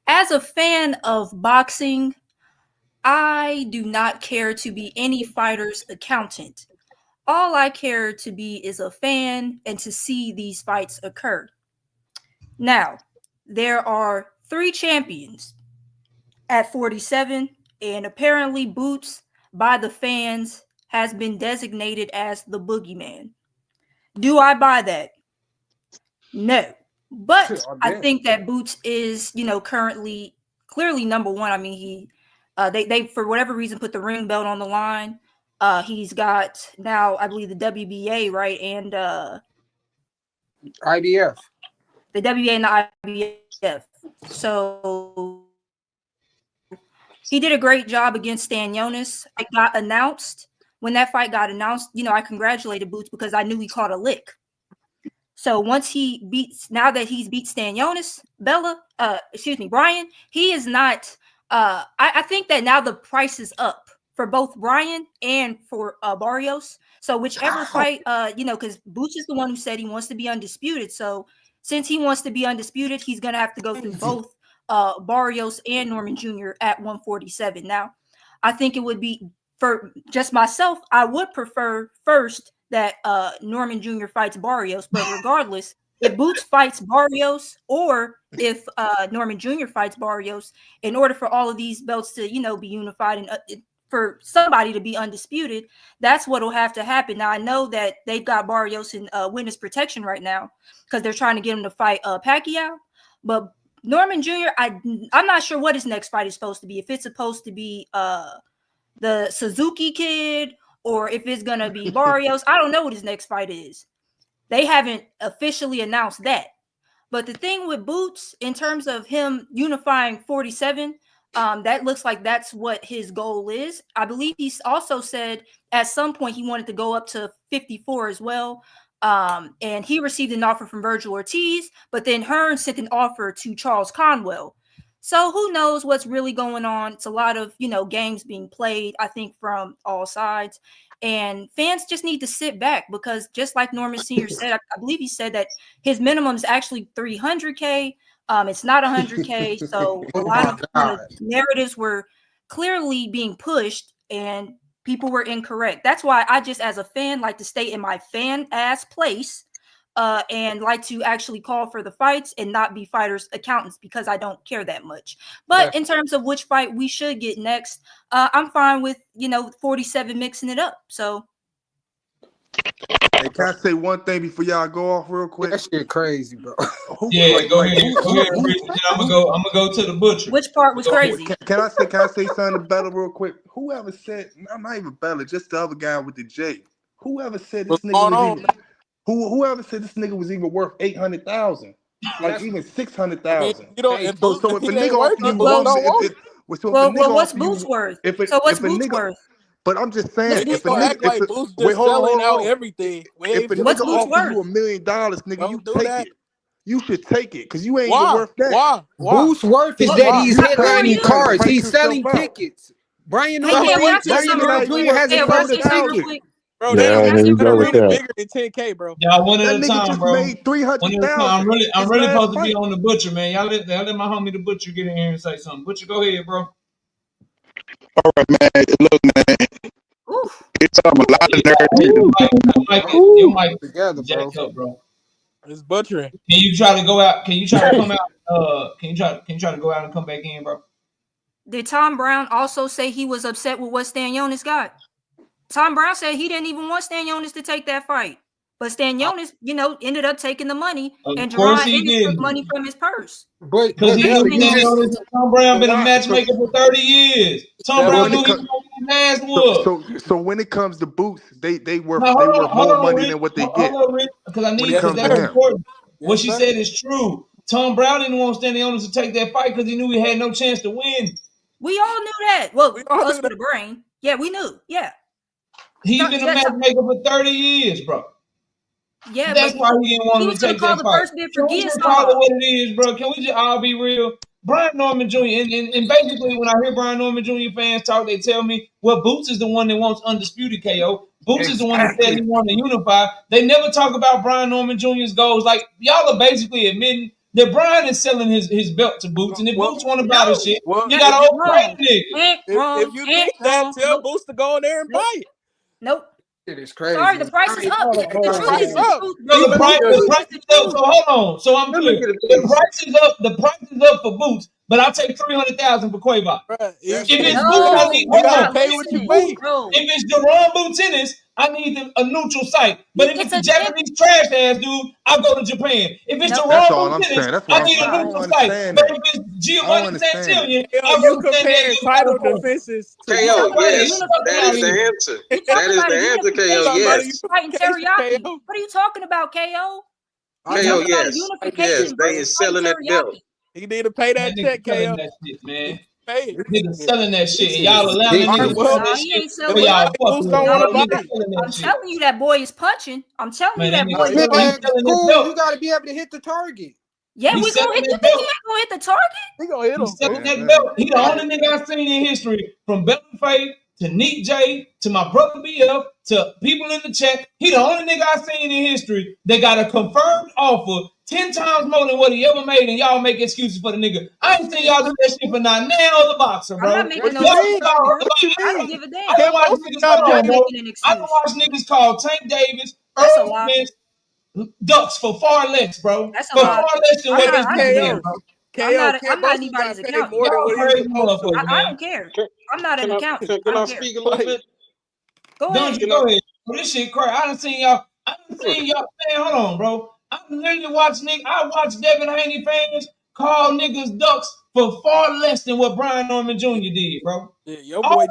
as a fan of boxing, I do not care to be any fighter's accountant. All I care to be is a fan and to see these fights occur. Now, there are 3 champions at 47, and apparently Boots, by the fans, has been designated as the boogeyman. Do I buy that? No. But I think that Boots is, currently clearly number one. I mean, they for whatever reason put the ring belt on the line. He's got now, I believe, the WBA, right? And IBF. The WBA and the IBF. So he did a great job against Stanionis. It got announced. When that fight got announced, I congratulated Boots because I knew he caught a lick. So now that he's beat Stanionis, Brian, he is not. I think that now the price is up for both Brian and for Barrios. So whichever fight, because Boots is the one who said he wants to be undisputed. So since he wants to be undisputed, he's gonna have to go through both Barrios and Norman Jr. at 147. Now, I think it would be, for just myself, I would prefer first that Norman Jr. fights Barrios, but regardless, if Boots fights Barrios or if Norman Jr. fights Barrios, in order for all of these belts to, be unified and for somebody to be undisputed, that's what will have to happen. Now, I know that they've got Barrios in witness protection right now because they're trying to get him to fight Pacquiao, but Norman Jr., I'm not sure what his next fight is supposed to be. If it's supposed to be the Suzuki Kid, or if it's going to be Barrios. I don't know what his next fight is. They haven't officially announced that. But the thing with Boots, in terms of him unifying 47, that looks like that's what his goal is. I believe he's also said at some point he wanted to go up to 54 as well. And he received an offer from Virgil Ortiz, but then Hearn sent an offer to Charles Conwell. So who knows what's really going on? It's a lot of, games being played, I think, from all sides. And fans just need to sit back because just like Norman Sr. said, I believe he said that his minimum is actually $300K. It's not $100K. So a lot of narratives were clearly being pushed and people were incorrect. That's why I just, as a fan, like to stay in my fan-ass place and like to actually call for the fights and not be fighters' accountants because I don't care that much. But in terms of which fight we should get next, I'm fine with, 47 mixing it up. So. Hey, can I say one thing before y'all go off real quick? That shit crazy, bro. Go ahead. Go ahead, I'm gonna go to the butcher. Which part was crazy? Can I say something to Bella real quick? Whoever said, I'm not even Bella, just the other guy with the J. Whoever said this nigga was even, whoever said this nigga was even worth 800,000, like even 600,000. So if a nigga offer you what's Boots worth? So what's Boots worth? But I'm just saying, if a nigga Boots just selling out everything, if a nigga offer you $1 million, nigga, you take it. You should take it because you ain't even worth that. Why? Boots' worth is that he's headlining cards. He's selling tickets. Brian Jr. hasn't sold a ticket. Bro, they bigger than 10K, bro. Y'all one at a time, bro. Made 300,000. I'm really supposed to be on the butcher, man. Y'all let my homie the butcher get in here and say something. Butcher, go ahead, bro. All right, man. Look, man. Oof. It's a lot of nerds. Your mic together, bro. It's butchering. Can you try to go out? Can you try to come out? Can you try to go out and come back in, bro? Did Tom Brown also say he was upset with what Stanionis got? Tom Brown said he didn't even want Stanionis to take that fight. But Stanionis, ended up taking the money, and Jaron Ennis took money from his purse. But Tom Brown been a matchmaker for 30 years. Tom Brown knew he was going to ass whoop. So when it comes to Boots, they worth more money than what they get. Because I need that's important. What she said is true. Tom Brown didn't want Stanionis to take that fight because he knew he had no chance to win. We all knew that. Well, us with the brain. Yeah, we knew. Yeah. He's been a matchmaker for 30 years, bro. Yeah, that's why he didn't want him to take that fight. That's probably what it is, bro. Can we just all be real? Brian Norman Jr. And basically when I hear Brian Norman Jr. fans talk, they tell me, well, Boots is the one that wants undisputed KO. Boots is the one that said he wanted to unify. They never talk about Brian Norman Jr.'s goals. Like, y'all are basically admitting that Brian is selling his belt to Boots, and if Boots want to buy the shit, well, you got to overpay the nigga. if you think that, tell Boots to go in there and buy it. Nope. It is crazy. Sorry, the price is up. The truth is the truth. So the price is up. So hold on. So I'm clear. The price is up. The price is up for Boots, but I'll take $300,000 for Quavo. If it's Boots, I need you gotta pay what you pay. If it's Jaron Boots Ennis, I need a neutral site. But if it's a Japanese trash ass dude, I'll go to Japan. If it's Jaron Boots Ennis, I need a neutral site. But if it's Giovanni Santillion, I'll you compare title defenses to KO, yes. That is the answer. That is the answer, KO, yes. What are you talking about, KO? KO, yes. Yes, they is selling that belt. He need to pay that check, KO. That shit, man. Pay it. Niggas selling that shit, and y'all allowing niggas to sell that shit. I'm telling you that boy is punching. I'm telling you that boy is punching. Cool, you got to be able to hit the target. Yeah, we gonna hit. You think he ain't gonna hit the target? We gonna hit him. He's selling that belt. He the only nigga I've seen in history, from Belt Faye to Neat J to my brother BF to people in the chat. He the only nigga I've seen in history that got a confirmed offer 10 times more than what he ever made, and y'all make excuses for the nigga. I ain't seen y'all do that shit for not now other boxer, bro. I'm not making no excuses. I don't give a damn. I don't watch niggas call Tank Davis, Earl Smith, ducks for far less, bro. That's a for lot. far less than what this nigga bro. I'm not anybody's accountant. I don't care. I'm not an accountant. Can I speak a little bit? Go ahead. Go ahead. This shit crazy. I done seen y'all. Man, hold on, bro. I literally watched I watched Devin Haney fans call niggas ducks for far less than what Brian Norman Jr. did, bro. Yeah, your boy. All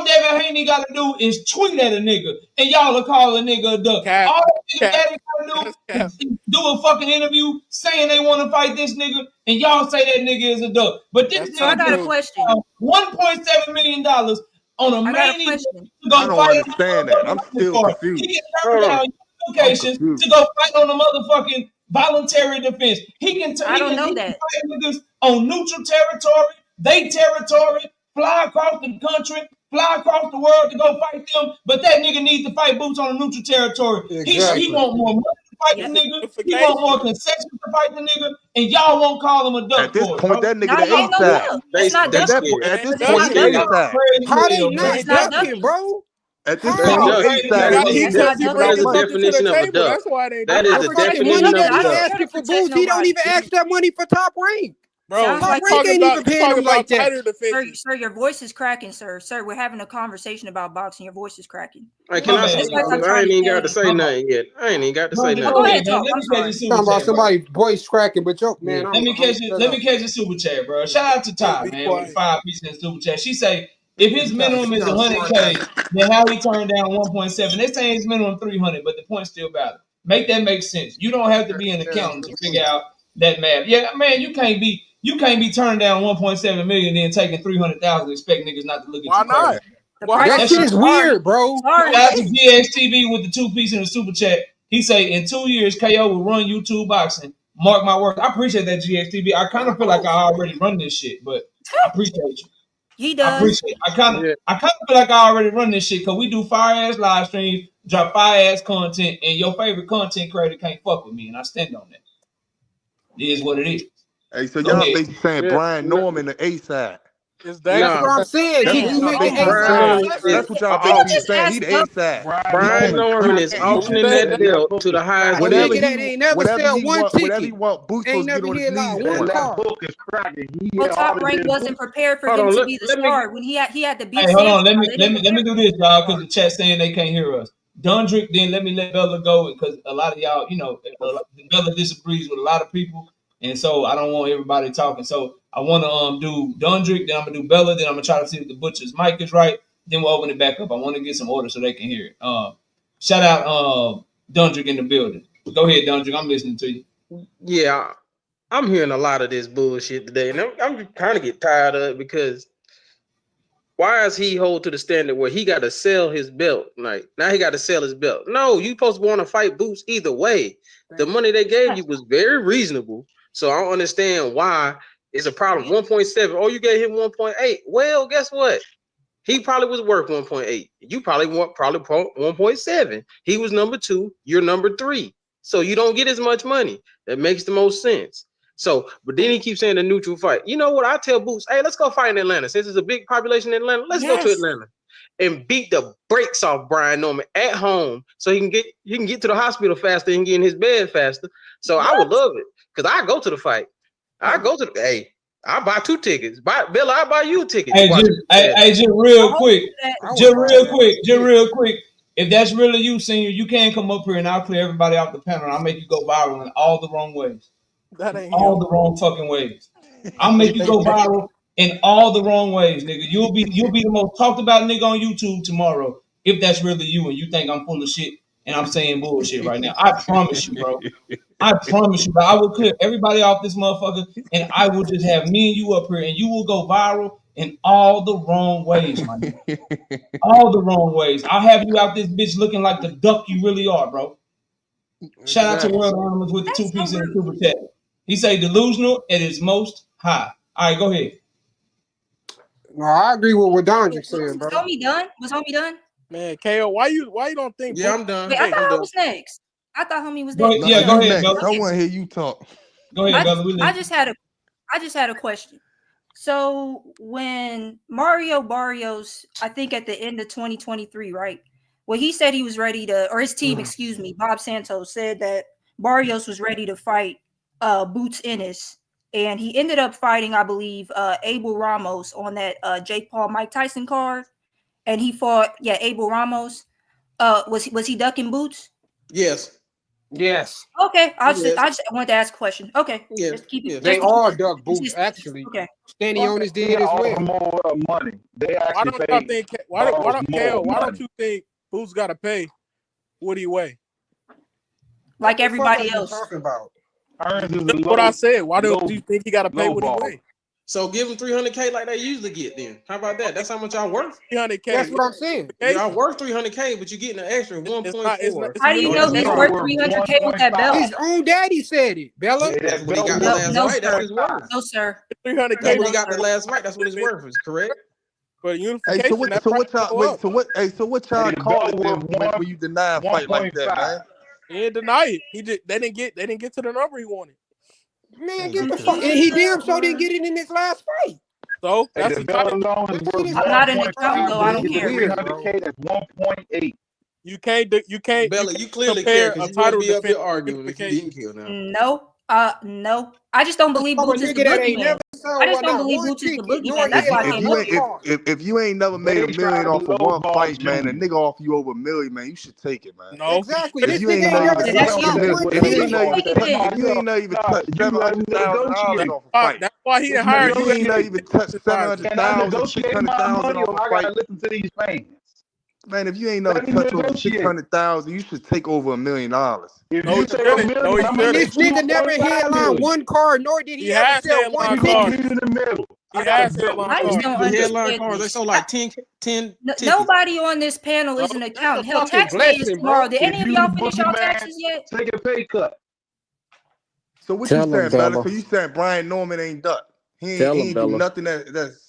Devin Haney gotta do is tweet at a nigga, and y'all will call a nigga a duck. All that nigga gotta do is do a fucking interview saying they want to fight this nigga, and y'all say that nigga is a duck. But this nigga, I got a question. $1.7 million on a main event to go I don't understand that. I'm still confused. He can turn down locations to go fight on a motherfucking voluntary defense. He can fight niggas on neutral territory, they territory, fly across the country, fly across the world to go fight them. But that nigga needs to fight Boots on a neutral territory. He want more money to fight the nigga. He want more concessions to fight the nigga. And y'all won't call him a duck. At this point, that nigga the A-side. At this point, the A-side. How they not ducking, bro? At this point, that is the definition of a duck. That's why they. That is the definition of a duck. Asking for Boots, he don't even ask that money for Top Rank. Bro, Top Rank ain't even paying him like that. Sir, your voice is cracking, sir. Sir, we're having a conversation about boxing. Your voice is cracking. Hey, can I say something? I ain't even got to say nothing yet. I ain't even got to say nothing. Go ahead, talk. Talking about somebody's voice cracking, but yo, man. Let me catch the super chat, bro. Shout out to Ty, man, with 5 pieces in super chat. She say, if his minimum is 100K, then how he turned down 1.7? They saying his minimum 300, but the point's still valid. Make that make sense. You don't have to be an accountant to figure out that math. Yeah, man, you can't be turning down 1.7 million then taking 300,000 expect niggas not to look at you. Why not? That shit is weird, bro. Shout out to GXTV with the 2 piece in the super chat. He say in 2 years KO will run YouTube boxing. Mark my words. I appreciate that GXTV. I kind of feel like I already run this shit, but I appreciate you. He does. I appreciate it. I kind of feel like I already run this shit because we do fire ass live streams, drop fire ass content, and your favorite content creator can't fuck with me, and I stand on that. It is what it is. Hey, so y'all basically saying Brian Norman the A-side. That's what I'm saying. That's what y'all basically saying. He the A-side. Brian Norman is auctioning that belt to the highest whatever he want, Boots ain't never hear like one car. Well, Top Rank wasn't prepared for him to be the star when he had to beat. Hey, hold on. Let me do this, y'all, because the chat saying they can't hear us. Dundrick, then let me let Bella go because a lot of y'all, Bella disagrees with a lot of people, and so I don't want everybody talking. So I want to do Dundrick, then I'm gonna do Bella, then I'm gonna try to see if the butcher's mic is right. Then we'll open it back up. I want to get some order so they can hear it. Shout out Dundrick in the building. Go ahead, Dundrick. I'm listening to you. Yeah, I'm hearing a lot of this bullshit today, and I'm kind of get tired of it because why is he hold to the standard where he got to sell his belt? Like now he got to sell his belt. No, you supposed to want to fight Boots either way. The money they gave you was very reasonable, so I don't understand why it's a problem. 1.7. Oh, you gave him 1.8. Well, guess what? He probably was worth 1.8. You probably want 1.7. He was number 2. You're number 3. So you don't get as much money. That makes the most sense. So, but then he keeps saying the neutral fight. You know what? I tell Boots, hey, let's go fight in Atlanta. Since there's a big population in Atlanta, let's go to Atlanta and beat the brakes off Brian Norman at home, so he can get to the hospital faster and get in his bed faster. So I would love it because I go to the fight. I go to the I buy 2 tickets. Bella, I buy you a ticket. Hey, just real quick. If that's really you, Senior, you can come up here and I'll clear everybody off the panel. And I'll make you go viral in all the wrong ways. That ain't all the wrong fucking ways. I'll make you go viral in all the wrong ways, nigga. You'll be the most talked about nigga on YouTube tomorrow if that's really you and you think I'm full of shit and I'm saying bullshit right now. I promise you, bro. I promise you, bro. I will clear everybody off this motherfucker and I will just have me and you up here and you will go viral in all the wrong ways, my nigga. All the wrong ways. I'll have you out this bitch looking like the duck you really are, bro. Shout out to World Animals with the 2 pieces and the super chat. He say delusional at its most high. All right, go ahead. No, I agree with what Dondrick said, bro. Was homie done? Man, KO, why you don't think? Yeah, I'm done. Wait, I thought I was next. I thought homie was next. Yeah, go ahead, Bella. I want to hear you talk. Go ahead, Bella. I just had a question. So when Mario Barrios, I think at the end of 2023, right? Well, he said he was ready to, or his team, excuse me, Bob Santos said that Barrios was ready to fight Boots Ennis, and he ended up fighting, I believe, Abel Ramos on that Jake Paul Mike Tyson card, and he fought Abel Ramos. Was he ducking Boots? Yes. Yes. Okay, I just wanted to ask a question. Okay, yeah, just keep it. They all duck Boots actually. Okay. Stanionis did as well. More money. They Why actually don't you think Boots got to pay what he weigh? Like everybody What else. talking about? That's what I said. Why don't you think he got to pay what he weigh? So give him $300K like they usually get. Then how about that? That's how much y'all worth. $300K. That's what I'm saying. Y'all worth $300K, but you're getting an extra 1.4. How do you know he's worth $300K with that belt? His own daddy said it, Bella. Yeah, that's what he got the last fight. That's his worth. No, sir. $300K. That's what he got the last fight. That's what his worth is. Correct. But unification. Hey, so what y'all call it when you deny a fight like that, man? He didn't deny it. They didn't get to the number he wanted. Man, get the fuck. And he damn sure didn't get it in his last fight. So that's I'm not an accountant, though. I don't care. That's 1.8. You can't. Bella, you clearly care because you would be up here arguing if you didn't kill now. No. I just don't believe Boots is the boogeyman. I just don't believe Boots is the boogeyman. That's why I can't if you ain't never made $1 million off of one fight, man, a nigga offer you over $1 million, man, you should take it, man. No, exactly. If you ain't never even touched $700,000 off a fight, that's why he didn't hire you. Ain't never even touched $700,000, $600,000 off a fight. Listen to these fans. Man, if you ain't never touched over 600,000, you should take over $1 million. If No, you he say shouldn't. $1 No, he million, shouldn't. This nigga never headlined one card, nor did he ever has sell headlined one cards. ticket. in the middle. He has headline I just cards. don't The headline understand. cards, they sold like 10 tickets. Nobody on this panel is an accountant. Hell, fucking tax day is blessing, tomorrow. bro. Did any of y'all finish y'all taxes yet? Take a pay cut. So what Tell you him, saying, Bella? Bella. So you saying Brian Norman ain't duck? He Tell him, ain't do Bella. nothing that's.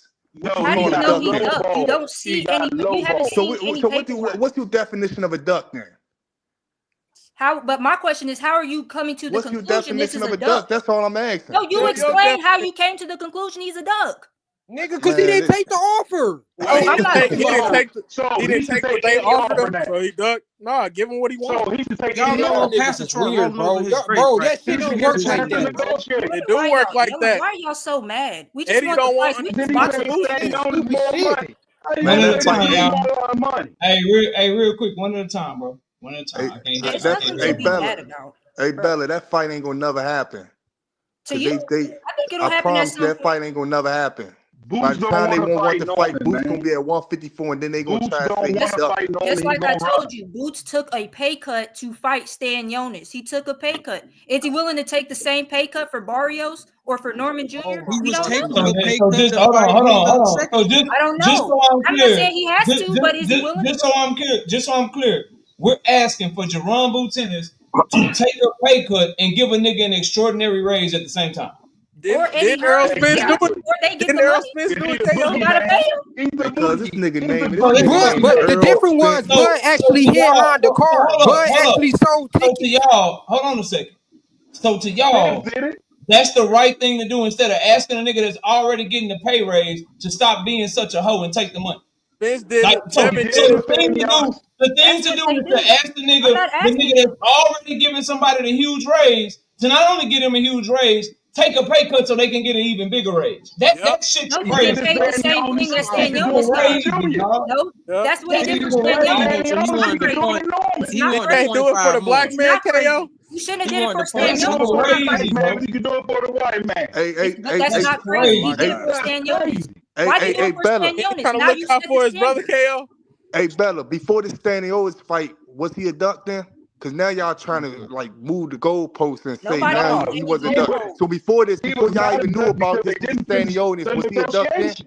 How do you know he ducked? You don't see any. You haven't seen any paperwork. What's your definition of a duck then? How? But my question is, how are you coming to the What's your conclusion this is definition of a a duck? duck? That's all I'm asking. No, you What's your explain how you came to the conclusion he's a duck. Nigga, because he didn't take the offer. Well, he I'm didn't not- take. He didn't take. So He didn't take what they offered him. So he ducked. Nah, give him what he So wanted. he should take Y'all any know offer. Pastor Troy Weird, rolling bro. over his grave, Bro, right? that shit don't He work should like have to that, bro. negotiate. It do work like that. Why are y'all so mad? We just Eddie want the don't want price. We Then just he bought said, the boost. "Stand on his more money." One at a that's time, like- y'all. Money. Hey, real quick, one at a time, bro. One at a time. I can't It's do nothing to it. be Bella. mad about. Hey Bella, that fight ain't gonna never happen. To 'Cause you, they, I think it'll I happen at promise some you, that point. fight ain't gonna never happen. By Boots the don't time they want to won't want fight to fight, Norman, Boots man. gonna be at 154, and then they gonna Boots try don't to say want he's to ducking. fight Norman. Just He like I gonna told run. you, Boots took a pay cut to fight Stan Jonas. He took a pay cut. Is he willing to take the same pay cut for Barrios or for Norman Jr.? He We was don't taking know. a pay So cut just to hold fight on. second. So just, I don't just know. so I'm I'm clear, not saying he has to, but is he willing? just so I'm clear, we're asking for Jaron Boots Ennis to take a pay cut and give a nigga an extraordinary raise at the same time. Or Eddie Didn't Earl Hearn, Spence do it? or they get Didn't the Earl money. Spence do it, He's a KO? You boogie, gotta man. pay him. He's a Because this boogie. nigga He's name a it. This So nigga listen, name it But the Earl different was Spence. Bud actually to y'all, headlined the card. hold Bud up. actually sold So to tickets. y'all, hold on a second. So to Spence y'all, did it. that's the right thing to do instead of asking a nigga that's already getting the pay raise to stop being such a hoe and take the money. Spence did Like it. so, He Devin did so did it it. the thing to do, the thing That's to what do they is do. to ask I'm not the asking nigga that's already giving somebody the huge raise to not only get him a huge raise, take a pay cut so they can get an even bigger raise. Yep. That shit's No, He he did didn't the crazy. pay Bro. the same Stanionis thing that like he That's could do Stanionis it got. for crazy, Junior. dog. No, Yep. that's what he That's did for He did crazy. Stanionis. the It's He not Stanionis. wanted He the could do crazy. it point. for Norman. It's He not You wanted the can't crazy. do it for the 0.5 black more. It's man, not KO. crazy. You shouldn't have He did it wanted for the He That's could do it Stanionis. for It's the not crazy, black crazy. man, bro. but he could do it for the white man. But that's Hey, not That's crazy. He did it crazy. for That's Stanionis. crazy. Why you do it for Bella. He ain't Stanionis? trying to Now look you out set the for his brother, standard. KO. Hey Bella, before this Stanionis fight, was he a duck then? Because now y'all trying to like move the goalposts and say Nobody now moved No, he any was a he duck. was goalposts. So before this, he before was y'all not a even knew duck because about this they with the didn't finish Stanionis, the was he a duck then? negotiation.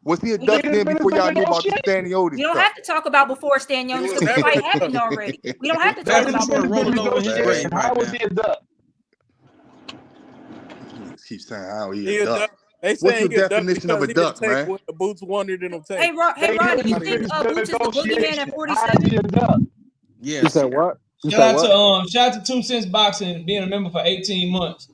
Was he a We duck They didn't. didn't then finish before the y'all knew about the negotiation. Stanionis We don't stuff? have to talk about before He Stanionis was because the never fight a duck. happened already. We don't have to They talk Bella didn't about just want to finish before. the roll it over his negotiation. grave Man, How right was now. he a duck? niggas keep saying how he a He a duck. duck. They What's saying your he a duck definition of because a he can duck, take man? what the Boots wanted him to take. Hey, They Ronnie, you didn't Not even think finish a duck. the Boots is the boogeyman at negotiation. How 47? is he a duck? You Yes. said what? You Shout said out what? to shout out to 2 Cents Boxing being a member for 18 months.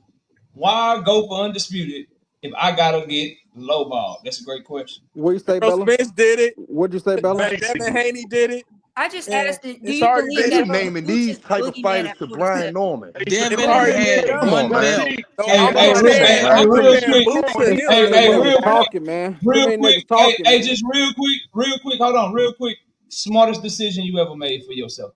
Why go for undisputed if I gotta get low ball? That's a great question. What you say, Earl Bella? Spence did it. What'd you say, Bella? Devin Basically. Haney did it. I just And asked it. Do it's you already believe been They that just done. naming Boots these is the type of boogeyman fighters at to 47? Brian Norman. They Devin It's took only already him been had to Come done. on, one man. belt. see. No, Hey, I'm KO. hey, He real, only hey, had hey, comparing real one. quick. Boots to Them him. Hey, same hey, niggas real quick, talking, man. Them real ain't quick. niggas talking, Hey, man. just real quick. Hold on, real quick. Smartest decision you ever made for yourself.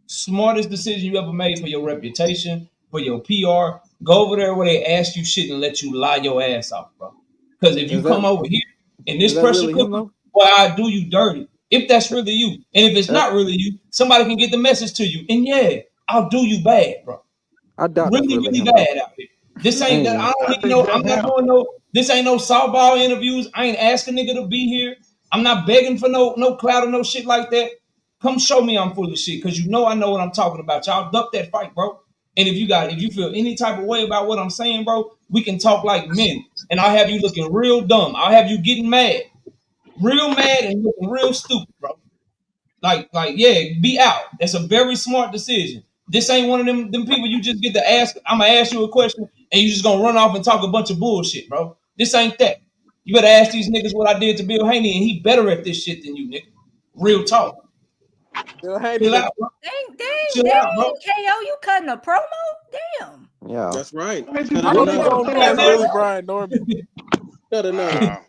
Smartest decision you ever made for your reputation, for your PR. Go over there where they ask you shit and let you lie your ass off, bro. Because if you Is that come over here and is this that pressure really him cooker, though? boy, I do you dirty. If that's really you, and if it's That, not really you, somebody can get the message to you. And yeah, I'll do you bad, bro. I doubt that's Really, really really him though. bad out here. This I ain't ain't that. even. I don't I need think no. I'm that's not him. doing no. This ain't no softball interviews. I ain't asking nigga to be here. I'm not begging for no clout or no shit like that. Come show me I'm full of shit, cause you know I know what I'm talking about. Y'all duck that fight, bro. And if you feel any type of way about what I'm saying, bro, we can talk like men. And I'll have you looking real dumb. I'll have you getting real mad, and looking real stupid, bro. Yeah, be out. That's a very smart decision. This ain't one of them people you just get to ask. I'm gonna ask you a question and you just gonna run off and talk a bunch of bullshit, bro. This ain't that. You better ask these niggas what I did to Bill Haney, and he better at this shit than you, nigga. Real talk. Bill Haney Chill done out, bro. Dang, Chill out, bro. KO, you cutting a promo? Damn. Yeah. That's right. Why is he Cut How it putting you him up. on gonna the just Goddamn lose camera? Brian Norman? Cut it up. Wow.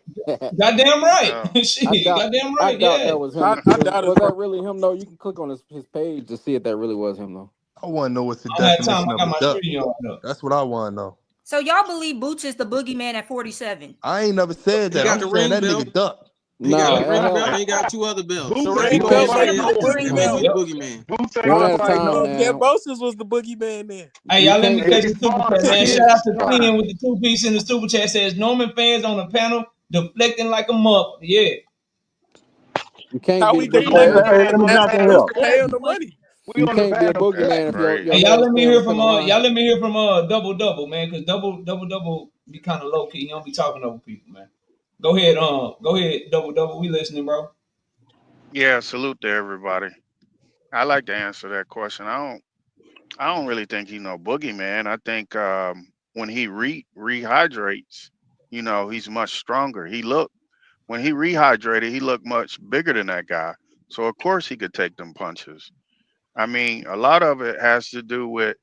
Goddamn right. Wow. Shit, goddamn I right, doubt yeah. that was I him. doubt it, Was bro. that really him though? You can click on his page to see if that really was him though. I want to know what's the I don't have time. definition I of got a my duck. shitty on up. That's what I want to know. So y'all believe Boots is the boogeyman at 47? I ain't never said He that. got I'm the saying ring that belt. nigga duck. He got Nah, the ring hell, belt and he got 2 other belts. Boots The ain't ring People gonna been belt Boots fight say ain't saying he got the the no. ring he's boogeyman. the belt. Yep. boogeyman. Boots ain't one gonna at a fight time, no. man. Cambosis was the boogeyman then. Hey, You y'all let me can't Hey, catch be. the his super father chat, man. did Shout out to fine. 10 with the 2 piece in the super chat says Norman fans on the panel deflecting like a muff. Yeah. You can't How be we the We on the boogeyman. deflecting? Hey, panel let me Asking jump in deflecting. us here. to pay him Good the question. money. We You on the can't be a panel. boogeyman That's if your crazy. Hey, legs stand to the line. y'all let me hear from double man, because double be kind of low key. He don't be talking over people, man. Go ahead, double. We listening, bro. Yeah, salute to everybody. I like to answer that question. I don't really think he's no boogeyman. I think when he rehydrates, he's much stronger. When he rehydrated, he looked much bigger than that guy. So of course he could take them punches. I mean, a lot of it has to do with,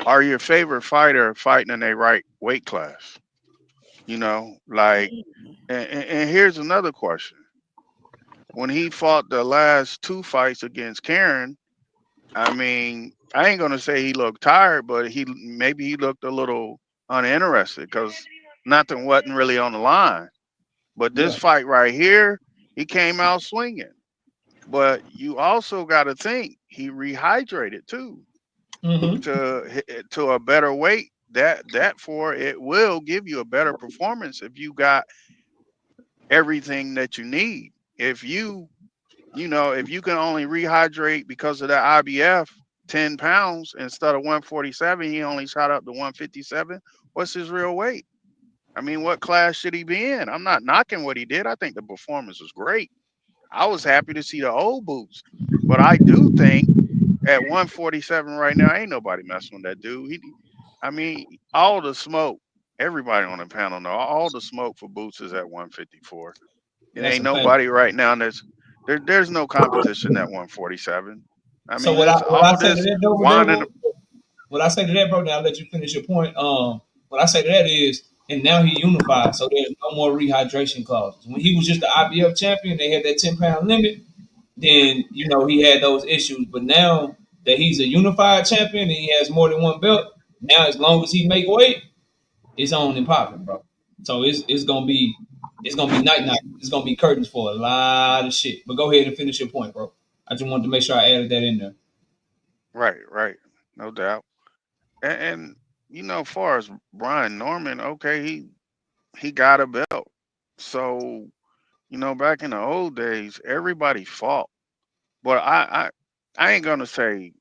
are your favorite fighter fighting in a right weight class? Like, and here's another question. When he fought the last 2 fights against Karen, I mean, I ain't gonna say he looked tired, but he looked a little uninterested because nothing wasn't really on the line. But this Yeah. fight right here, he came out swinging. But you also got to think he rehydrated too Mm-hmm. to a better weight. That for it will give you a better performance if you got everything that you need. If you can only rehydrate because of the IBF 10 pounds instead of 147, he only shot up to 157. what's his real weight? I mean, what class should he be in? I'm not knocking what he did. I think the performance was great. I was happy to see the old boots, but I do think at 147 right now, ain't nobody messing with that dude. I mean, all the smoke. Everybody on the panel know all the smoke for Boots is at 154. It That's ain't a fact. nobody right now there's no competition at 147. I So mean, what it's I all say to this that over there, whining. what I say to that, bro, now I'll let you finish your point. What I say to that is, and now he unified, so there's no more rehydration clauses. When he was just the IBF champion, they had that 10-pound limit. Then he had those issues. But now that he's a unified champion and he has more than one belt, now as long as he make weight, it's on and popping, bro. So it's gonna be night night. It's gonna be curtains for a lot of shit. But go ahead and finish your point, bro. I just wanted to make sure I added that in there. Right, right, no doubt. And far as Brian Norman, okay, he got a belt. So back in the old days, everybody fought. But I ain't gonna say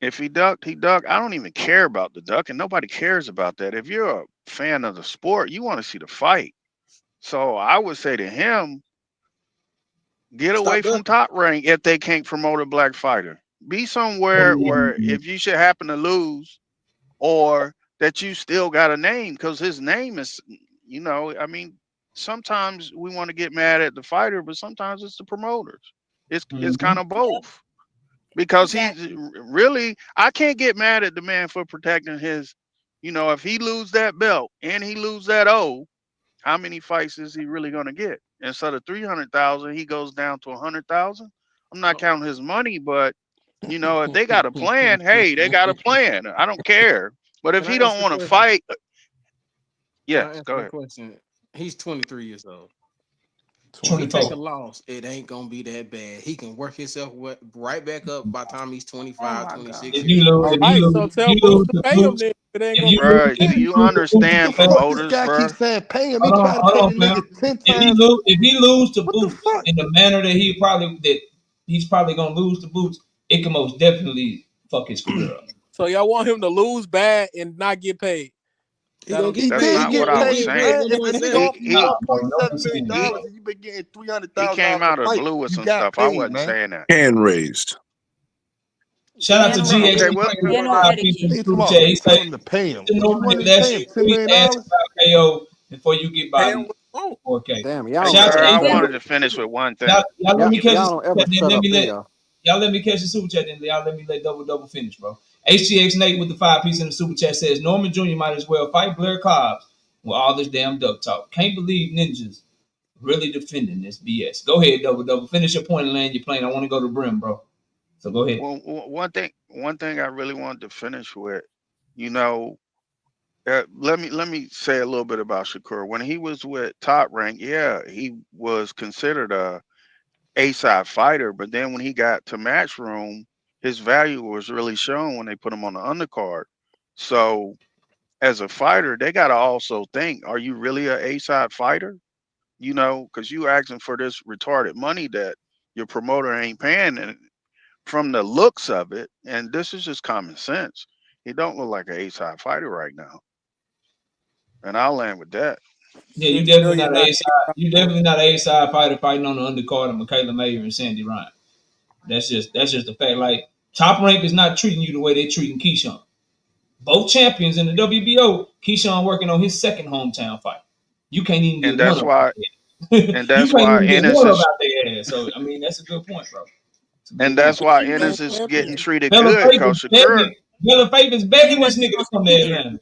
if he ducked, he ducked. I don't even care about the duck, and nobody cares about that. If you're a fan of the sport, you want to see the fight. So I would say to him, get away Stop from ducking. Top Rank if they can't promote a black fighter. Be somewhere where if you should happen to lose, or that you still got a name, because his name is, I mean, sometimes we want to get mad at the fighter, but sometimes it's the promoters. It's Mm-hmm. kind of both. Because he's Exactly. really, I can't get mad at the man for protecting his, if he lose that belt and he lose that O, how many fights is he really gonna get? Instead of 300,000, he goes down to 100,000. I'm not counting his money, but if they got a plan, hey, they got a plan. I don't care. But if Can he I ask don't a want to question? fight, Can yes, I ask go you a ahead. question? He's 23 years old. He take a 24. 24. loss, it ain't gonna be that bad. He can work himself right back up by the time he's Oh 25, my 26 If God. you years lose, old. All if you right, lose, so if tell you Boots lose to to pay him Boots, then. If it ain't if gonna you be lose, that Bruh, if do bad. you you lose to Boots, What the understand fuck this promoters, guy keeps bruh? saying? Pay him. He hold on, trying to pay hold the on, fam. nigga 10 If he times. lose, if he lose to What the Boots fuck? in the manner that he's probably gonna lose to Boots, it can most definitely fuck his career up. So y'all want him to lose bad and not get paid. He That'll gonna get get He That's paid. did not what get I He was paid, getting paid saying. man. If the nigga 1.7. offer you He Nah, bro, no $1.7 one's million saying that, bro. and you been getting he came $300,000 a out of the fight, blue with you some got stuff. I paid, wasn't man. saying that. Hand raised. Shout out to Dan GH Okay, already. well, for Dan the Look, 5 already piece in the cheated. he super tomorrow. chat. He He say, tell him to pay him. "You What know, you want nigga, him to that pay him? shit $10 sweet million? ass about KO before you get pay Bobby him what he want. 4K." Damn, y'all hey, don't Shout out ever to sir, I y'all, shut up. wanted to finish with one y'all, thing. y'all let Y'all, me catch the y'all super don't ever chat, then shut let up, me do let y'all? y'all let me catch the super chat, then y'all let me let double finish, bro. HTX Nate with the 5 piece in the super chat says Norman Jr. might as well fight Blair Cobbs with all this damn duck talk. Can't believe ninjas really defending this BS. Go ahead, double. Finish your point and land your plane. I want to go to Brim, bro. So go ahead. Well, one thing I really wanted to finish with, you know, let me say a little bit about Shakur. When he was with Top Rank, yeah, he was considered a side fighter, but then when he got to Matchroom, his value was really shown when they put him on the undercard. So as a fighter, they got to also think, are you really a A-side fighter? Because you asking for this retarded money that your promoter ain't paying, and from the looks of it, and this is just common sense, he don't look like an A-side fighter right now. And I'll land with that. Yeah, you 6 definitely million not not a side. You definitely not a side fighter fighting on the undercard of Michaela Mayer and Sandy Ryan. That's just a fact. Like Top Rank is not treating you the way they're treating Keyshawn. Both champions in the WBO. Keyshawn working on his second hometown fight. You can't even And get one that's of why, them. and You that's can't why even get Ennis one of them is, out their ass. So I mean, that's a good point, bro. It's a good and point. that's why same Ennis is getting champion. treated Bella good. Faith is Cause Shakur, begging. Bella Faith is And he begging this wasn't nigga to supposed to come to be there. Atlanta.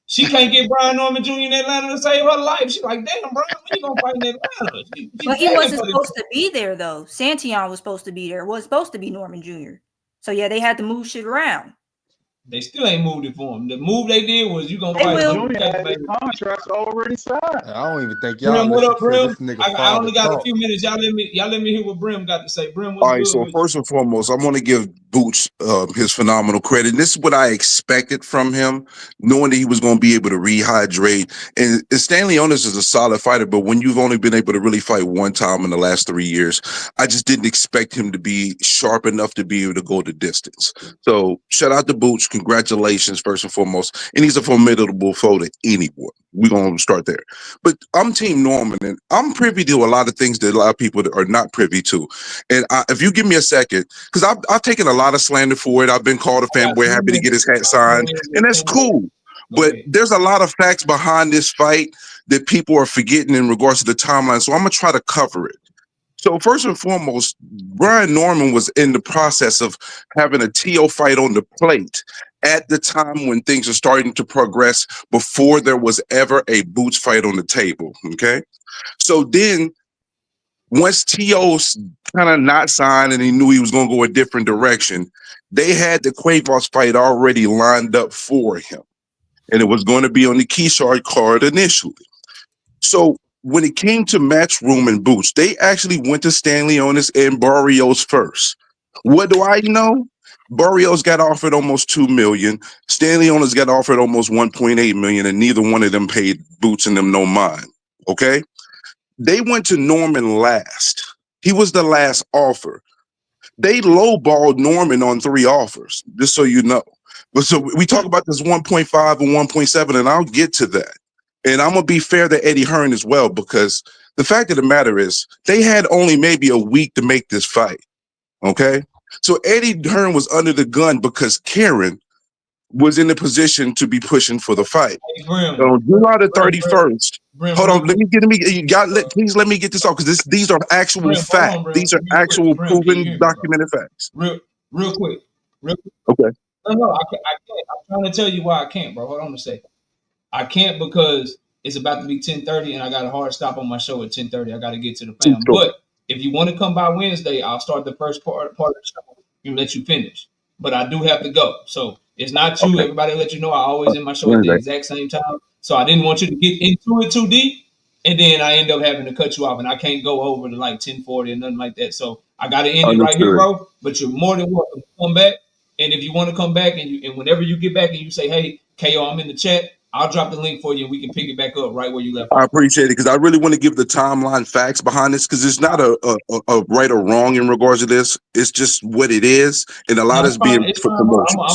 She can't get Brian Norman Jr. in Atlanta to save her life. She's like, damn, Brian, when you gonna fight in Atlanta? She But he begging wasn't for this. supposed to be there though. Santion was supposed to be there. It was supposed to be Norman Jr. So yeah, they had to move shit around. They still ain't moved it for him. The move they did was you gonna They fight Norman will. Joe Jr. Taylor, had his baby. contracts already signed. I don't even think y'all Brim, what listen up, to Brim? this nigga I father only got a talk. few minutes. Y'all let me hear what Brim got to say. Brim, All what's right. good So with you? first and foremost, I want to give Boots his phenomenal credit. And this is what I expected from him, knowing that he was going to be able to rehydrate. And Stanley Onis is a solid fighter, but when you've only been able to really fight one time in the last 3 years, I just didn't expect him to be sharp enough to be able to go the distance. So shout out to Boots. Congratulations, first and foremost. And he's a formidable foe to anyone. We're going to start there. But I'm Team Norman, and I'm privy to a lot of things that a lot of people are not privy to. And if you give me a second, because I've taken a lot of slander for it. I've been called a fanboy, happy to get his hat signed, and that's cool. But there's a lot of facts behind this fight that people are forgetting in regards to the timeline. So I'm going to try to cover it. So first and foremost, Brian Norman was in the process of having a TO fight on the plate at the time when things are starting to progress before there was ever a Boots fight on the table, okay? So then once TO's kind of not signed and he knew he was going to go a different direction, they had the Quavos fight already lined up for him. And it was going to be on the Keyshawn card initially. So when it came to Matchroom and Boots, they actually went to Stanley Onis and Barrios first. What do I know? Barrios got offered almost $2 million. Stanley Onis got offered almost $1.8 million, and neither one of them paid Boots and them no mind. Okay? They went to Norman last. He was the last offer. They lowballed Norman on 3 offers, just so you know. But so we talk about this 1.5 and 1.7, and I'll get to that. And I'm going to be fair to Eddie Hearn as well, because the fact of the matter is they had only maybe a week to make this fight. Okay? So Eddie Hearn was under the gun because Karen was in the position to be pushing for the fight. Hey, Grim, So July the 31st. Grim, Hold on, please let me get this off, because these are actual facts. These are actual proven, documented facts. Real quick. Okay. No, I can't. I'm trying to tell you why I can't, bro. Hold on a second. I can't because it's about to be 10:30 and I got a hard stop on my show at 10:30. I got to get to the fam. But if you want to come by Wednesday, I'll start the first part of the show and let you finish. But I do have to go. So it's not you. Okay. Everybody let you know I always in my show at the exact same time. So I didn't want you to get into it too deep. And then I end up having to cut you off, and I can't go over to like 10:40 or nothing like that. So I got to end it right here, bro. But you're more than welcome to come back. And if you want to come back, and whenever you get back and you say, hey, KO, I'm in the chat, I'll drop the link for you and we can pick it back up right where you left off. I appreciate it, because I really want to give the timeline facts behind this, because it's not a right or wrong in regards to this. It's just what it is. And a lot is being for promotion. I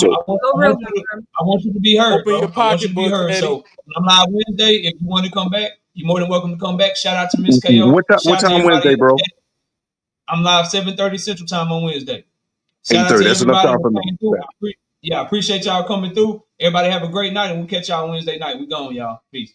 want you to be heard. Open your pocketbook, Eddie. So when I'm live Wednesday, if you want to come back, you're more than welcome to come back. Shout out to Miss KO. What time Wednesday, bro? I'm live 7:30 Central Time on Wednesday. 8:30. That's enough time for me. I appreciate y'all coming through. Everybody have a great night, and we'll catch y'all Wednesday night. We gone, y'all. Peace.